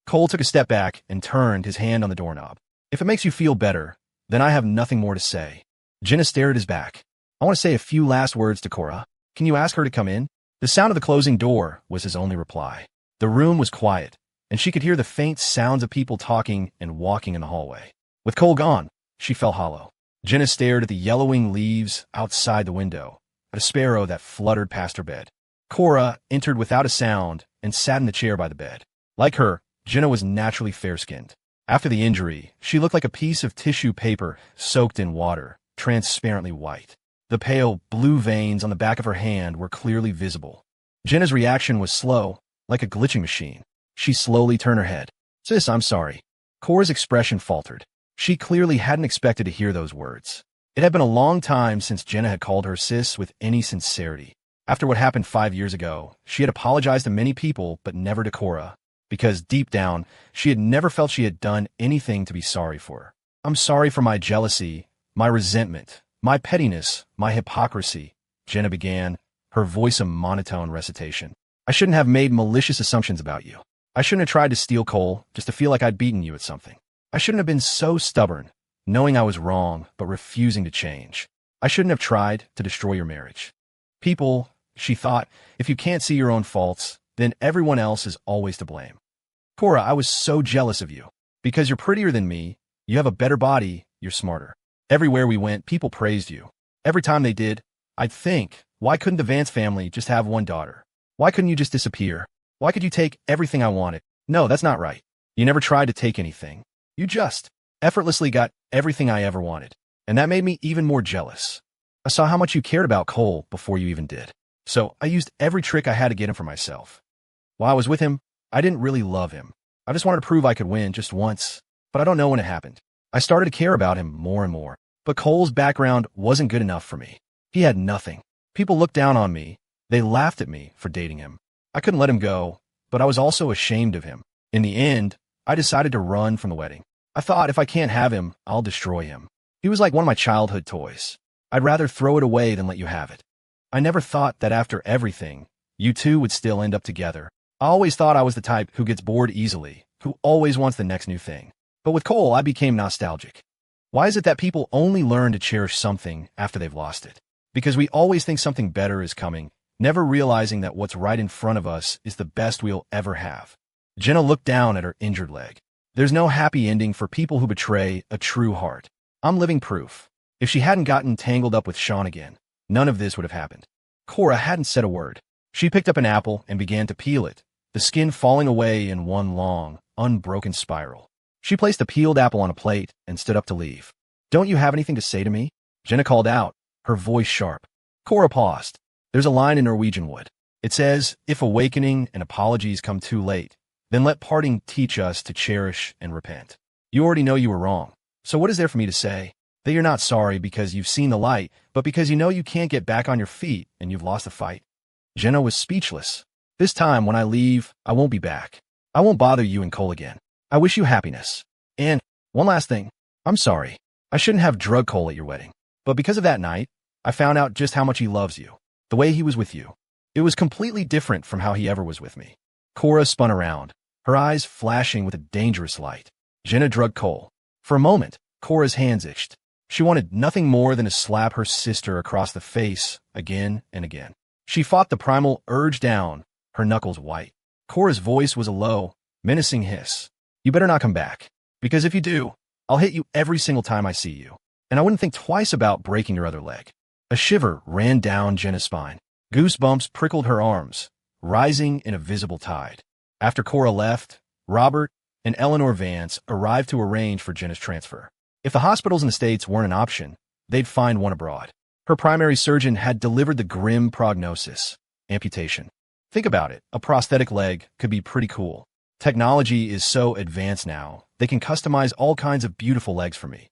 Speaker 1: Cole took a step back and turned his hand on the doorknob. If it makes you feel better, then I have nothing more to say. Jenna stared at his back. I want to say a few last words to Cora. Can you ask her to come in? The sound of the closing door was his only reply. The room was quiet, and she could hear the faint sounds of people talking and walking in the hallway. With Cole gone, she felt hollow. Jenna stared at the yellowing leaves outside the window, at a sparrow that fluttered past her bed. Cora entered without a sound and sat in the chair by the bed. Like her, Jenna was naturally fair-skinned. After the injury, she looked like a piece of tissue paper soaked in water, transparently white. The pale, blue veins on the back of her hand were clearly visible. Jenna's reaction was slow, like a glitching machine. She slowly turned her head. Sis, I'm sorry. Cora's expression faltered. She clearly hadn't expected to hear those words. It had been a long time since Jenna had called her sis with any sincerity. After what happened 5 years ago, she had apologized to many people, but never to Cora, because deep down, she had never felt she had done anything to be sorry for. I'm sorry for my jealousy, my resentment, my pettiness, my hypocrisy, Jenna began, her voice a monotone recitation. I shouldn't have made malicious assumptions about you. I shouldn't have tried to steal Cole just to feel like I'd beaten you at something. I shouldn't have been so stubborn, knowing I was wrong but refusing to change. I shouldn't have tried to destroy your marriage. People, she thought, if you can't see your own faults, then everyone else is always to blame. Cora, I was so jealous of you. Because you're prettier than me, you have a better body, you're smarter. Everywhere we went, people praised you. Every time they did, I'd think, why couldn't the Vance family just have one daughter? Why couldn't you just disappear? Why could you take everything I wanted? No, that's not right. You never tried to take anything. You just effortlessly got everything I ever wanted. and that made me even more jealous. I saw how much you cared about Cole before you even did. So I used every trick I had to get him for myself. While I was with him, I didn't really love him. I just wanted to prove I could win just once, but I don't know when it happened. I started to care about him more and more. But Cole's background wasn't good enough for me. He had nothing. People looked down on me. They laughed at me for dating him. I couldn't let him go, but I was also ashamed of him. In the end, I decided to run from the wedding. I thought if I can't have him, I'll destroy him. He was like one of my childhood toys. I'd rather throw it away than let you have it. I never thought that after everything, you two would still end up together. I always thought I was the type who gets bored easily, who always wants the next new thing. But with Cole, I became nostalgic. Why is it that people only learn to cherish something after they've lost it? Because we always think something better is coming, never realizing that what's right in front of us is the best we'll ever have. Jenna looked down at her injured leg. There's no happy ending for people who betray a true heart. I'm living proof. If she hadn't gotten tangled up with Sean again, none of this would have happened. Cora hadn't said a word. She picked up an apple and began to peel it, the skin falling away in one long, unbroken spiral. She placed the peeled apple on a plate and stood up to leave. Don't you have anything to say to me? Jenna called out, her voice sharp. Cora paused. There's a line in Norwegian wood. It says, if awakening and apologies come too late, then let parting teach us to cherish and repent. You already know you were wrong. So what is there for me to say? That you're not sorry because you've seen the light, but because you know you can't get back on your feet and you've lost the fight. Jenna was speechless. This time when I leave, I won't be back. I won't bother you and Cole again. I wish you happiness. And one last thing. I'm sorry. I shouldn't have drugged Cole at your wedding. But because of that night, I found out just how much he loves you. The way he was with you. It was completely different from how he ever was with me. Cora spun around, her eyes flashing with a dangerous light. Jenna drugged Cole. For a moment, Cora's hands itched. She wanted nothing more than to slap her sister across the face again and again. She fought the primal urge down, her knuckles white. Cora's voice was a low, menacing hiss. You better not come back, because if you do, I'll hit you every single time I see you, and I wouldn't think twice about breaking your other leg. A shiver ran down Jenna's spine. Goosebumps prickled her arms, rising in a visible tide. After Cora left, Robert and Eleanor Vance arrived to arrange for Jenna's transfer. If the hospitals in the States weren't an option, they'd find one abroad. Her primary surgeon had delivered the grim prognosis: amputation. Think about it, a prosthetic leg could be pretty cool. Technology is so advanced now, they can customize all kinds of beautiful legs for me.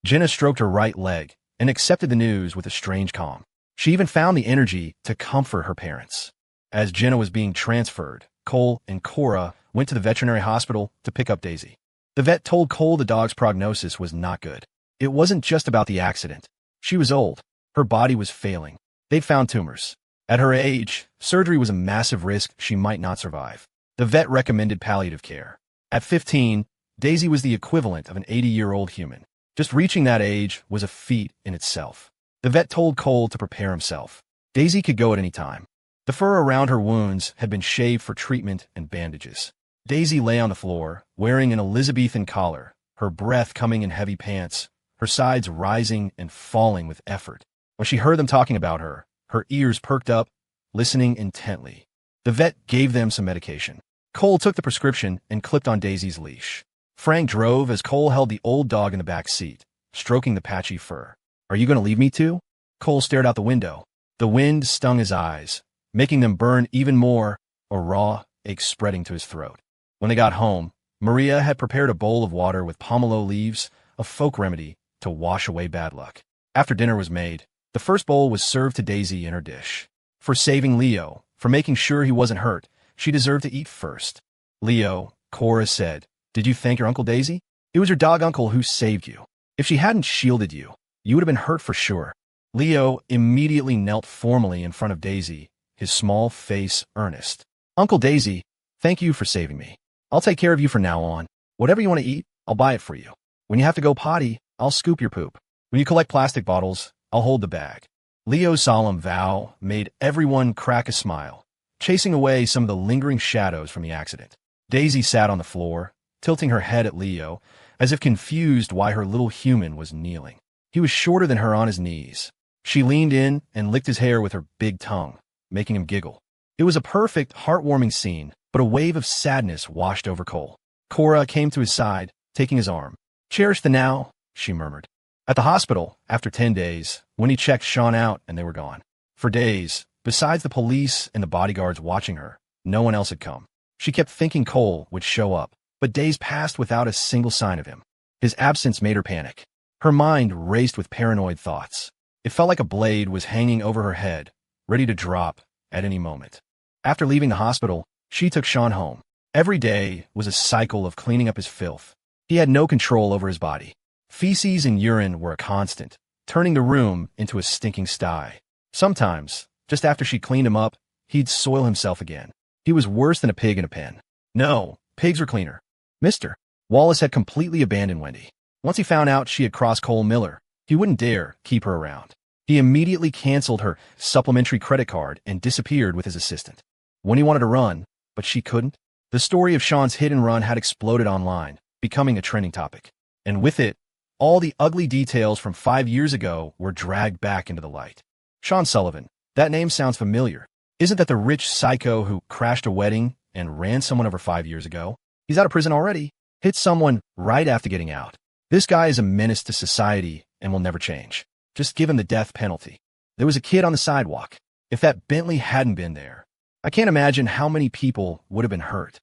Speaker 1: Jenna stroked her right leg and accepted the news with a strange calm. She even found the energy to comfort her parents. As Jenna was being transferred, Cole and Cora went to the veterinary hospital to pick up Daisy. The vet told Cole the dog's prognosis was not good. It wasn't just about the accident. She was old. Her body was failing. They'd found tumors. At her age, surgery was a massive risk she might not survive. The vet recommended palliative care. At 15, Daisy was the equivalent of an 80-year-old human. Just reaching that age was a feat in itself. The vet told Cole to prepare himself. Daisy could go at any time. The fur around her wounds had been shaved for treatment and bandages. Daisy lay on the floor, wearing an Elizabethan collar, her breath coming in heavy pants, her sides rising and falling with effort. When she heard them talking about her, her ears perked up, listening intently. The vet gave them some medication. Cole took the prescription and clipped on Daisy's leash. Frank drove as Cole held the old dog in the back seat, stroking the patchy fur. Are you going to leave me too? Cole stared out the window. The wind stung his eyes, making them burn even more, a raw ache spreading to his throat. When they got home, Maria had prepared a bowl of water with pomelo leaves, a folk remedy to wash away bad luck. After dinner was made, the first bowl was served to Daisy in her dish. For saving Leo, for making sure he wasn't hurt, she deserved to eat first. Leo, Cora said, did you thank your Uncle Daisy? It was your dog uncle who saved you. If she hadn't shielded you, you would have been hurt for sure. Leo immediately knelt formally in front of Daisy, his small face earnest. Uncle Daisy, thank you for saving me. I'll take care of you from now on. Whatever you want to eat, I'll buy it for you. When you have to go potty, I'll scoop your poop. When you collect plastic bottles, I'll hold the bag. Leo's solemn vow made everyone crack a smile, chasing away some of the lingering shadows from the accident. Daisy sat on the floor, tilting her head at Leo, as if confused why her little human was kneeling. He was shorter than her on his knees. She leaned in and licked his hair with her big tongue, making him giggle. It was a perfect, heartwarming scene, but a wave of sadness washed over Cole. Cora came to his side, taking his arm. Cherish the now, she murmured. At the hospital, after 10 days, Wendy checked Sean out and they were gone. For days, besides the police and the bodyguards watching her, no one else had come. She kept thinking Cole would show up, but days passed without a single sign of him. His absence made her panic. Her mind raced with paranoid thoughts. It felt like a blade was hanging over her head, ready to drop at any moment. After leaving the hospital, she took Sean home. Every day was a cycle of cleaning up his filth. He had no control over his body. Feces and urine were a constant, turning the room into a stinking sty. Sometimes, just after she cleaned him up, he'd soil himself again. He was worse than a pig in a pen. No, pigs were cleaner. Mr. Wallace had completely abandoned Wendy. Once he found out she had crossed Cole Miller, he wouldn't dare keep her around. He immediately canceled her supplementary credit card and disappeared with his assistant. Wendy wanted to run, but she couldn't. The story of Sean's hit and run had exploded online, becoming a trending topic. And with it, all the ugly details from 5 years ago were dragged back into the light. Sean Sullivan, that name sounds familiar. Isn't that the rich psycho who crashed a wedding and ran someone over 5 years ago? He's out of prison already. Hit someone right after getting out. This guy is a menace to society and will never change. Just give him the death penalty. There was a kid on the sidewalk. If that Bentley hadn't been there, I can't imagine how many people would have been hurt.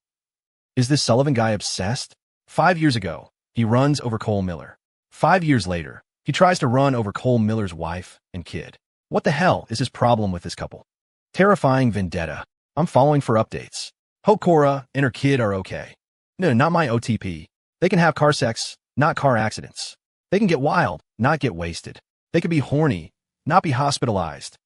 Speaker 1: Is this Sullivan guy obsessed? 5 years ago, he runs over Cole Miller. 5 years later, he tries to run over Cole Miller's wife and kid. What the hell is his problem with this couple? Terrifying vendetta. I'm following for updates. Hope Cora and her kid are okay. No, not my OTP. They can have car sex, not car accidents. They can get wild, not get wasted. They could be horny, not be hospitalized.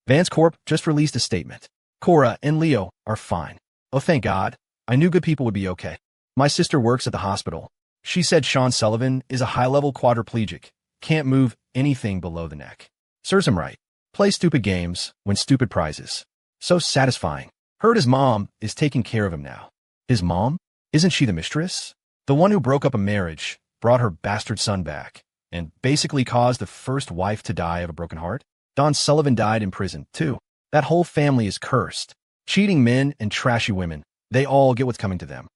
Speaker 1: Vance Corp just released a statement. Cora and Leo are fine. Oh, thank God. I knew good people would be okay. My sister works at the hospital. She said Sean Sullivan is a high-level quadriplegic, can't move anything below the neck. Serves him right. Play stupid games, win stupid prizes. So satisfying. Heard his mom is taking care of him now. His mom? Isn't she the mistress? The one who broke up a marriage, brought her bastard son back, and basically caused the first wife to die of a broken heart? Don Sullivan died in prison, too. That whole family is cursed. Cheating men and trashy women, they all get what's coming to them.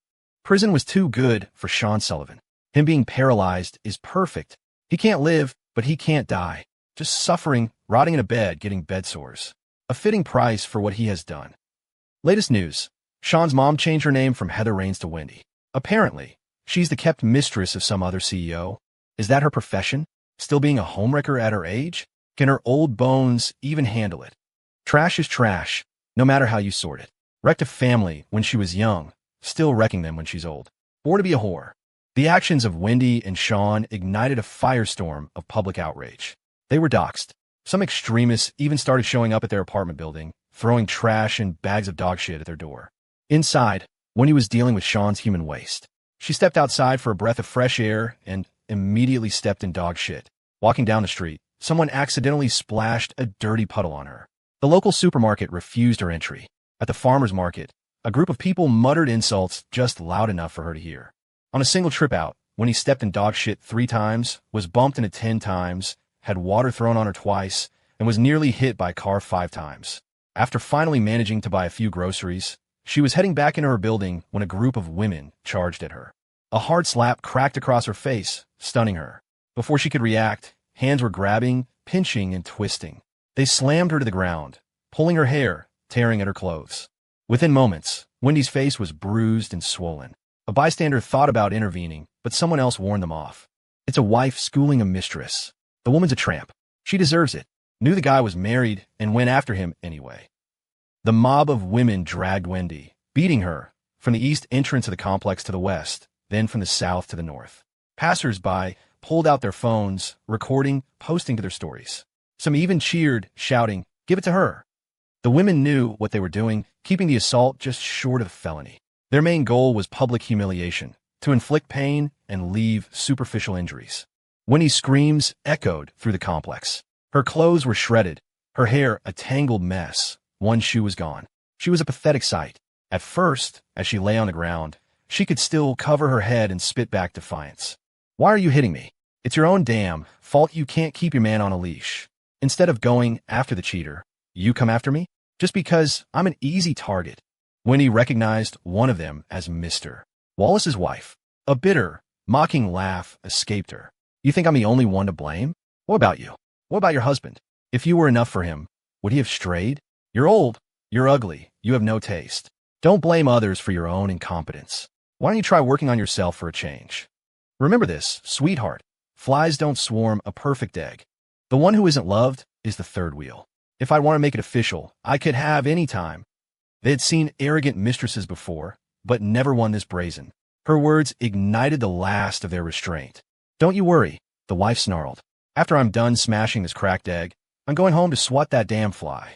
Speaker 1: Prison was too good for Sean Sullivan. Him being paralyzed is perfect. He can't live, but he can't die. Just suffering, rotting in a bed, getting bed sores. A fitting price for what he has done. Latest news. Sean's mom changed her name from Heather Raines to Wendy. Apparently, she's the kept mistress of some other CEO. Is that her profession? Still being a homewrecker at her age? Can her old bones even handle it? Trash is trash, no matter how you sort it. Wrecked a family when she was young, still wrecking them when she's old. Or to be a whore. The actions of Wendy and Sean ignited a firestorm of public outrage. They were doxxed. Some extremists even started showing up at their apartment building, throwing trash and bags of dog shit at their door. Inside, Wendy was dealing with Sean's human waste. She stepped outside for a breath of fresh air and immediately stepped in dog shit. Walking down the street, someone accidentally splashed a dirty puddle on her. The local supermarket refused her entry. At the farmer's market, a group of people muttered insults just loud enough for her to hear. On a single trip out, when he stepped in dog shit 3 times, was bumped into 10 times, had water thrown on her twice, and was nearly hit by a car 5 times. After finally managing to buy a few groceries, she was heading back into her building when a group of women charged at her. A hard slap cracked across her face, stunning her. Before she could react, hands were grabbing, pinching, and twisting. They slammed her to the ground, pulling her hair, tearing at her clothes. Within moments, Wendy's face was bruised and swollen. A bystander thought about intervening, but someone else warned them off. It's a wife schooling a mistress. The woman's a tramp. She deserves it. Knew the guy was married and went after him anyway. The mob of women dragged Wendy, beating her, from the east entrance of the complex to the west, then from the south to the north. Passers-by pulled out their phones, recording, posting to their stories. Some even cheered, shouting, "Give it to her." The women knew what they were doing, keeping the assault just short of felony. Their main goal was public humiliation, to inflict pain and leave superficial injuries. Wendy's screams echoed through the complex. Her clothes were shredded, her hair a tangled mess. One shoe was gone. She was a pathetic sight. At first, as she lay on the ground, she could still cover her head and spit back defiance. "Why are you hitting me? It's your own damn fault you can't keep your man on a leash. Instead of going after the cheater, you come after me? Just because I'm an easy target." Wendy recognized one of them as Mr. Wallace's wife. A bitter, mocking laugh escaped her. You think I'm the only one to blame? What about you? What about your husband? If you were enough for him, would he have strayed? You're old. You're ugly. You have no taste. Don't blame others for your own incompetence. Why don't you try working on yourself for a change? Remember this, sweetheart. Flies don't swarm a perfect egg. The one who isn't loved is the third wheel. If I want to make it official, I could have any time. They had seen arrogant mistresses before, but never one this brazen. Her words ignited the last of their restraint. Don't you worry, the wife snarled. After I'm done smashing this cracked egg, I'm going home to swat that damn fly.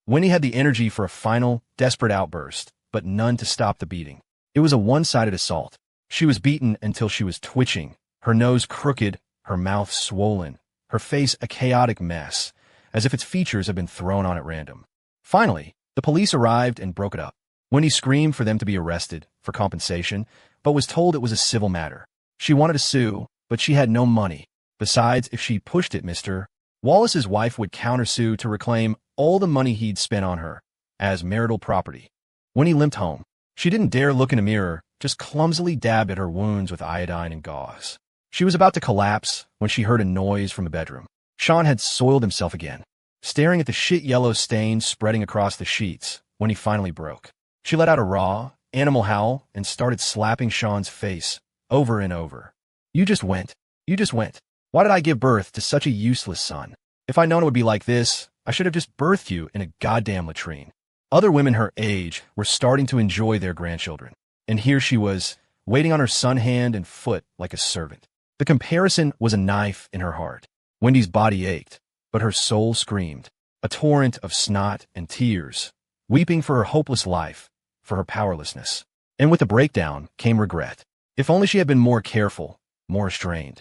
Speaker 1: Winnie had the energy for a final, desperate outburst, but none to stop the beating. It was a one-sided assault. She was beaten until she was twitching, her nose crooked, her mouth swollen, her face a chaotic mess, as if its features had been thrown on at random. Finally, the police arrived and broke it up. Winnie screamed for them to be arrested for compensation, but was told it was a civil matter. She wanted to sue, but she had no money. Besides, if she pushed it, Mr. Wallace's wife would countersue to reclaim all the money he'd spent on her as marital property. Winnie limped home. She didn't dare look in a mirror, just clumsily dabbed at her wounds with iodine and gauze. She was about to collapse when she heard a noise from the bedroom. Sean had soiled himself again. Staring at the shit-yellow stain spreading across the sheets, when he finally broke. She let out a raw, animal howl and started slapping Sean's face over and over. You just went. You just went. Why did I give birth to such a useless son? If I'd known it would be like this, I should have just birthed you in a goddamn latrine. Other women her age were starting to enjoy their grandchildren. And here she was, waiting on her son hand and foot like a servant. The comparison was a knife in her heart. Wendy's body ached, but her soul screamed, a torrent of snot and tears, weeping for her hopeless life, for her powerlessness. And with the breakdown came regret. If only she had been more careful, more restrained.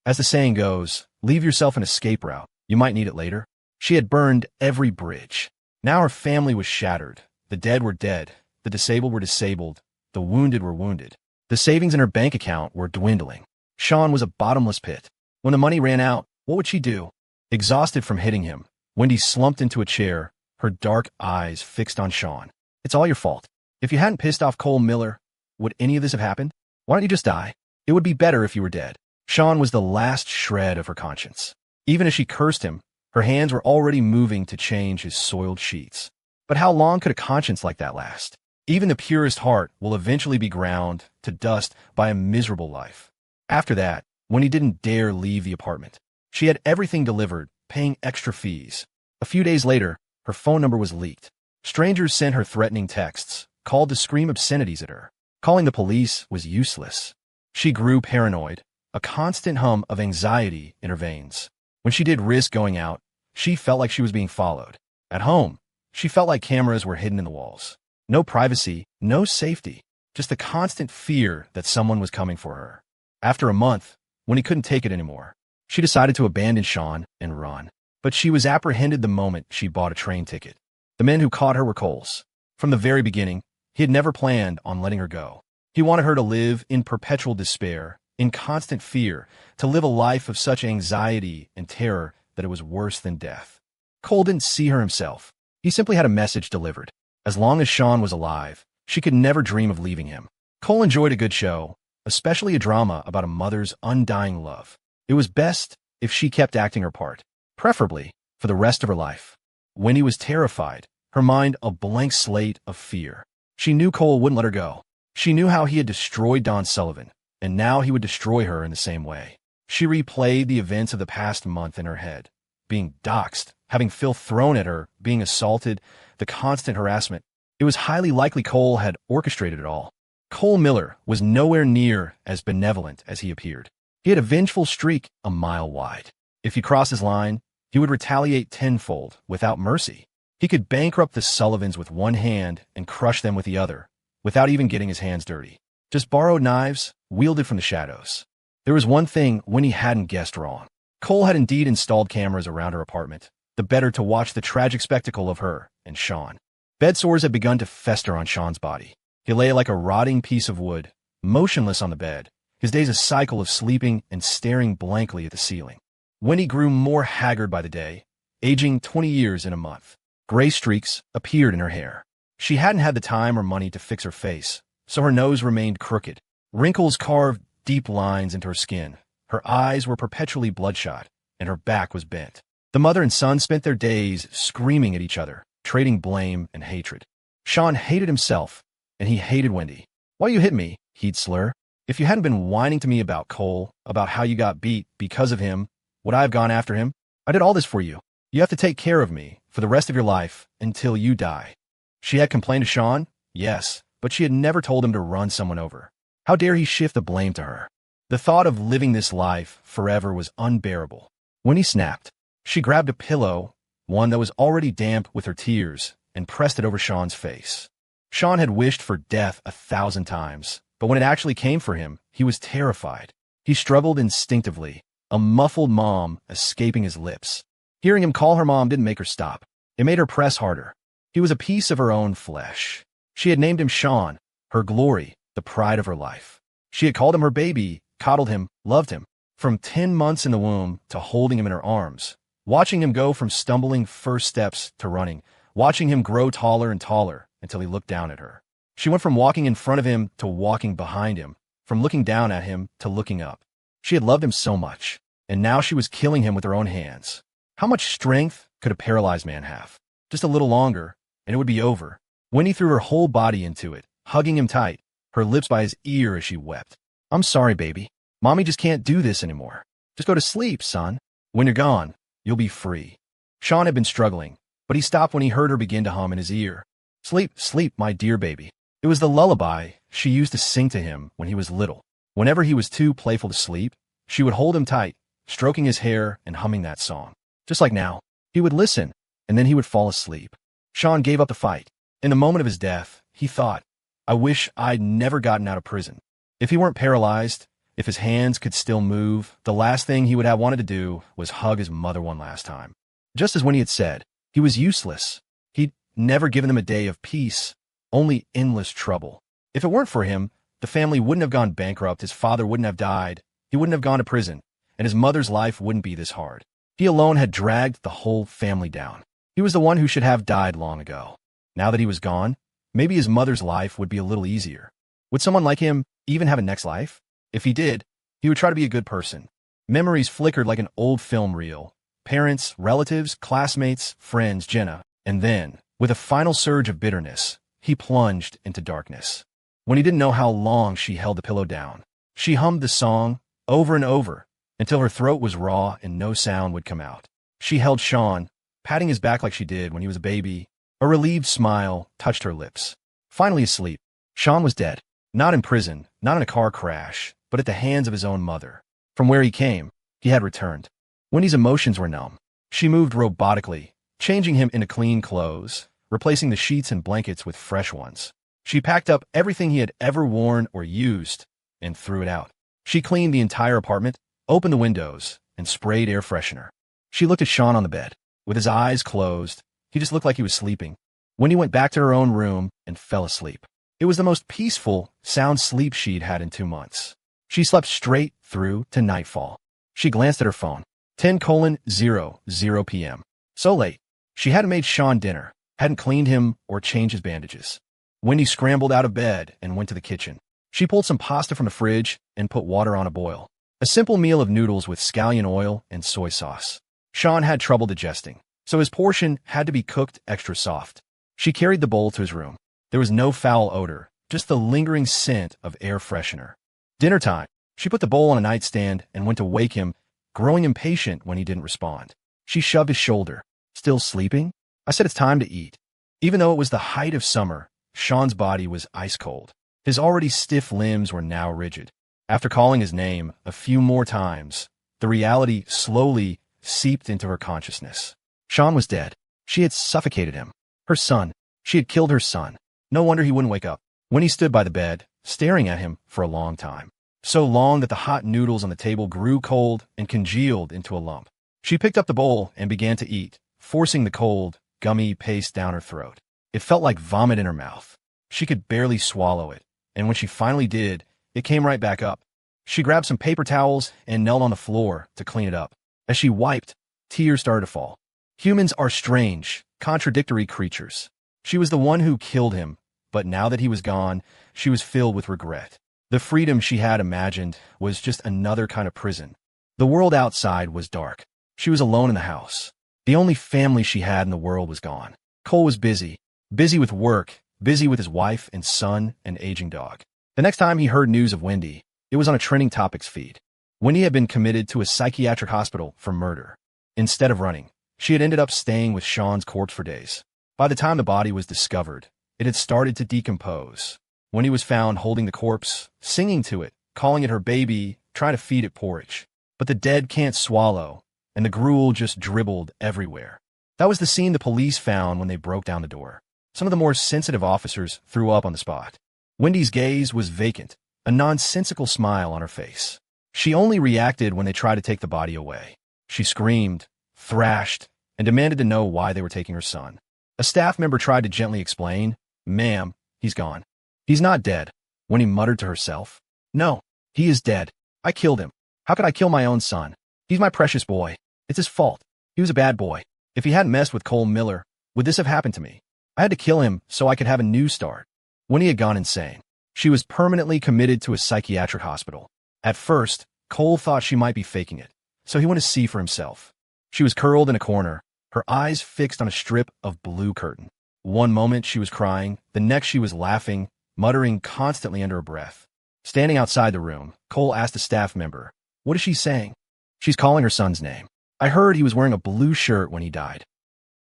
Speaker 1: As the saying goes, leave yourself an escape route. You might need it later. She had burned every bridge. Now her family was shattered. The dead were dead. The disabled were disabled. The wounded were wounded. The savings in her bank account were dwindling. Sean was a bottomless pit. When the money ran out, what would she do? Exhausted from hitting him, Wendy slumped into a chair, her dark eyes fixed on Sean. It's all your fault. If you hadn't pissed off Cole Miller, would any of this have happened? Why don't you just die? It would be better if you were dead. Sean was the last shred of her conscience. Even as she cursed him, her hands were already moving to change his soiled sheets. But how long could a conscience like that last? Even the purest heart will eventually be ground to dust by a miserable life. After that, Wendy didn't dare leave the apartment. She had everything delivered, paying extra fees. A few days later, her phone number was leaked. Strangers sent her threatening texts, called to scream obscenities at her. Calling the police was useless. She grew paranoid, a constant hum of anxiety in her veins. When she did risk going out, she felt like she was being followed. At home, she felt like cameras were hidden in the walls. No privacy, no safety, just the constant fear that someone was coming for her. After a month, when he couldn't take it anymore, she decided to abandon Sean and run. But she was apprehended the moment she bought a train ticket. The men who caught her were Cole's. From the very beginning, he had never planned on letting her go. He wanted her to live in perpetual despair, in constant fear, to live a life of such anxiety and terror that it was worse than death. Cole didn't see her himself. He simply had a message delivered. As long as Sean was alive, she could never dream of leaving him. Cole enjoyed a good show, especially a drama about a mother's undying love. It was best if she kept acting her part, preferably for the rest of her life. Winnie was terrified, her mind a blank slate of fear. She knew Cole wouldn't let her go. She knew how he had destroyed Don Sullivan, and now he would destroy her in the same way. She replayed the events of the past month in her head. Being doxxed, having filth thrown at her, being assaulted, the constant harassment. It was highly likely Cole had orchestrated it all. Cole Miller was nowhere near as benevolent as he appeared. He had a vengeful streak a mile wide. If he crossed his line, he would retaliate tenfold, without mercy. He could bankrupt the Sullivans with one hand and crush them with the other, without even getting his hands dirty. Just borrowed knives, wielded from the shadows. There was one thing Winnie hadn't guessed wrong. Cole had indeed installed cameras around her apartment, the better to watch the tragic spectacle of her and Sean. Bed sores had begun to fester on Sean's body. He lay like a rotting piece of wood, motionless on the bed, his days a cycle of sleeping and staring blankly at the ceiling. Winnie grew more haggard by the day, aging 20 years in a month. Gray streaks appeared in her hair. She hadn't had the time or money to fix her face, so her nose remained crooked. Wrinkles carved deep lines into her skin, Her eyes were perpetually bloodshot, and her back was bent. The mother and son spent their days screaming at each other, trading blame and hatred. Sean hated himself, and he hated Wendy. "Why you hit me?" he'd slur. "If you hadn't been whining to me about Cole, about how you got beat because of him, would I have gone after him? I did all this for you. You have to take care of me for the rest of your life until you die." She had complained to Sean, yes, but she had never told him to run someone over. How dare he shift the blame to her? The thought of living this life forever was unbearable. When he snapped, she grabbed a pillow, one that was already damp with her tears, and pressed it over Sean's face. Sean had wished for death 1,000 times, but when it actually came for him, he was terrified. He struggled instinctively, a muffled mom escaping his lips. Hearing him call her mom didn't make her stop. It made her press harder. He was a piece of her own flesh. She had named him Sean, her glory, the pride of her life. She had called him her baby, coddled him, loved him. From 10 months in the womb to holding him in her arms, watching him go from stumbling first steps to running, watching him grow taller and taller until he looked down at her. She went from walking in front of him to walking behind him, from looking down at him to looking up. She had loved him so much, and now she was killing him with her own hands. How much strength could a paralyzed man have? Just a little longer, and it would be over. Wendy threw her whole body into it, hugging him tight, her lips by his ear as she wept. "I'm sorry, baby. Mommy just can't do this anymore. Just go to sleep, son. When you're gone, you'll be free." Sean had been struggling, but he stopped when he heard her begin to hum in his ear. "Sleep, sleep, my dear baby." It was the lullaby she used to sing to him when he was little. Whenever he was too playful to sleep, she would hold him tight, stroking his hair and humming that song. Just like now, he would listen, and then he would fall asleep. Sean gave up the fight. In the moment of his death, he thought, "I wish I'd never gotten out of prison." If he weren't paralyzed, if his hands could still move, the last thing he would have wanted to do was hug his mother one last time. Just as when he had said, he was useless. He'd never given them a day of peace, only endless trouble. If it weren't for him, the family wouldn't have gone bankrupt, his father wouldn't have died, he wouldn't have gone to prison, and his mother's life wouldn't be this hard. He alone had dragged the whole family down. He was the one who should have died long ago. Now that he was gone, maybe his mother's life would be a little easier. Would someone like him even have a next life? If he did, he would try to be a good person. Memories flickered like an old film reel. Parents, relatives, classmates, friends, Jenna. And then, with a final surge of bitterness, he plunged into darkness. When he didn't know how long she held the pillow down, she hummed the song over and over until her throat was raw and no sound would come out. She held Sean, patting his back like she did when he was a baby. A relieved smile touched her lips. Finally asleep, Sean was dead. Not in prison, not in a car crash, but at the hands of his own mother. From where he came, he had returned. Wendy's emotions were numb. She moved robotically, changing him into clean clothes, replacing the sheets and blankets with fresh ones. She packed up everything he had ever worn or used and threw it out. She cleaned the entire apartment, opened the windows, and sprayed air freshener. She looked at Sean on the bed. With his eyes closed, he just looked like he was sleeping. Wendy went back to her own room and fell asleep. It was the most peaceful, sound sleep she'd had in 2 months. She slept straight through to nightfall. She glanced at her phone. 10:00 p.m. So late. She hadn't made Sean dinner, hadn't cleaned him or changed his bandages. Wendy scrambled out of bed and went to the kitchen. She pulled some pasta from the fridge and put water on a boil. A simple meal of noodles with scallion oil and soy sauce. Sean had trouble digesting, so his portion had to be cooked extra soft. She carried the bowl to his room. There was no foul odor, just the lingering scent of air freshener. Dinner time. She put the bowl on a nightstand and went to wake him, growing impatient when he didn't respond. She shoved his shoulder. "Still sleeping? I said it's time to eat." Even though it was the height of summer, Sean's body was ice cold. His already stiff limbs were now rigid. After calling his name a few more times, the reality slowly seeped into her consciousness. Sean was dead. She had suffocated him. Her son. She had killed her son. No wonder he wouldn't wake up. When he stood by the bed, staring at him for a long time. So long that the hot noodles on the table grew cold and congealed into a lump. She picked up the bowl and began to eat, forcing the cold, gummy paste down her throat. It felt like vomit in her mouth. She could barely swallow it, and when she finally did, it came right back up. She grabbed some paper towels and knelt on the floor to clean it up. As she wiped, tears started to fall. Humans are strange, contradictory creatures. She was the one who killed him, but now that he was gone, she was filled with regret. The freedom she had imagined was just another kind of prison. The world outside was dark. She was alone in the house. The only family she had in the world was gone. Cole was busy with work, busy with his wife and son and aging dog. The next time he heard news of Wendy, it was on a trending topics feed. Wendy had been committed to a psychiatric hospital for murder. Instead of running, she had ended up staying with Sean's corpse for days. By the time the body was discovered, it had started to decompose. Wendy was found holding the corpse, singing to it, calling it her baby, trying to feed it porridge. But the dead can't swallow, and the gruel just dribbled everywhere. That was the scene the police found when they broke down the door. Some of the more sensitive officers threw up on the spot. Wendy's gaze was vacant, a nonsensical smile on her face. She only reacted when they tried to take the body away. She screamed, thrashed, and demanded to know why they were taking her son. A staff member tried to gently explain, "Ma'am, he's gone. He's not dead," Wendy muttered to herself. "No, he is dead. I killed him. How could I kill my own son? He's my precious boy. It's his fault. He was a bad boy. If he hadn't messed with Cole Miller, would this have happened to me? I had to kill him so I could have a new start." Wendy had gone insane. She was permanently committed to a psychiatric hospital. At first, Cole thought she might be faking it, so he went to see for himself. She was curled in a corner, her eyes fixed on a strip of blue curtain. One moment she was crying, the next she was laughing, muttering constantly under her breath. Standing outside the room, Cole asked a staff member, "What is she saying?" "She's calling her son's name. I heard he was wearing a blue shirt when he died."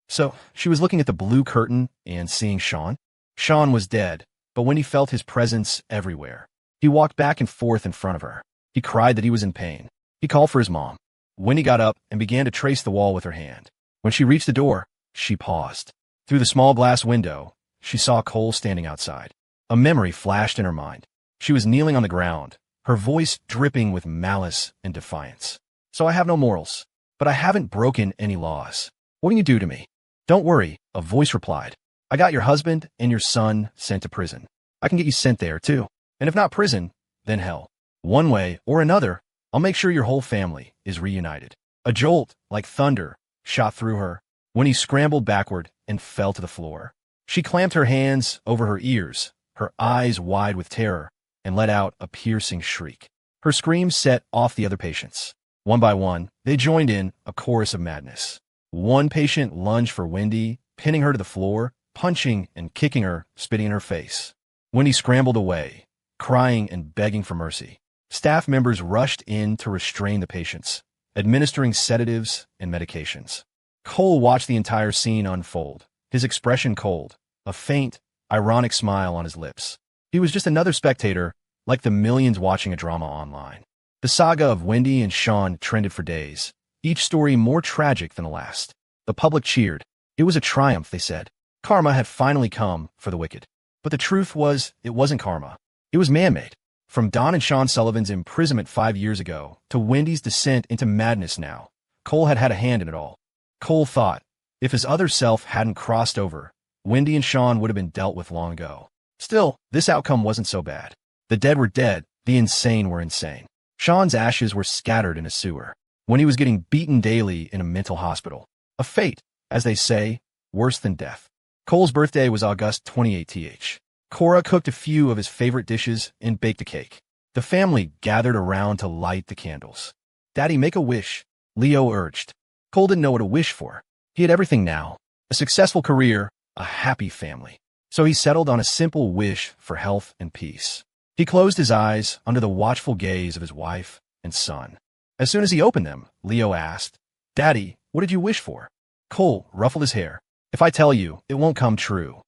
Speaker 1: So she was looking at the blue curtain and seeing Sean. Sean was dead, but Wendy felt his presence everywhere. He walked back and forth in front of her. He cried that he was in pain. He called for his mom. Wendy got up and began to trace the wall with her hand. When she reached the door, she paused. Through the small glass window, she saw Cole standing outside. A memory flashed in her mind. She was kneeling on the ground, her voice dripping with malice and defiance. "So I have no morals, but I haven't broken any laws. What can you do to me?" "Don't worry," a voice replied. "I got your husband and your son sent to prison. I can get you sent there, too. And if not prison, then hell. One way or another, I'll make sure your whole family is reunited." A jolt, like thunder, shot through her when he scrambled backward and fell to the floor. She clamped her hands over her ears, her eyes wide with terror, and let out a piercing shriek. Her scream set off the other patients. One by one, they joined in a chorus of madness. One patient lunged for Wendy, pinning her to the floor, punching and kicking her, spitting in her face. Wendy scrambled away, crying and begging for mercy. Staff members rushed in to restrain the patients, administering sedatives and medications. Cole watched the entire scene unfold, his expression cold, a faint, ironic smile on his lips. He was just another spectator, like the millions watching a drama online. The saga of Wendy and Sean trended for days, each story more tragic than the last. The public cheered. It was a triumph, they said. Karma had finally come for the wicked. But the truth was, it wasn't karma. It was man-made. From Don and Sean Sullivan's imprisonment 5 years ago to Wendy's descent into madness now, Cole had had a hand in it all. Cole thought, if his other self hadn't crossed over, Wendy and Sean would have been dealt with long ago. Still, this outcome wasn't so bad. The dead were dead, the insane were insane. Sean's ashes were scattered in a sewer, when he was getting beaten daily in a mental hospital. A fate, as they say, worse than death. Cole's birthday was August 28th. Cora cooked a few of his favorite dishes and baked a cake. The family gathered around to light the candles. "Daddy, make a wish," Leo urged. Cole didn't know what to wish for. He had everything now, a successful career, a happy family. So he settled on a simple wish for health and peace. He closed his eyes under the watchful gaze of his wife and son. As soon as he opened them, Leo asked, "Daddy, what did you wish for?" Cole ruffled his hair. "If I tell you, it won't come true."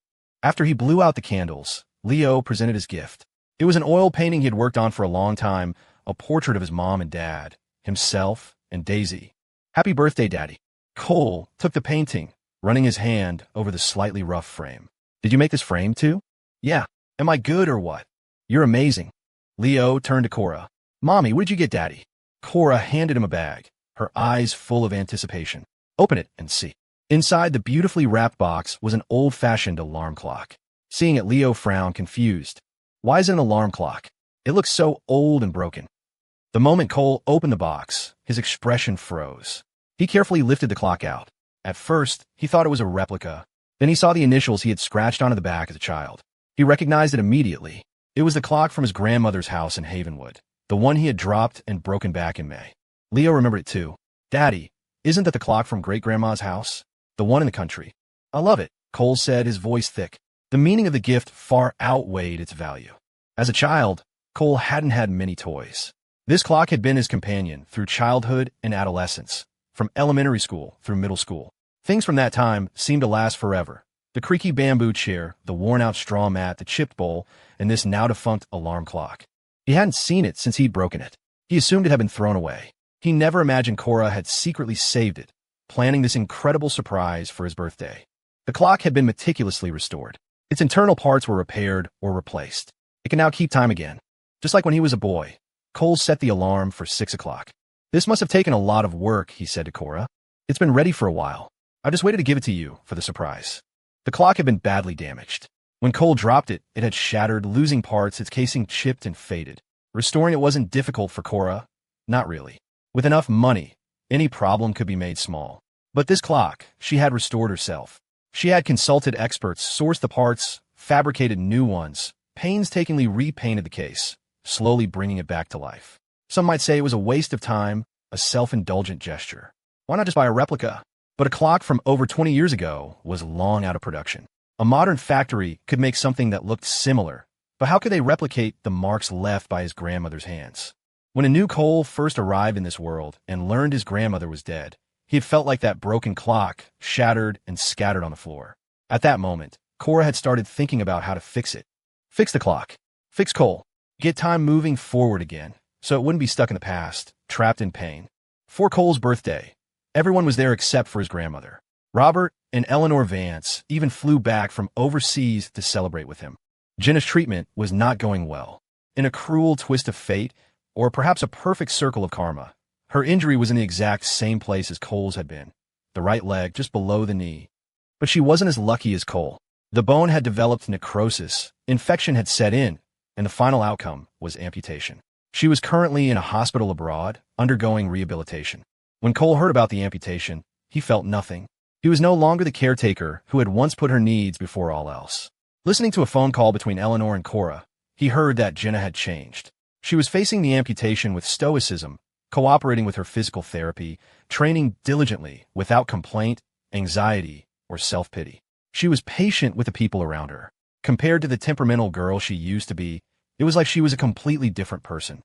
Speaker 1: After he blew out the candles, Leo presented his gift. It was an oil painting he had worked on for a long time, a portrait of his mom and dad, himself, and Daisy. "Happy birthday, Daddy." Cole took the painting, running his hand over the slightly rough frame. "Did you make this frame too?" "Yeah. Am I good or what?" "You're amazing." Leo turned to Cora. "Mommy, what did you get Daddy?" Cora handed him a bag, her eyes full of anticipation. "Open it and see." Inside the beautifully wrapped box was an old-fashioned alarm clock. Seeing it, Leo frowned, confused. Why is it an alarm clock? It looks so old and broken. The moment Cole opened the box, his expression froze. He carefully lifted the clock out. At first, he thought it was a replica. Then he saw the initials he had scratched onto the back as a child. He recognized it immediately. It was the clock from his grandmother's house in Havenwood, the one he had dropped and broken back in May. Leo remembered it too. Daddy, isn't that the clock from great-grandma's house? The one in the country. I love it, Cole said, his voice thick. The meaning of the gift far outweighed its value. As a child, Cole hadn't had many toys. This clock had been his companion through childhood and adolescence, from elementary school through middle school. Things from that time seemed to last forever. The creaky bamboo chair, the worn-out straw mat, the chipped bowl, and this now-defunct alarm clock. He hadn't seen it since he'd broken it. He assumed it had been thrown away. He never imagined Cora had secretly saved it, planning this incredible surprise for his birthday. The clock had been meticulously restored. Its internal parts were repaired or replaced. It can now keep time again. Just like when he was a boy, Cole set the alarm for 6 o'clock. This must have taken a lot of work, he said to Cora. It's been ready for a while. I just waited to give it to you for the surprise. The clock had been badly damaged. When Cole dropped it, it had shattered, losing parts, its casing chipped and faded. Restoring it wasn't difficult for Cora. Not really. With enough money, any problem could be made small. But this clock, she had restored herself. She had consulted experts, sourced the parts, fabricated new ones, painstakingly repainted the case, slowly bringing it back to life. Some might say it was a waste of time, a self-indulgent gesture. Why not just buy a replica? But a clock from over 20 years ago was long out of production. A modern factory could make something that looked similar, but how could they replicate the marks left by his grandmother's hands? When a new Cole first arrived in this world and learned his grandmother was dead, he had felt like that broken clock, shattered and scattered on the floor. At that moment, Cora had started thinking about how to fix it. Fix the clock. Fix Cole. Get time moving forward again, so it wouldn't be stuck in the past, trapped in pain. For Cole's birthday, everyone was there except for his grandmother. Robert and Eleanor Vance even flew back from overseas to celebrate with him. Jenna's treatment was not going well. In a cruel twist of fate, or perhaps a perfect circle of karma, her injury was in the exact same place as Cole's had been, the right leg just below the knee. But she wasn't as lucky as Cole. The bone had developed necrosis, infection had set in, and the final outcome was amputation. She was currently in a hospital abroad, undergoing rehabilitation. When Cole heard about the amputation, he felt nothing. He was no longer the caretaker who had once put her needs before all else. Listening to a phone call between Eleanor and Cora, he heard that Jenna had changed. She was facing the amputation with stoicism, cooperating with her physical therapy, training diligently without complaint, anxiety, or self-pity. She was patient with the people around her. Compared to the temperamental girl she used to be, it was like she was a completely different person.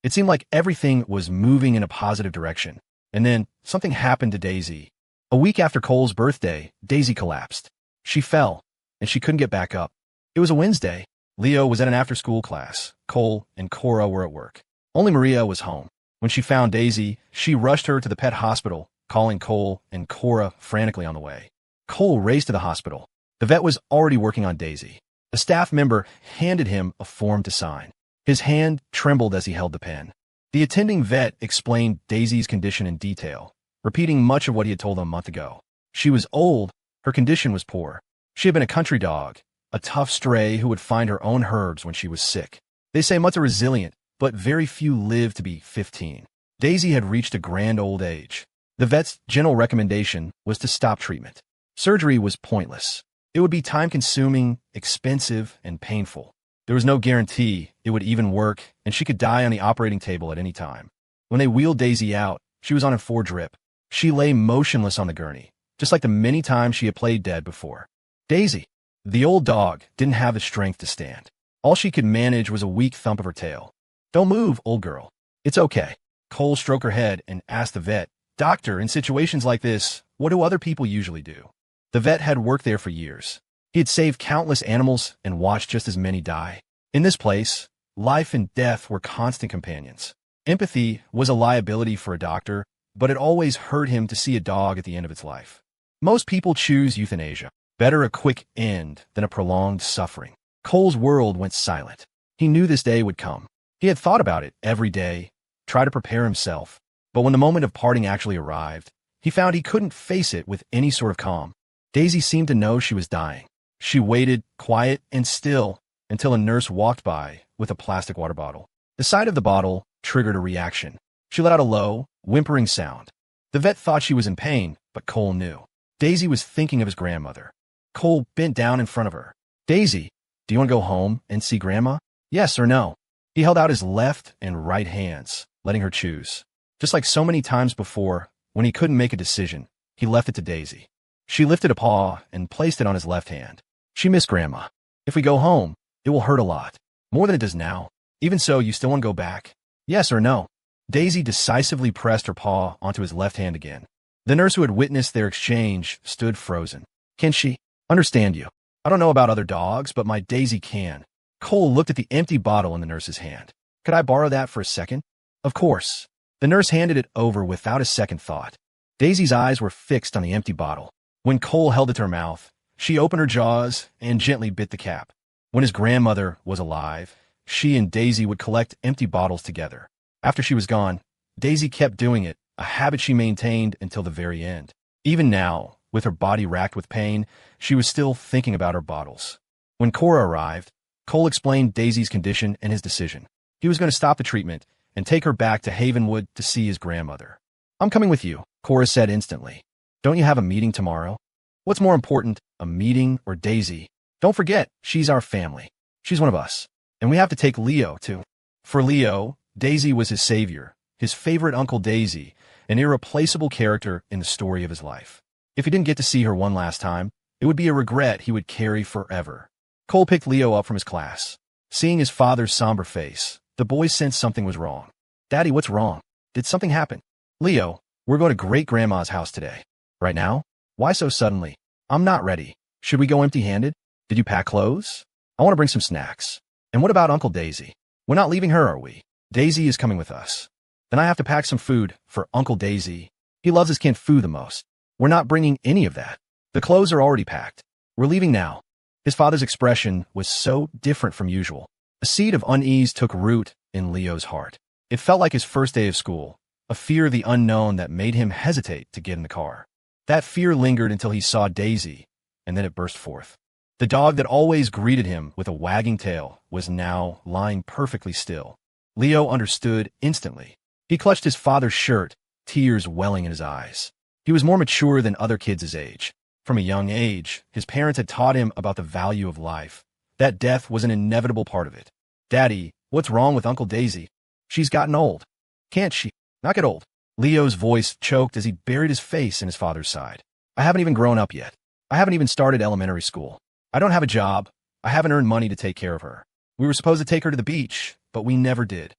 Speaker 1: It seemed like everything was moving in a positive direction. And then something happened to Daisy. A week after Cole's birthday, Daisy collapsed. She fell, and she couldn't get back up. It was a Wednesday. Leo was at an after-school class. Cole and Cora were at work. Only Maria was home. When she found Daisy, she rushed her to the pet hospital, calling Cole and Cora frantically on the way. Cole raced to the hospital. The vet was already working on Daisy. A staff member handed him a form to sign. His hand trembled as he held the pen. The attending vet explained Daisy's condition in detail, repeating much of what he had told them a month ago. She was old, her condition was poor. She had been a country dog, a tough stray who would find her own herbs when she was sick. They say mutts are resilient, but very few live to be 15. Daisy had reached a grand old age. The vet's general recommendation was to stop treatment. Surgery was pointless. It would be time-consuming, expensive, and painful. There was no guarantee it would even work, and she could die on the operating table at any time. When they wheeled Daisy out, she was on a 4-drip. She lay motionless on the gurney, just like the many times she had played dead before. Daisy, the old dog, didn't have the strength to stand. All she could manage was a weak thump of her tail. "Don't move, old girl. It's okay." Cole stroked her head and asked the vet, "Doctor, in situations like this, what do other people usually do?" The vet had worked there for years. He had saved countless animals and watched just as many die. In this place, life and death were constant companions. Empathy was a liability for a doctor, but it always hurt him to see a dog at the end of its life. Most people choose euthanasia. Better a quick end than a prolonged suffering. Cole's world went silent. He knew this day would come. He had thought about it every day, tried to prepare himself, but when the moment of parting actually arrived, he found he couldn't face it with any sort of calm. Daisy seemed to know she was dying. She waited, quiet and still, until a nurse walked by with a plastic water bottle. The sight of the bottle triggered a reaction. She let out a low, whimpering sound. The vet thought she was in pain, but Cole knew. Daisy was thinking of his grandmother. Cole bent down in front of her. "Daisy, do you want to go home and see Grandma?" Yes or no? He held out his left and right hands, letting her choose. Just like so many times before, when he couldn't make a decision, he left it to Daisy. She lifted a paw and placed it on his left hand. She missed Grandma. If we go home, it will hurt a lot. More than it does now. Even so, you still want to go back? Yes or no? Daisy decisively pressed her paw onto his left hand again. The nurse who had witnessed their exchange stood frozen. Can she understand you? I don't know about other dogs, but my Daisy can. Cole looked at the empty bottle in the nurse's hand. Could I borrow that for a second? Of course. The nurse handed it over without a second thought. Daisy's eyes were fixed on the empty bottle. When Cole held it to her mouth, she opened her jaws and gently bit the cap. When his grandmother was alive, she and Daisy would collect empty bottles together. After she was gone, Daisy kept doing it, a habit she maintained until the very end. Even now, with her body racked with pain, she was still thinking about her bottles. When Cora arrived, Cole explained Daisy's condition and his decision. He was going to stop the treatment and take her back to Havenwood to see his grandmother. I'm coming with you, Cora said instantly. Don't you have a meeting tomorrow? What's more important, a meeting or Daisy? Don't forget, she's our family. She's one of us. And we have to take Leo, too. For Leo, Daisy was his savior, his favorite Uncle Daisy, an irreplaceable character in the story of his life. If he didn't get to see her one last time, it would be a regret he would carry forever. Cole picked Leo up from his class. Seeing his father's somber face, the boy sensed something was wrong. Daddy, what's wrong? Did something happen? Leo, we're going to Great-Grandma's house today. Right now? Why so suddenly? I'm not ready. Should we go empty-handed? Did you pack clothes? I want to bring some snacks. And what about Uncle Daisy? We're not leaving her, are we? Daisy is coming with us. Then I have to pack some food for Uncle Daisy. He loves his canned food the most. We're not bringing any of that. The clothes are already packed. We're leaving now. His father's expression was so different from usual. A seed of unease took root in Leo's heart. It felt like his first day of school, a fear of the unknown that made him hesitate to get in the car. That fear lingered until he saw Daisy, and then it burst forth. The dog that always greeted him with a wagging tail was now lying perfectly still. Leo understood instantly. He clutched his father's shirt, tears welling in his eyes. He was more mature than other kids his age. From a young age, his parents had taught him about the value of life, that death was an inevitable part of it. Daddy, what's wrong with Uncle Daisy? She's gotten old. Can't she not get old? Leo's voice choked as he buried his face in his father's side. I haven't even grown up yet. I haven't even started elementary school. I don't have a job. I haven't earned money to take care of her. We were supposed to take her to the beach, but we never did.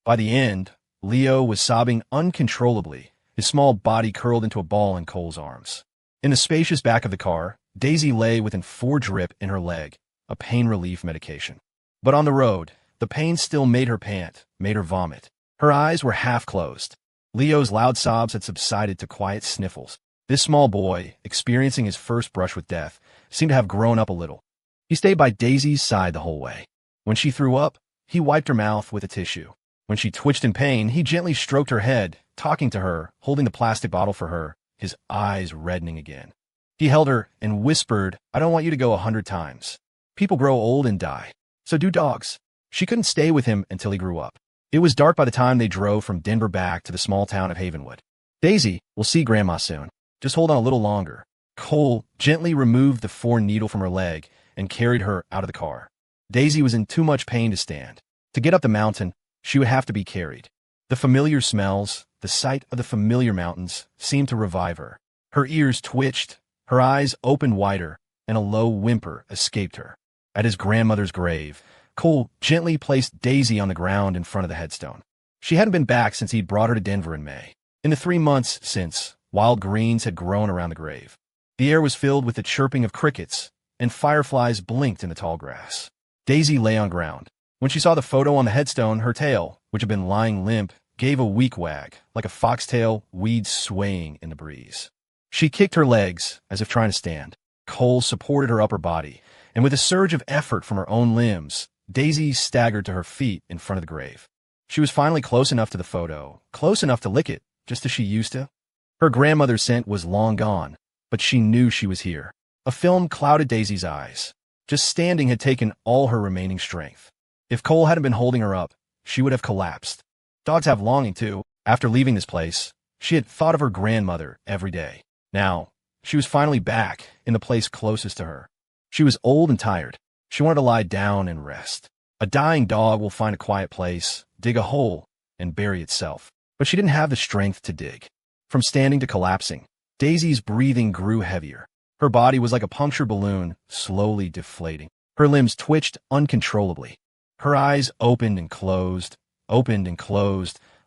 Speaker 1: By the end, Leo was sobbing uncontrollably, his small body curled into a ball in Cole's arms. In the spacious back of the car, Daisy lay with an 4 drip in her leg, a pain relief medication. But on the road, the pain still made her pant, made her vomit. Her eyes were half closed. Leo's loud sobs had subsided to quiet sniffles. This small boy, experiencing his first brush with death, seemed to have grown up a little. He stayed by Daisy's side the whole way. When she threw up, he wiped her mouth with a tissue. When she twitched in pain, he gently stroked her head, talking to her, holding the plastic bottle for her, his eyes reddening again. He held her and whispered, I don't want you to go 100 times. People grow old and die. So do dogs. She couldn't stay with him until he grew up. It was dark by the time they drove from Denver back to the small town of Havenwood. Daisy, we'll see Grandma soon. Just hold on a little longer. Cole gently removed the 4 needle from her leg and carried her out of the car. Daisy was in too much pain to stand. To get up the mountain, she would have to be carried. The familiar smells, the sight of the familiar mountains, seemed to revive her. Her ears twitched, her eyes opened wider, and a low whimper escaped her. At his grandmother's grave, Cole gently placed Daisy on the ground in front of the headstone. She hadn't been back since he'd brought her to Denver in May. In the 3 months since, wild greens had grown around the grave. The air was filled with the chirping of crickets, and fireflies blinked in the tall grass. Daisy lay on ground. When she saw the photo on the headstone, her tail, which had been lying limp, gave a weak wag, like a foxtail weed swaying in the breeze. She kicked her legs, as if trying to stand. Cole supported her upper body, and with a surge of effort from her own limbs, Daisy staggered to her feet in front of the grave. She was finally close enough to the photo, close enough to lick it, just as she used to. Her grandmother's scent was long gone, but she knew she was here. A film clouded Daisy's eyes. Just standing had taken all her remaining strength. If Cole hadn't been holding her up, she would have collapsed. Dogs have longing, too. After leaving this place, she had thought of her grandmother every day. Now, she was finally back in the place closest to her. She was old and tired. She wanted to lie down and rest. A dying dog will find a quiet place, dig a hole, and bury itself. But she didn't have the strength to dig. From standing to collapsing, Daisy's breathing grew heavier. Her body was like a punctured balloon, slowly deflating. Her limbs twitched uncontrollably. Her eyes opened and closed,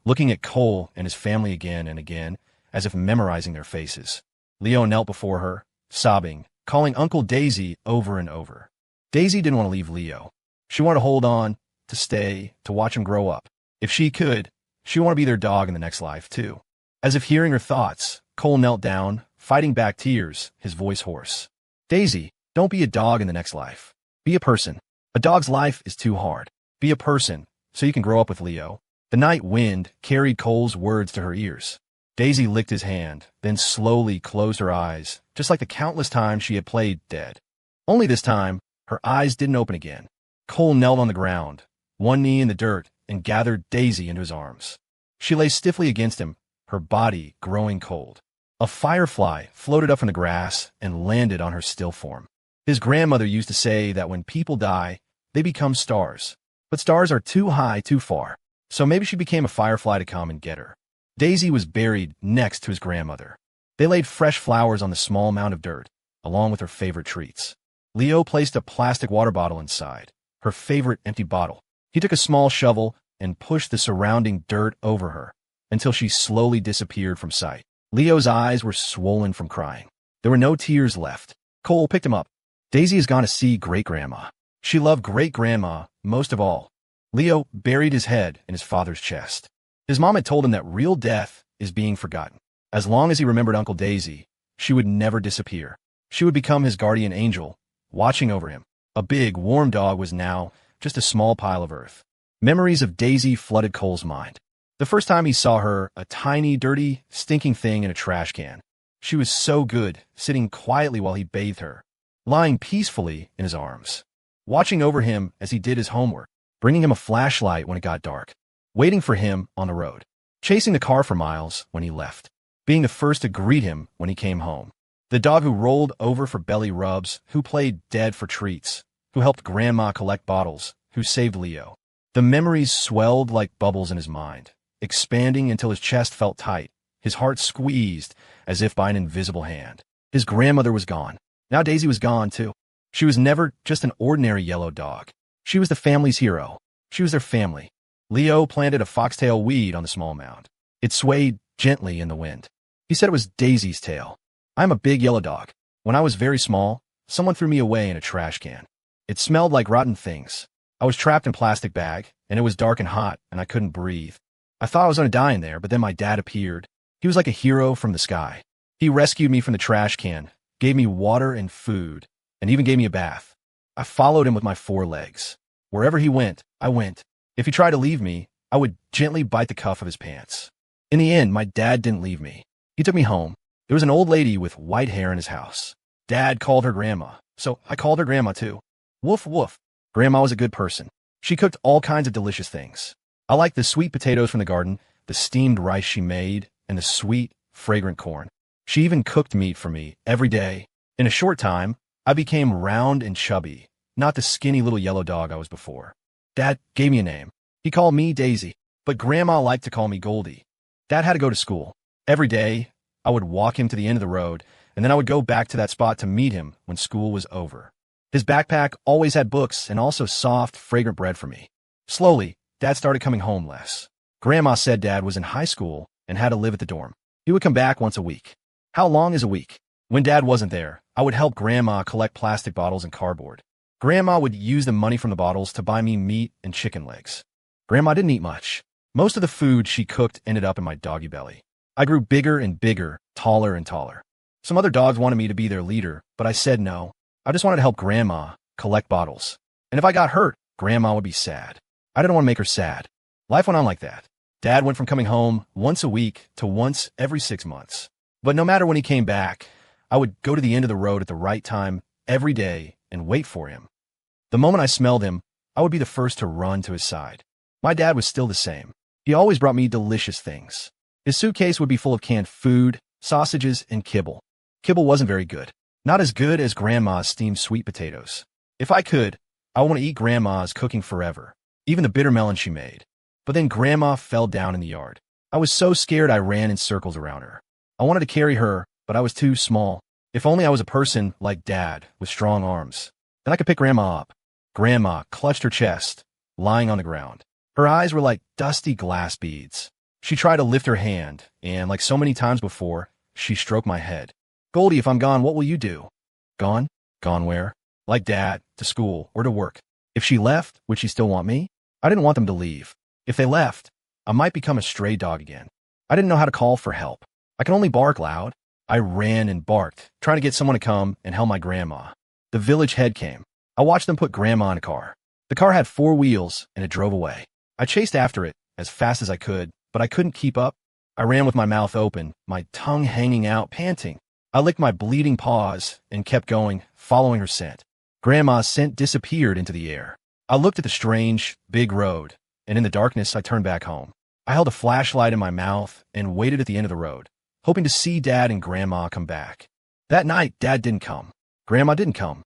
Speaker 1: looking at Cole and his family again and again, as if memorizing their faces. Leo knelt before her, sobbing, calling Uncle Daisy over and over. Daisy didn't want to leave Leo. She wanted to hold on, to stay, to watch him grow up. If she could, she wanted to be their dog in the next life, too. As if hearing her thoughts, Cole knelt down, fighting back tears, his voice hoarse. Daisy, don't be a dog in the next life. Be a person. A dog's life is too hard. Be a person, so you can grow up with Leo. The night wind carried Cole's words to her ears. Daisy licked his hand, then slowly closed her eyes, just like the countless times she had played dead. Only this time, her eyes didn't open again. Cole knelt on the ground, one knee in the dirt, and gathered Daisy into his arms. She lay stiffly against him, her body growing cold. A firefly floated up from the grass and landed on her still form. His grandmother used to say that when people die, they become stars. But stars are too high too far, so maybe she became a firefly to come and get her. Daisy was buried next to his grandmother. They laid fresh flowers on the small mound of dirt, along with her favorite treats. Leo placed a plastic water bottle inside, her favorite empty bottle. He took a small shovel and pushed the surrounding dirt over her, until she slowly disappeared from sight. Leo's eyes were swollen from crying. There were no tears left. Cole picked him up. Daisy has gone to see Great-Grandma. She loved Great-Grandma most of all. Leo buried his head in his father's chest. His mom had told him that real death is being forgotten. As long as he remembered Uncle Daisy, she would never disappear. She would become his guardian angel, watching over him. A big, warm dog was now just a small pile of earth. Memories of Daisy flooded Cole's mind. The first time he saw her, a tiny, dirty, stinking thing in a trash can. She was so good, sitting quietly while he bathed her, lying peacefully in his arms, watching over him as he did his homework, bringing him a flashlight when it got dark, waiting for him on the road, chasing the car for miles when he left, being the first to greet him when he came home. The dog who rolled over for belly rubs, who played dead for treats, who helped Grandma collect bottles, who saved Leo. The memories swelled like bubbles in his mind, expanding until his chest felt tight, his heart squeezed as if by an invisible hand. His grandmother was gone. Now Daisy was gone, too. She was never just an ordinary yellow dog. She was the family's hero. She was their family. Leo planted a foxtail weed on the small mound. It swayed gently in the wind. He said it was Daisy's tail. I'm a big yellow dog. When I was very small, someone threw me away in a trash can. It smelled like rotten things. I was trapped in a plastic bag, and it was dark and hot, and I couldn't breathe. I thought I was going to die in there, but then my dad appeared. He was like a hero from the sky. He rescued me from the trash can, gave me water and food, and even gave me a bath. I followed him with my 4 legs. Wherever he went, I went. If he tried to leave me, I would gently bite the cuff of his pants. In the end, my dad didn't leave me. He took me home. There was an old lady with white hair in his house. Dad called her Grandma, so I called her Grandma too. Woof woof. Grandma was a good person. She cooked all kinds of delicious things. I liked the sweet potatoes from the garden, the steamed rice she made, and the sweet, fragrant corn. She even cooked meat for me every day. In a short time, I became round and chubby, not the skinny little yellow dog I was before. Dad gave me a name. He called me Daisy, but Grandma liked to call me Goldie. Dad had to go to school. Every day, I would walk him to the end of the road, and then I would go back to that spot to meet him when school was over. His backpack always had books and also soft, fragrant bread for me. Slowly, Dad started coming home less. Grandma said Dad was in high school and had to live at the dorm. He would come back once a week. How long is a week? When Dad wasn't there, I would help Grandma collect plastic bottles and cardboard. Grandma would use the money from the bottles to buy me meat and chicken legs. Grandma didn't eat much. Most of the food she cooked ended up in my doggy belly. I grew bigger and bigger, taller and taller. Some other dogs wanted me to be their leader, but I said no. I just wanted to help Grandma collect bottles. And if I got hurt, Grandma would be sad. I didn't want to make her sad. Life went on like that. Dad went from coming home once a week to once every 6 months. But no matter when he came back, I would go to the end of the road at the right time every day and wait for him. The moment I smelled him, I would be the first to run to his side. My dad was still the same. He always brought me delicious things. His suitcase would be full of canned food, sausages, and kibble. Kibble wasn't very good. Not as good as Grandma's steamed sweet potatoes. If I could, I want to eat Grandma's cooking forever, even the bitter melon she made. But then Grandma fell down in the yard. I was so scared I ran in circles around her. I wanted to carry her, but I was too small. If only I was a person like Dad, with strong arms. Then I could pick Grandma up. Grandma clutched her chest, lying on the ground. Her eyes were like dusty glass beads. She tried to lift her hand, and like so many times before, she stroked my head. Goldie, if I'm gone, what will you do? Gone? Gone where? Like Dad, to school, or to work. If she left, would she still want me? I didn't want them to leave. If they left, I might become a stray dog again. I didn't know how to call for help. I could only bark loud. I ran and barked, trying to get someone to come and help my grandma. The village head came. I watched them put Grandma in a car. The car had 4 wheels, and it drove away. I chased after it as fast as I could, but I couldn't keep up. I ran with my mouth open, my tongue hanging out, panting. I licked my bleeding paws and kept going, following her scent. Grandma's scent disappeared into the air. I looked at the strange, big road, and in the darkness I turned back home. I held a flashlight in my mouth and waited at the end of the road, hoping to see Dad and Grandma come back. That night, Dad didn't come. Grandma didn't come.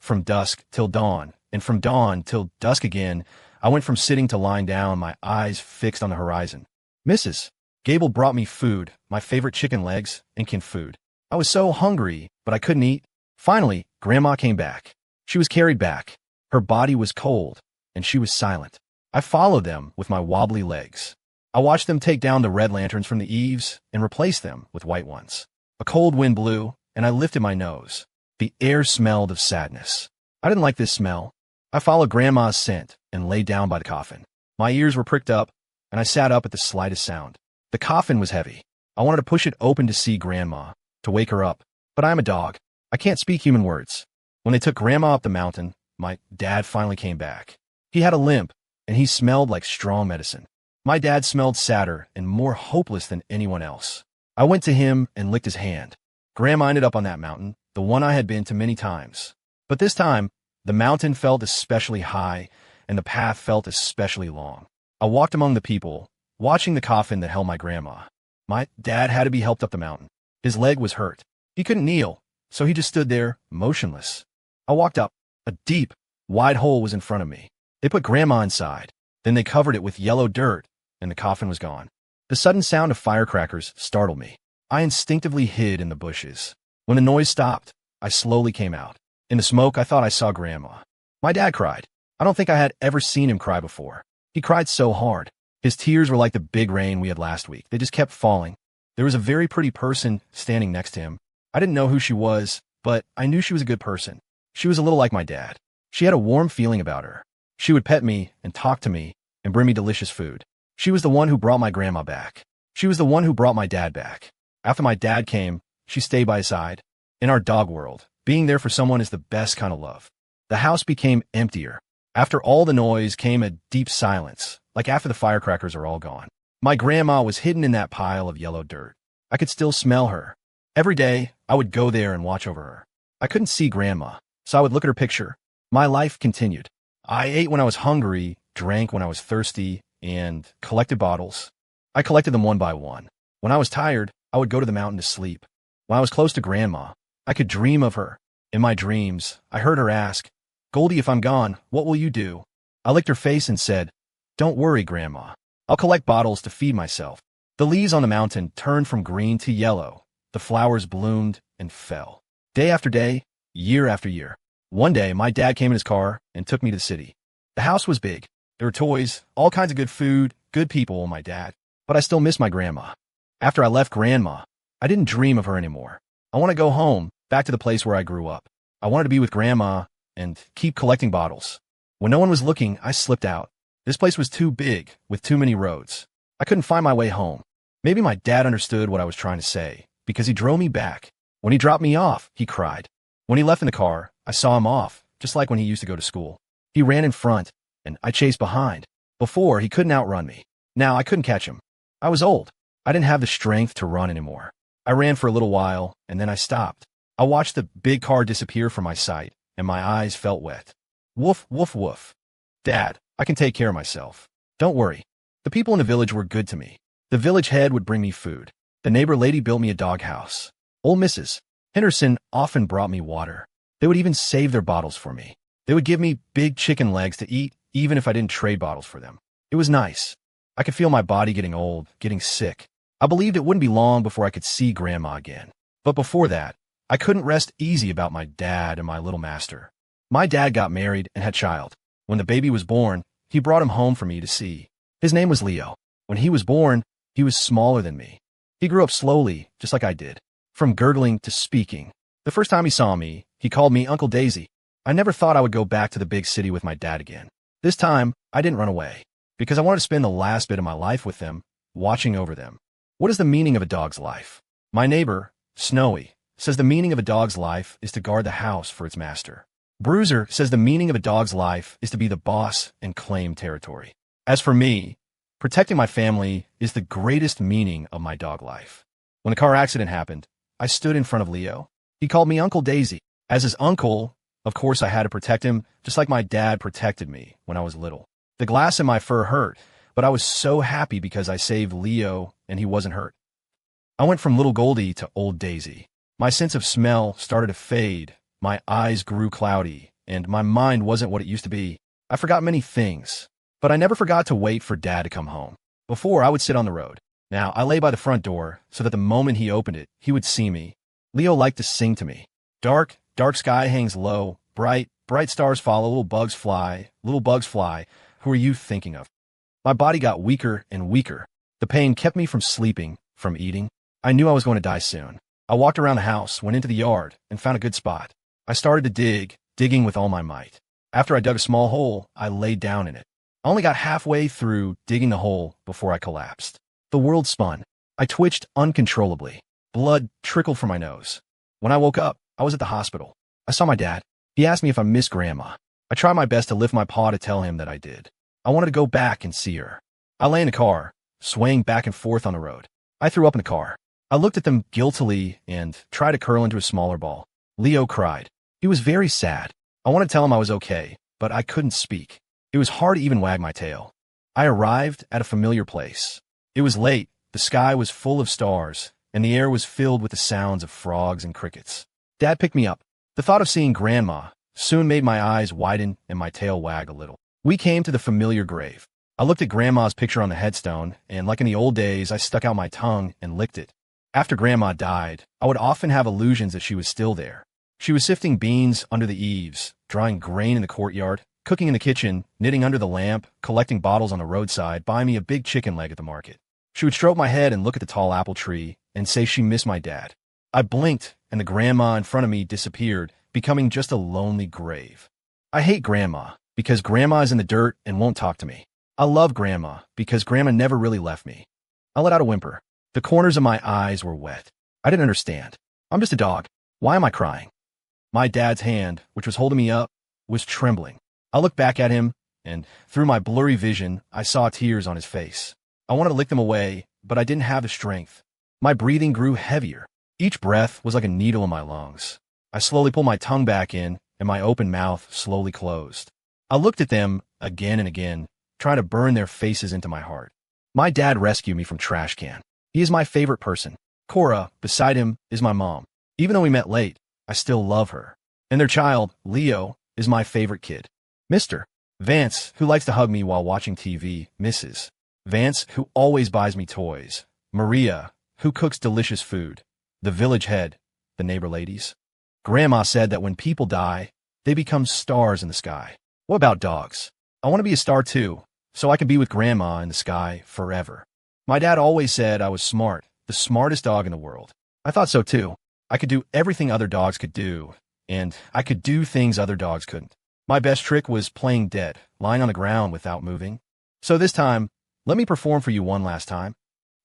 Speaker 1: From dusk till dawn, and from dawn till dusk again, I went from sitting to lying down, my eyes fixed on the horizon. Mrs. Gable brought me food, my favorite chicken legs, and canned food. I was so hungry, but I couldn't eat. Finally, Grandma came back. She was carried back. Her body was cold, and she was silent. I followed them with my wobbly legs. I watched them take down the red lanterns from the eaves and replace them with white ones. A cold wind blew, and I lifted my nose. The air smelled of sadness. I didn't like this smell. I followed Grandma's scent and lay down by the coffin. My ears were pricked up, and I sat up at the slightest sound. The coffin was heavy. I wanted to push it open to see Grandma, to wake her up. But I am a dog. I can't speak human words. When they took Grandma up the mountain, my dad finally came back. He had a limp, and he smelled like strong medicine. My dad smelled sadder and more hopeless than anyone else. I went to him and licked his hand. Grandma ended up on that mountain, the one I had been to many times. But this time, the mountain felt especially high, and the path felt especially long. I walked among the people, watching the coffin that held my grandma. My dad had to be helped up the mountain. His leg was hurt. He couldn't kneel, so he just stood there, motionless. I walked up. A deep, wide hole was in front of me. They put Grandma inside. Then they covered it with yellow dirt, and the coffin was gone. The sudden sound of firecrackers startled me. I instinctively hid in the bushes. When the noise stopped, I slowly came out. In the smoke, I thought I saw Grandma. My dad cried. I don't think I had ever seen him cry before. He cried so hard. His tears were like the big rain we had last week. They just kept falling. There was a very pretty person standing next to him. I didn't know who she was, but I knew she was a good person. She was a little like my dad. She had a warm feeling about her. She would pet me and talk to me and bring me delicious food. She was the one who brought my grandma back. She was the one who brought my dad back. After my dad came, she stayed by his side. In our dog world, being there for someone is the best kind of love. The house became emptier. After all the noise came a deep silence, like after the firecrackers are all gone. My grandma was hidden in that pile of yellow dirt. I could still smell her. Every day, I would go there and watch over her. I couldn't see Grandma, so I would look at her picture. My life continued. I ate when I was hungry, drank when I was thirsty, and collected bottles. I collected them one by one. When I was tired, I would go to the mountain to sleep. When I was close to Grandma, I could dream of her. In my dreams, I heard her ask, "Goldie, if I'm gone, what will you do?" I licked her face and said, "Don't worry, Grandma. I'll collect bottles to feed myself." The leaves on the mountain turned from green to yellow. The flowers bloomed and fell. Day after day, year after year. One day, my dad came in his car and took me to the city. The house was big. There were toys, all kinds of good food, good people, my dad. But I still miss my grandma. After I left Grandma, I didn't dream of her anymore. I want to go home, back to the place where I grew up. I wanted to be with Grandma and keep collecting bottles. When no one was looking, I slipped out. This place was too big, with too many roads. I couldn't find my way home. Maybe my dad understood what I was trying to say, because he drove me back. When he dropped me off, he cried. When he left in the car, I saw him off, just like when he used to go to school. He ran in front, and I chased behind. Before, he couldn't outrun me. Now, I couldn't catch him. I was old. I didn't have the strength to run anymore. I ran for a little while, and then I stopped. I watched the big car disappear from my sight, and my eyes felt wet. Woof, woof, woof. Dad, I can take care of myself. Don't worry. The people in the village were good to me. The village head would bring me food. The neighbor lady built me a doghouse. Old Mrs. Henderson often brought me water. They would even save their bottles for me. They would give me big chicken legs to eat, even if I didn't trade bottles for them. It was nice. I could feel my body getting old, getting sick. I believed it wouldn't be long before I could see Grandma again. But before that, I couldn't rest easy about my dad and my little master. My dad got married and had a child. When the baby was born, he brought him home for me to see. His name was Leo. When he was born, he was smaller than me. He grew up slowly, just like I did, from gurgling to speaking. The first time he saw me, he called me Uncle Daisy. I never thought I would go back to the big city with my dad again. This time, I didn't run away, because I wanted to spend the last bit of my life with them, watching over them. What is the meaning of a dog's life? My neighbor, Snowy, says the meaning of a dog's life is to guard the house for its master. Bruiser says the meaning of a dog's life is to be the boss and claim territory. As for me, protecting my family is the greatest meaning of my dog life. When a car accident happened, I stood in front of Leo. He called me Uncle Daisy. As his uncle, of course I had to protect him, just like my dad protected me when I was little. The glass in my fur hurt, but I was so happy because I saved Leo and he wasn't hurt. I went from little Goldie to old Daisy. My sense of smell started to fade, my eyes grew cloudy, and my mind wasn't what it used to be. I forgot many things, but I never forgot to wait for Dad to come home. Before, I would sit on the road. Now, I lay by the front door so that the moment he opened it, he would see me. Leo liked to sing to me. Dark, dark sky hangs low, bright, bright stars follow, little bugs fly, who are you thinking of? My body got weaker and weaker. The pain kept me from sleeping, from eating. I knew I was going to die soon. I walked around the house, went into the yard, and found a good spot. I started to dig, digging with all my might. After I dug a small hole, I laid down in it. I only got halfway through digging the hole before I collapsed. The world spun. I twitched uncontrollably. Blood trickled from my nose. When I woke up, I was at the hospital. I saw my dad. He asked me if I missed Grandma. I tried my best to lift my paw to tell him that I did. I wanted to go back and see her. I lay in the car, swaying back and forth on the road. I threw up in the car. I looked at them guiltily and tried to curl into a smaller ball. Leo cried. He was very sad. I wanted to tell him I was okay, but I couldn't speak. It was hard to even wag my tail. I arrived at a familiar place. It was late, the sky was full of stars, and the air was filled with the sounds of frogs and crickets. Dad picked me up. The thought of seeing Grandma soon made my eyes widen and my tail wag a little. We came to the familiar grave. I looked at Grandma's picture on the headstone, and like in the old days, I stuck out my tongue and licked it. After Grandma died, I would often have illusions that she was still there. She was sifting beans under the eaves, drying grain in the courtyard, cooking in the kitchen, knitting under the lamp, collecting bottles on the roadside, buying me a big chicken leg at the market. She would stroke my head and look at the tall apple tree and say she missed my dad. I blinked, and the Grandma in front of me disappeared, becoming just a lonely grave. I hate Grandma because Grandma is in the dirt and won't talk to me. I love Grandma because Grandma never really left me. I let out a whimper. The corners of my eyes were wet. I didn't understand. I'm just a dog. Why am I crying? My dad's hand, which was holding me up, was trembling. I looked back at him, and through my blurry vision, I saw tears on his face. I wanted to lick them away, but I didn't have the strength. My breathing grew heavier. Each breath was like a needle in my lungs. I slowly pulled my tongue back in, and my open mouth slowly closed. I looked at them again and again, trying to burn their faces into my heart. My dad rescued me from trash can. He is my favorite person. Cora, beside him, is my mom. Even though we met late, I still love her. And their child, Leo, is my favorite kid. Mr. Vance, who likes to hug me while watching TV. Mrs. Vance, who always buys me toys. Maria, who cooks delicious food. The village head, the neighbor ladies. Grandma said that when people die, they become stars in the sky. What about dogs? I want to be a star too, so I can be with Grandma in the sky forever. My dad always said I was smart, the smartest dog in the world. I thought so too. I could do everything other dogs could do, and I could do things other dogs couldn't. My best trick was playing dead, lying on the ground without moving. So this time, let me perform for you one last time.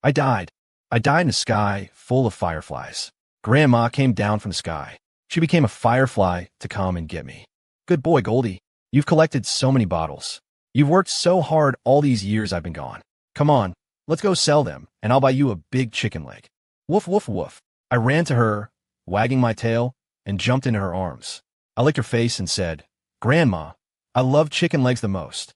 Speaker 1: I died. I died in the sky full of fireflies. Grandma came down from the sky. She became a firefly to come and get me. Good boy, Goldie. You've collected so many bottles. You've worked so hard all these years I've been gone. Come on, let's go sell them, and I'll buy you a big chicken leg. Woof, woof, woof. I ran to her, wagging my tail, and jumped into her arms. I licked her face and said, Grandma, I love chicken legs the most.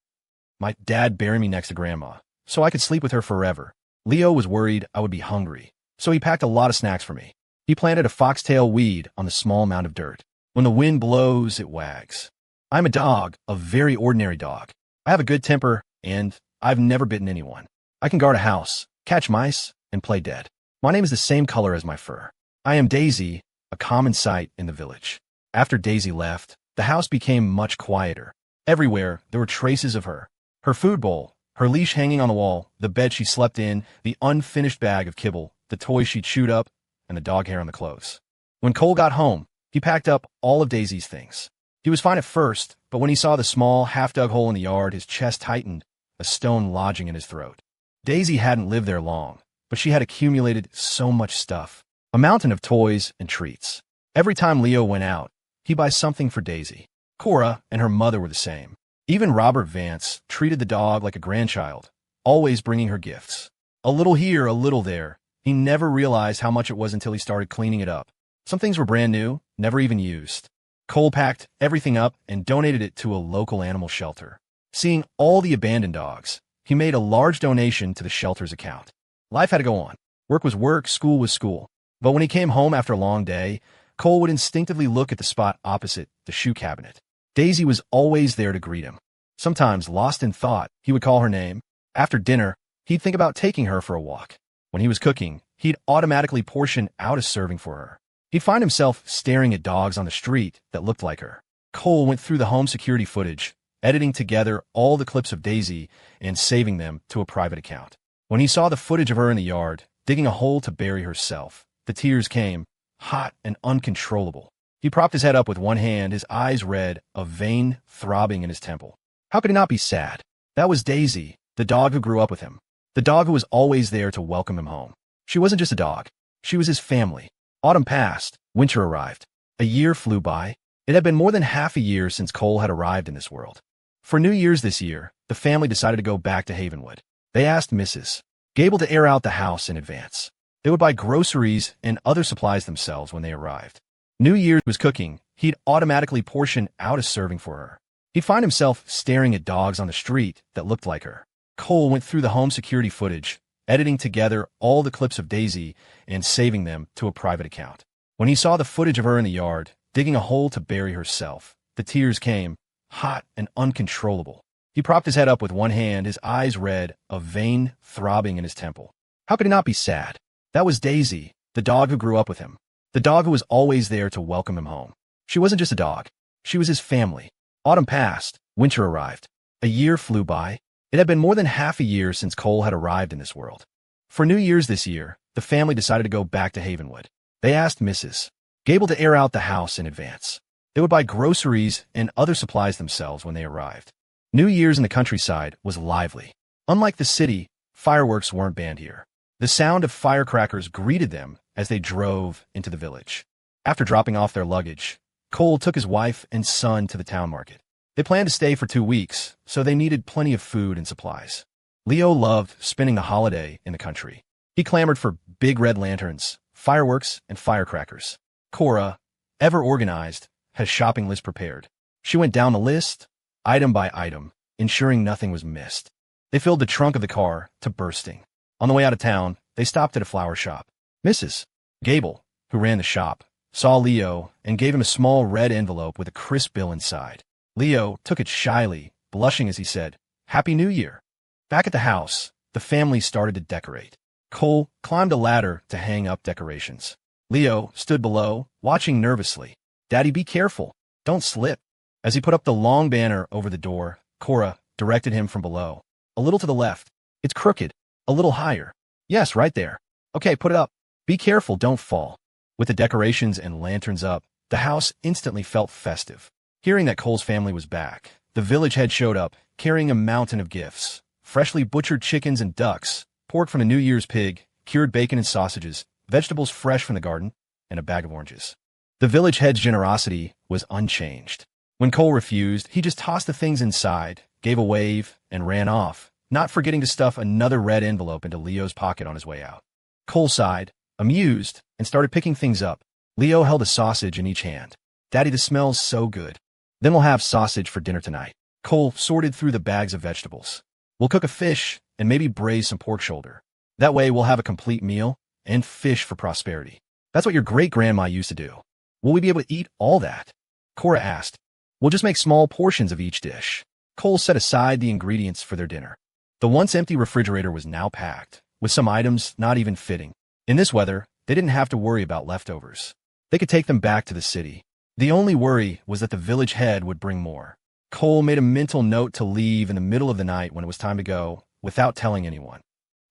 Speaker 1: My dad buried me next to Grandma, so I could sleep with her forever. Leo was worried I would be hungry, so he packed a lot of snacks for me. He planted a foxtail weed on the small mound of dirt. When the wind blows, it wags. I'm a dog, a very ordinary dog. I have a good temper, and I've never bitten anyone. I can guard a house, catch mice, and play dead. My name is the same color as my fur. I am Daisy, a common sight in the village. After Daisy left, the house became much quieter. Everywhere, there were traces of her. Her food bowl, her leash hanging on the wall, the bed she slept in, the unfinished bag of kibble, the toys she chewed up, and the dog hair on the clothes. When Cole got home, he packed up all of Daisy's things. He was fine at first, but when he saw the small, half-dug hole in the yard, his chest tightened, a stone lodging in his throat. Daisy hadn't lived there long, but she had accumulated so much stuff. A mountain of toys and treats. Every time Leo went out, he'd buy something for Daisy. Cora and her mother were the same. Even Robert Vance treated the dog like a grandchild, always bringing her gifts. A little here, a little there. He never realized how much it was until he started cleaning it up. Some things were brand new, never even used. Cole packed everything up and donated it to a local animal shelter. Seeing all the abandoned dogs, he made a large donation to the shelter's account. Life had to go on. Work was work, school was school. But when he came home after a long day, Cole would instinctively look at the spot opposite the shoe cabinet. Daisy was always there to greet him. Sometimes, lost in thought, he would call her name. After dinner, he'd think about taking her for a walk. When he was cooking, he'd automatically portion out a serving for her. He'd find himself staring at dogs on the street that looked like her. Cole went through the home security footage, editing together all the clips of Daisy and saving them to a private account. When he saw the footage of her in the yard, digging a hole to bury herself, the tears came, hot and uncontrollable. He propped his head up with one hand, his eyes red, a vein throbbing in his temple. How could he not be sad? That was Daisy, the dog who grew up with him. The dog who was always there to welcome him home. She wasn't just a dog. She was his family. Autumn passed, winter arrived. A year flew by. It had been more than half a year since Cole had arrived in this world. For New Year's this year, the family decided to go back to Havenwood. They asked Mrs. Gable to air out the house in advance. They would buy groceries and other supplies themselves when they arrived. New Year's was cooking. He'd automatically portion out a serving for her. He'd find himself staring at dogs on the street that looked like her. Cole went through the home security footage, editing together all the clips of Daisy and saving them to a private account. When he saw the footage of her in the yard, digging a hole to bury herself, the tears came, hot and uncontrollable. He propped his head up with one hand, his eyes red, a vein throbbing in his temple. How could he not be sad? That was Daisy, the dog who grew up with him. The dog who was always there to welcome him home. She wasn't just a dog. She was his family. Autumn passed, winter arrived. A year flew by. It had been more than half a year since Cole had arrived in this world. For New Year's this year, the family decided to go back to Havenwood. They asked Mrs. Gable to air out the house in advance. They would buy groceries and other supplies themselves when they arrived. New Year's in the countryside was lively. Unlike the city, fireworks weren't banned here. The sound of firecrackers greeted them as they drove into the village. After dropping off their luggage, Cole took his wife and son to the town market. They planned to stay for 2 weeks, so they needed plenty of food and supplies. Leo loved spending the holiday in the country. He clamored for big red lanterns, fireworks, and firecrackers. Cora, ever organized, had a shopping list prepared. She went down the list, item by item, ensuring nothing was missed. They filled the trunk of the car to bursting. On the way out of town, they stopped at a flower shop. Mrs. Gable, who ran the shop, saw Leo and gave him a small red envelope with a crisp bill inside. Leo took it shyly, blushing as he said, "Happy New Year." Back at the house, the family started to decorate. Cole climbed a ladder to hang up decorations. Leo stood below, watching nervously. "Daddy, be careful. Don't slip." As he put up the long banner over the door, Cora directed him from below. "A little to the left. It's crooked. A little higher. Yes, right there. Okay, put it up. Be careful, don't fall." With the decorations and lanterns up, the house instantly felt festive. Hearing that Cole's family was back, the village head showed up, carrying a mountain of gifts. Freshly butchered chickens and ducks, pork from a New Year's pig, cured bacon and sausages, vegetables fresh from the garden, and a bag of oranges. The village head's generosity was unchanged. When Cole refused, he just tossed the things inside, gave a wave, and ran off, not forgetting to stuff another red envelope into Leo's pocket on his way out. Cole sighed, amused, and started picking things up. Leo held a sausage in each hand. "Daddy, this smells so good." "Then we'll have sausage for dinner tonight." Cole sorted through the bags of vegetables. "We'll cook a fish and maybe braise some pork shoulder. That way we'll have a complete meal and fish for prosperity. That's what your great-grandma used to do. Will we be able to eat all that?" Cora asked. We'll just make small portions of each dish. Cole set aside the ingredients for their dinner. The once empty refrigerator was now packed, with some items not even fitting. In this weather, they didn't have to worry about leftovers. They could take them back to the city. The only worry was that the village head would bring more. Cole made a mental note to leave in the middle of the night when it was time to go, without telling anyone.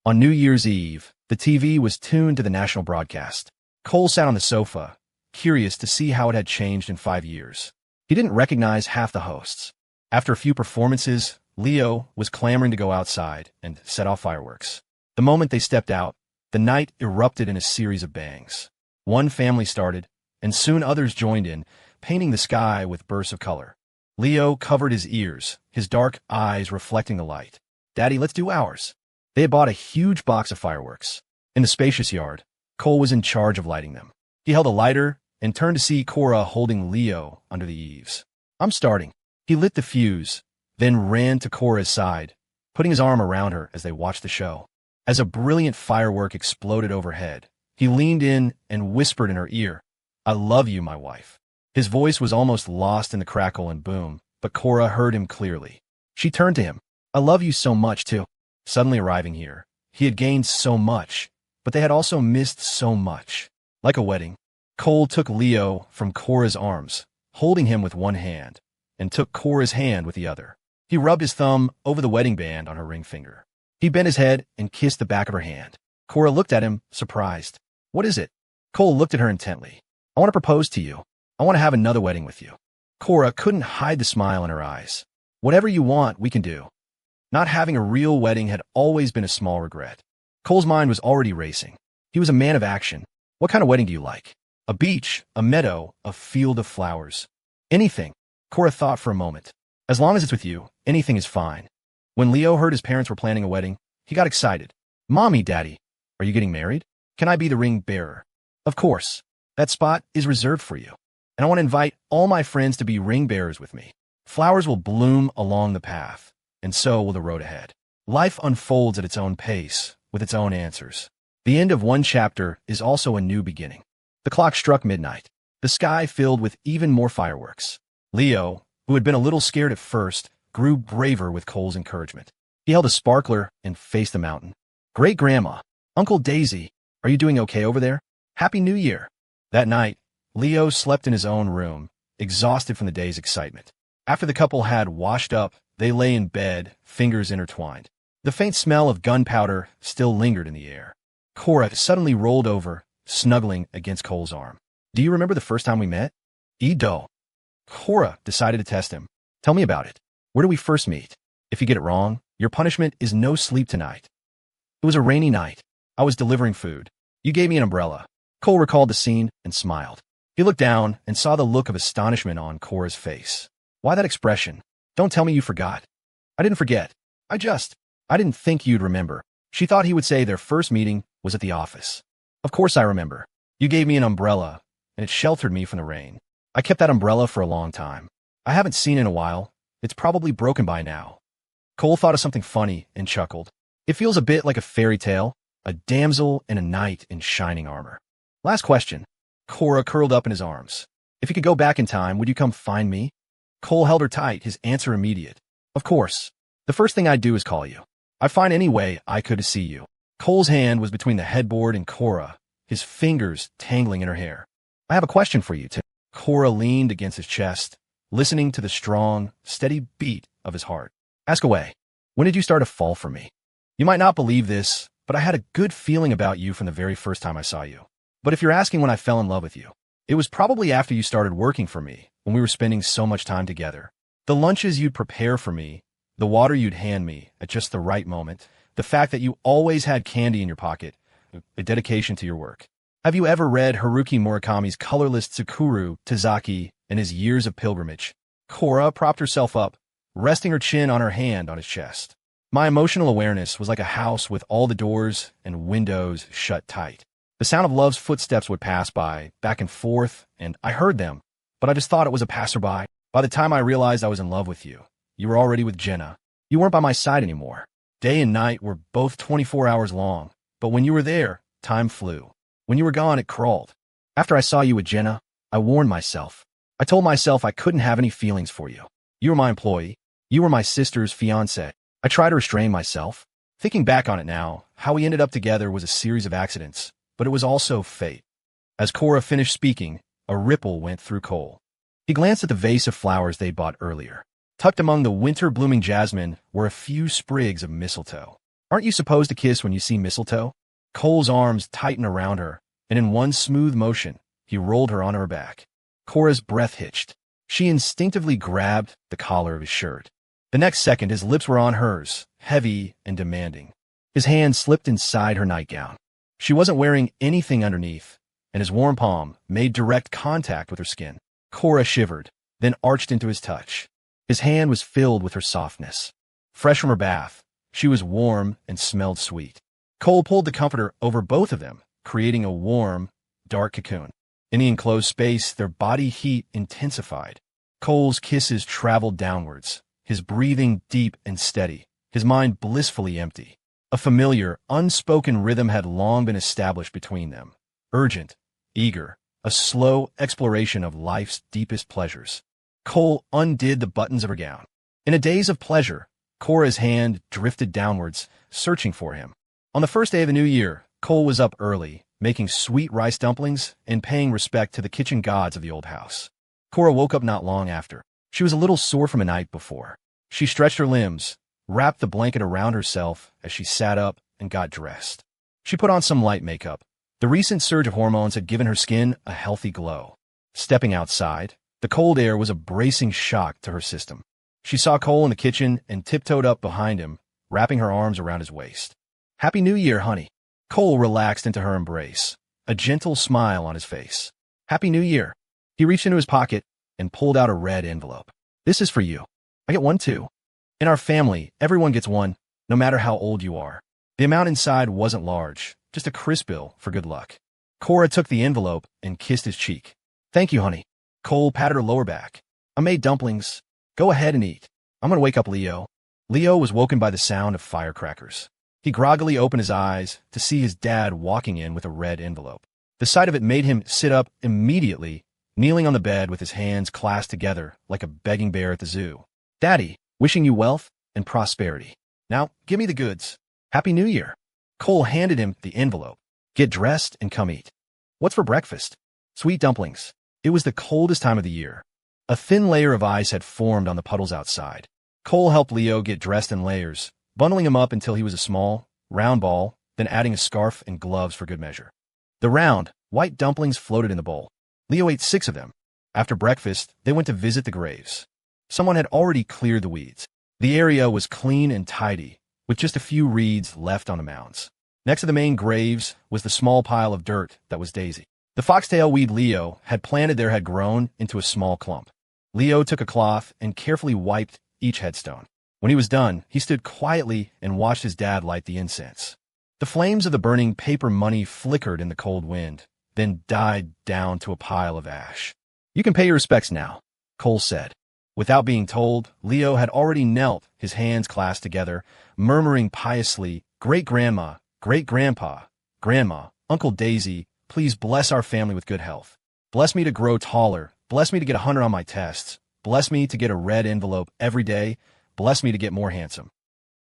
Speaker 1: On New Year's Eve, the TV was tuned to the national broadcast. Cole sat on the sofa, curious to see how it had changed in 5 years. He didn't recognize half the hosts. After a few performances, Leo was clamoring to go outside and set off fireworks. The moment they stepped out, the night erupted in a series of bangs. One family started, and soon others joined in, painting the sky with bursts of color. Leo covered his ears, his dark eyes reflecting the light. "Daddy, let's do ours." They had bought a huge box of fireworks. In the spacious yard, Cole was in charge of lighting them. He held a lighter and turned to see Cora holding Leo under the eaves. "I'm starting." He lit the fuse, then ran to Cora's side, putting his arm around her as they watched the show. As a brilliant firework exploded overhead, he leaned in and whispered in her ear, "I love you, my wife." His voice was almost lost in the crackle and boom, but Cora heard him clearly. She turned to him. "I love you so much, too." Suddenly arriving here, he had gained so much, but they had also missed so much. Like a wedding, Cole took Leo from Cora's arms, holding him with one hand, and took Cora's hand with the other. He rubbed his thumb over the wedding band on her ring finger. He bent his head and kissed the back of her hand. Cora looked at him, surprised. "What is it?" Cole looked at her intently. "I want to propose to you. I want to have another wedding with you." Cora couldn't hide the smile in her eyes. "Whatever you want, we can do." Not having a real wedding had always been a small regret. Cole's mind was already racing. He was a man of action. "What kind of wedding do you like? A beach, a meadow, a field of flowers?" "Anything." Cora thought for a moment. "As long as it's with you, anything is fine." When Leo heard his parents were planning a wedding, he got excited. "Mommy, Daddy, are you getting married? Can I be the ring bearer?" "Of course. That spot is reserved for you. And I want to invite all my friends to be ring bearers with me. Flowers will bloom along the path, and so will the road ahead. Life unfolds at its own pace, with its own answers. The end of one chapter is also a new beginning." The clock struck midnight. The sky filled with even more fireworks. Leo, who had been a little scared at first, grew braver with Cole's encouragement. He held a sparkler and faced the mountain. "Great Grandma, Uncle Daisy, are you doing okay over there? Happy New Year." That night, Leo slept in his own room, exhausted from the day's excitement. After the couple had washed up, they lay in bed, fingers intertwined. The faint smell of gunpowder still lingered in the air. Cora suddenly rolled over, snuggling against Cole's arm. "Do you remember the first time we met?" "Edo." Cora decided to test him. "Tell me about it. Where did we first meet? If you get it wrong, your punishment is no sleep tonight." "It was a rainy night. I was delivering food. You gave me an umbrella." Cole recalled the scene and smiled. He looked down and saw the look of astonishment on Cora's face. "Why that expression? Don't tell me you forgot." "I didn't forget. I didn't think you'd remember." She thought he would say their first meeting was at the office. "Of course I remember. You gave me an umbrella, and it sheltered me from the rain. I kept that umbrella for a long time. I haven't seen it in a while. It's probably broken by now." Cole thought of something funny and chuckled. "It feels a bit like a fairy tale, a damsel and a knight in shining armor." "Last question." Cora curled up in his arms. "If you could go back in time, would you come find me?" Cole held her tight, his answer immediate. "Of course. The first thing I'd do is call you. I'd find any way I could to see you." Cole's hand was between the headboard and Cora, his fingers tangling in her hair. "I have a question for you, too." Cora leaned against his chest, listening to the strong, steady beat of his heart. "Ask away. When did you start to fall for me? You might not believe this, but I had a good feeling about you from the very first time I saw you. But if you're asking when I fell in love with you, it was probably after you started working for me, when we were spending so much time together. The lunches you'd prepare for me, the water you'd hand me at just the right moment, the fact that you always had candy in your pocket, a dedication to your work. Have you ever read Haruki Murakami's colorless Tsukuru Tazaki and his years of pilgrimage?" Cora propped herself up, resting her chin on her hand on his chest. "My emotional awareness was like a house with all the doors and windows shut tight. The sound of love's footsteps would pass by, back and forth, and I heard them, but I just thought it was a passerby. By the time I realized I was in love with you were already with Jenna. You weren't by my side anymore. Day and night were both 24 hours long, but when you were there, time flew. When you were gone, it crawled. After I saw you with Jenna, I warned myself. I told myself I couldn't have any feelings for you. You were my employee. You were my sister's fiancée. I tried to restrain myself. Thinking back on it now, how we ended up together was a series of accidents, but it was also fate. As Cora finished speaking, a ripple went through Cole. He glanced at the vase of flowers they'd bought earlier. Tucked among the winter-blooming jasmine were a few sprigs of mistletoe. Aren't you supposed to kiss when you see mistletoe? Cole's arms tightened around her, and in one smooth motion, he rolled her onto her back. Cora's breath hitched. She instinctively grabbed the collar of his shirt. The next second, his lips were on hers, heavy and demanding. His hand slipped inside her nightgown. She wasn't wearing anything underneath, and his warm palm made direct contact with her skin. Cora shivered, then arched into his touch. His hand was filled with her softness. Fresh from her bath, she was warm and smelled sweet. Cole pulled the comforter over both of them, creating a warm, dark cocoon. In the enclosed space, their body heat intensified. Cole's kisses traveled downwards, his breathing deep and steady, his mind blissfully empty. A familiar, unspoken rhythm had long been established between them. Urgent, eager, a slow exploration of life's deepest pleasures. Cole undid the buttons of her gown. In a daze of pleasure, Cora's hand drifted downwards, searching for him. On the first day of the new year, Cole was up early, making sweet rice dumplings and paying respect to the kitchen gods of the old house. Cora woke up not long after. She was a little sore from a night before. She stretched her limbs, wrapped the blanket around herself as she sat up and got dressed. She put on some light makeup. The recent surge of hormones had given her skin a healthy glow. Stepping outside, the cold air was a bracing shock to her system. She saw Cole in the kitchen and tiptoed up behind him, wrapping her arms around his waist. "Happy New Year, honey." Cole relaxed into her embrace, a gentle smile on his face. "Happy New Year." He reached into his pocket and pulled out a red envelope. "This is for you. I get one too. In our family, everyone gets one, no matter how old you are." The amount inside wasn't large, just a crisp bill for good luck. Cora took the envelope and kissed his cheek. "Thank you, honey." Cole patted her lower back. "I made dumplings. Go ahead and eat. I'm going to wake up Leo." Leo was woken by the sound of firecrackers. He groggily opened his eyes to see his dad walking in with a red envelope. The sight of it made him sit up immediately, kneeling on the bed with his hands clasped together like a begging bear at the zoo. "Daddy, wishing you wealth and prosperity. Now, give me the goods. Happy New Year." Cole handed him the envelope. "Get dressed and come eat." "What's for breakfast?" "Sweet dumplings." It was the coldest time of the year. A thin layer of ice had formed on the puddles outside. Cole helped Leo get dressed in layers, bundling him up until he was a small, round ball, then adding a scarf and gloves for good measure. The round, white dumplings floated in the bowl. Leo ate 6 of them. After breakfast, they went to visit the graves. Someone had already cleared the weeds. The area was clean and tidy, with just a few reeds left on the mounds. Next to the main graves was the small pile of dirt that was Daisy. The foxtail weed Leo had planted there had grown into a small clump. Leo took a cloth and carefully wiped each headstone. When he was done, he stood quietly and watched his dad light the incense. The flames of the burning paper money flickered in the cold wind, then died down to a pile of ash. "You can pay your respects now," Cole said. Without being told, Leo had already knelt, his hands clasped together, murmuring piously, "Great-grandma, great-grandpa, grandma, Uncle Daisy, please bless our family with good health. Bless me to grow taller. Bless me to get 100 on my tests. Bless me to get a red envelope every day. Bless me to get more handsome."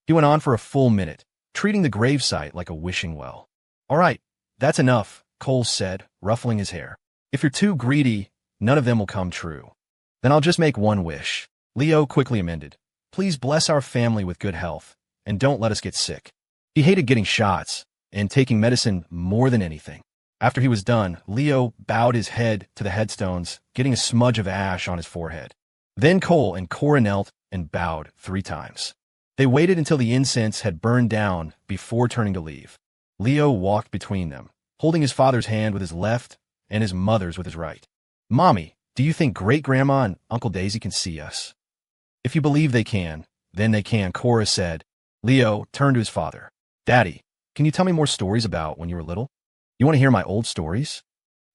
Speaker 1: He went on for a full minute, treating the gravesite like a wishing well. "All right, that's enough," Cole said, ruffling his hair. "If you're too greedy, none of them will come true. Then I'll just make one wish." Leo quickly amended. "Please bless our family with good health, and don't let us get sick." He hated getting shots and taking medicine more than anything. After he was done, Leo bowed his head to the headstones, getting a smudge of ash on his forehead. Then Cole and Cora knelt and bowed 3 times. They waited until the incense had burned down before turning to leave. Leo walked between them, holding his father's hand with his left and his mother's with his right. "Mommy, do you think Great-Grandma and Uncle Daisy can see us?" "If you believe they can, then they can," Cora said. Leo turned to his father. "Daddy, can you tell me more stories about when you were little? You want to hear my old stories?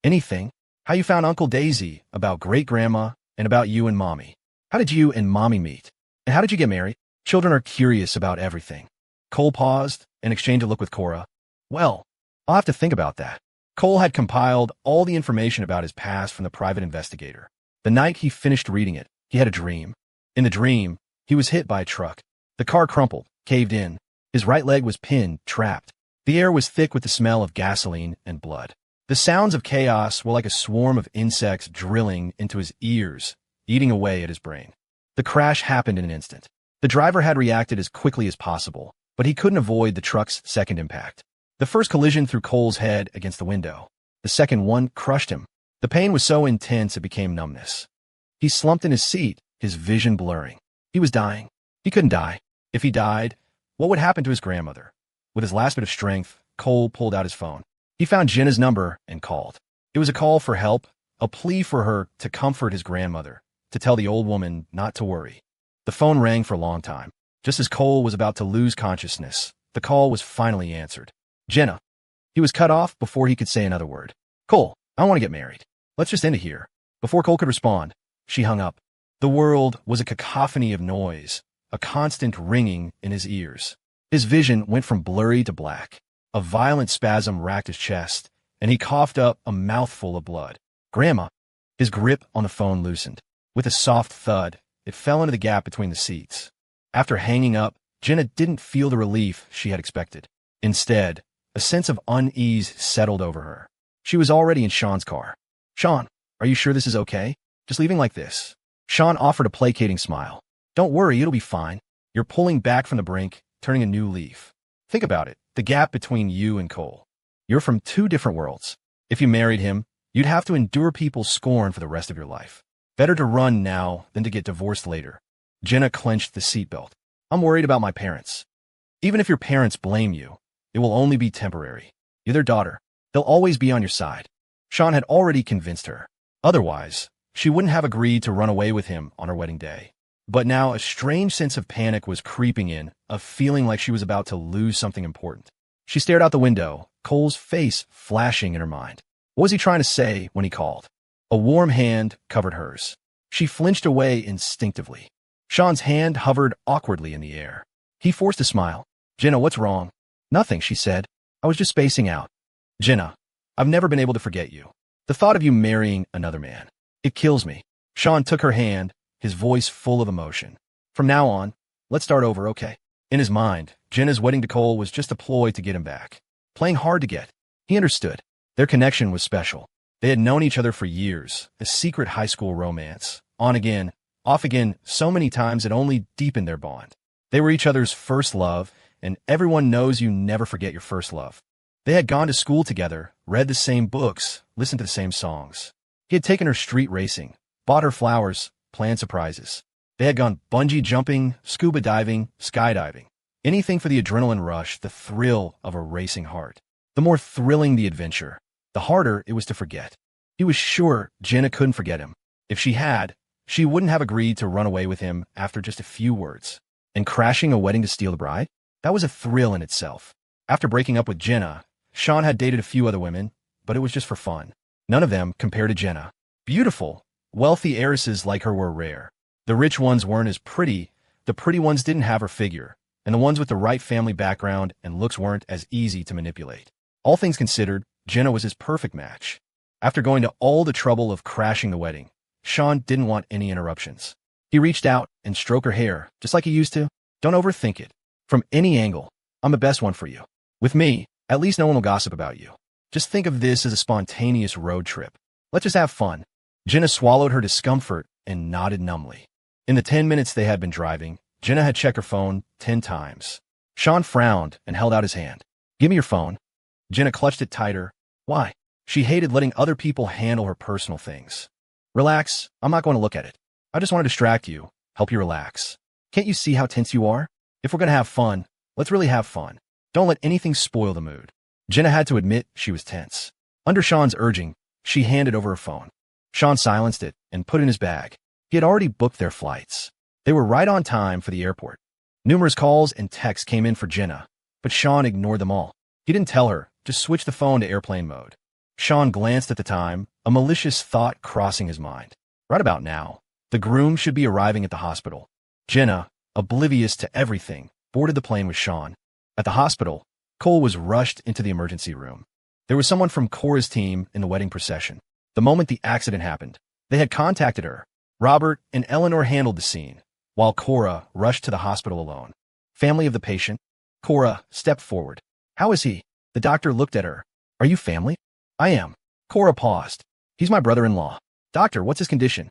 Speaker 1: Anything. How you found Uncle Daisy, about Great-Grandma, and about you and Mommy. How did you and Mommy meet? And how did you get married?" Children are curious about everything. Cole paused and exchanged a look with Cora. "Well, I'll have to think about that." Cole had compiled all the information about his past from the private investigator. The night he finished reading it, he had a dream. In the dream, he was hit by a truck. The car crumpled, caved in. His right leg was pinned, trapped. The air was thick with the smell of gasoline and blood. The sounds of chaos were like a swarm of insects drilling into his ears, eating away at his brain. The crash happened in an instant. The driver had reacted as quickly as possible, but he couldn't avoid the truck's second impact. The first collision threw Cole's head against the window. The second one crushed him. The pain was so intense it became numbness. He slumped in his seat, his vision blurring. He was dying. He couldn't die. If he died, what would happen to his grandmother? With his last bit of strength, Cole pulled out his phone. He found Jenna's number and called. It was a call for help, a plea for her to comfort his grandmother, to tell the old woman not to worry. The phone rang for a long time. Just as Cole was about to lose consciousness, the call was finally answered. Jenna. He was cut off before he could say another word. Cole, I want to get married. Let's just end it here. Before Cole could respond, she hung up. The world was a cacophony of noise, a constant ringing in his ears. His vision went from blurry to black. A violent spasm racked his chest, and he coughed up a mouthful of blood. Grandma. His grip on the phone loosened. With a soft thud, it fell into the gap between the seats. After hanging up, Jenna didn't feel the relief she had expected. Instead, a sense of unease settled over her. She was already in Sean's car. Sean, are you sure this is okay? Just leaving like this? Sean offered a placating smile. Don't worry, it'll be fine. You're pulling back from the brink, turning a new leaf. Think about it, the gap between you and Cole. You're from two different worlds. If you married him, you'd have to endure people's scorn for the rest of your life. Better to run now than to get divorced later. Jenna clenched the seatbelt. I'm worried about my parents. Even if your parents blame you, it will only be temporary. You're their daughter. They'll always be on your side. Sean had already convinced her. Otherwise, she wouldn't have agreed to run away with him on her wedding day. But now a strange sense of panic was creeping in, a feeling like she was about to lose something important. She stared out the window, Cole's face flashing in her mind. What was he trying to say when he called? A warm hand covered hers. She flinched away instinctively. Sean's hand hovered awkwardly in the air. He forced a smile. Jenna, what's wrong? Nothing, she said. I was just spacing out. Jenna, I've never been able to forget you. The thought of you marrying another man. It kills me. Sean took her hand, his voice full of emotion. From now on, let's start over, okay? In his mind, Jenna's wedding to Cole was just a ploy to get him back. Playing hard to get. He understood. Their connection was special. They had known each other for years, a secret high school romance. On again, off again, so many times it only deepened their bond. They were each other's first love, and everyone knows you never forget your first love. They had gone to school together, read the same books, listened to the same songs. He had taken her street racing, bought her flowers, planned surprises. They had gone bungee jumping, scuba diving, skydiving. Anything for the adrenaline rush, the thrill of a racing heart. The more thrilling the adventure, the harder it was to forget. He was sure Jenna couldn't forget him. If she had, she wouldn't have agreed to run away with him after just a few words. And crashing a wedding to steal the bride? That was a thrill in itself. After breaking up with Jenna, Sean had dated a few other women, but it was just for fun. None of them compared to Jenna. Beautiful, wealthy heiresses like her were rare. The rich ones weren't as pretty, the pretty ones didn't have her figure, and the ones with the right family background and looks weren't as easy to manipulate. All things considered, Jenna was his perfect match. After going to all the trouble of crashing the wedding, Sean didn't want any interruptions. He reached out and stroked her hair, just like he used to. Don't overthink it. From any angle, I'm the best one for you. With me, at least no one will gossip about you. Just think of this as a spontaneous road trip. Let's just have fun. Jenna swallowed her discomfort and nodded numbly. In the 10 minutes they had been driving, Jenna had checked her phone 10 times. Sean frowned and held out his hand. Give me your phone. Jenna clutched it tighter. Why? She hated letting other people handle her personal things. Relax, I'm not going to look at it. I just want to distract you, help you relax. Can't you see how tense you are? If we're going to have fun, let's really have fun. Don't let anything spoil the mood. Jenna had to admit she was tense. Under Sean's urging, she handed over her phone. Sean silenced it and put it in his bag. He had already booked their flights. They were right on time for the airport. Numerous calls and texts came in for Jenna, but Sean ignored them all. He didn't tell her, just switch the phone to airplane mode. Sean glanced at the time, a malicious thought crossing his mind. Right about now, the groom should be arriving at the hospital. Jenna, oblivious to everything, boarded the plane with Sean. At the hospital, Cole was rushed into the emergency room. There was someone from Cora's team in the wedding procession. The moment the accident happened, They had contacted her. Robert and Eleanor handled the scene, while Cora rushed to the hospital alone. Family of the patient? Cora stepped forward. How is he? The doctor looked at her. Are you family? I am. Cora paused. He's my brother-in-law. Doctor, what's his condition?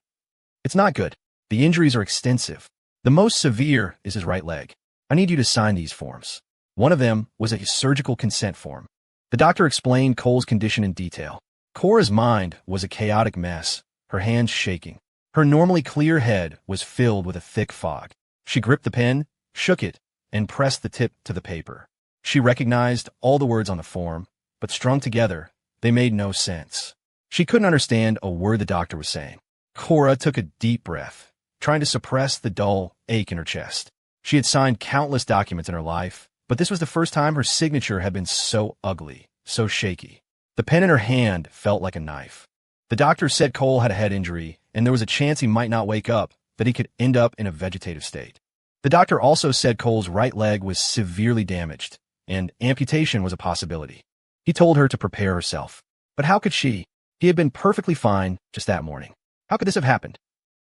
Speaker 1: It's not good. The injuries are extensive. The most severe is his right leg. I need you to sign these forms. One of them was a surgical consent form. The doctor explained Cole's condition in detail. Cora's mind was a chaotic mess, her hands shaking. Her normally clear head was filled with a thick fog. She gripped the pen, shook it, and pressed the tip to the paper. She recognized all the words on the form, but strung together, they made no sense. She couldn't understand a word the doctor was saying. Cora took a deep breath, trying to suppress the dull ache in her chest. She had signed countless documents in her life, but this was the first time her signature had been so ugly, so shaky. The pen in her hand felt like a knife. The doctor said Cole had a head injury, and there was a chance he might not wake up, that he could end up in a vegetative state. The doctor also said Cole's right leg was severely damaged, and amputation was a possibility. He told her to prepare herself. But how could she? He had been perfectly fine just that morning. How could this have happened?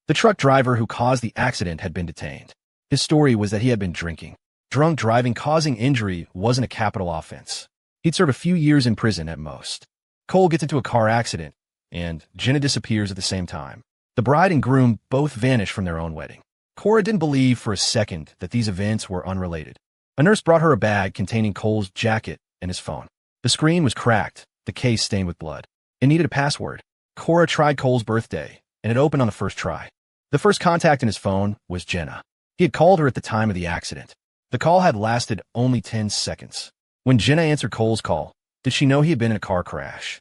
Speaker 1: The truck driver who caused the accident had been detained. His story was that he had been drinking. Drunk driving causing injury wasn't a capital offense. He'd serve a few years in prison at most. Cole gets into a car accident, and Jenna disappears at the same time. The bride and groom both vanish from their own wedding. Cora didn't believe for a second that these events were unrelated. A nurse brought her a bag containing Cole's jacket and his phone. The screen was cracked, the case stained with blood. It needed a password. Cora tried Cole's birthday, and it opened on the first try. The first contact in his phone was Jenna. He had called her at the time of the accident. The call had lasted only 10 seconds. When Jenna answered Cole's call, did she know he had been in a car crash?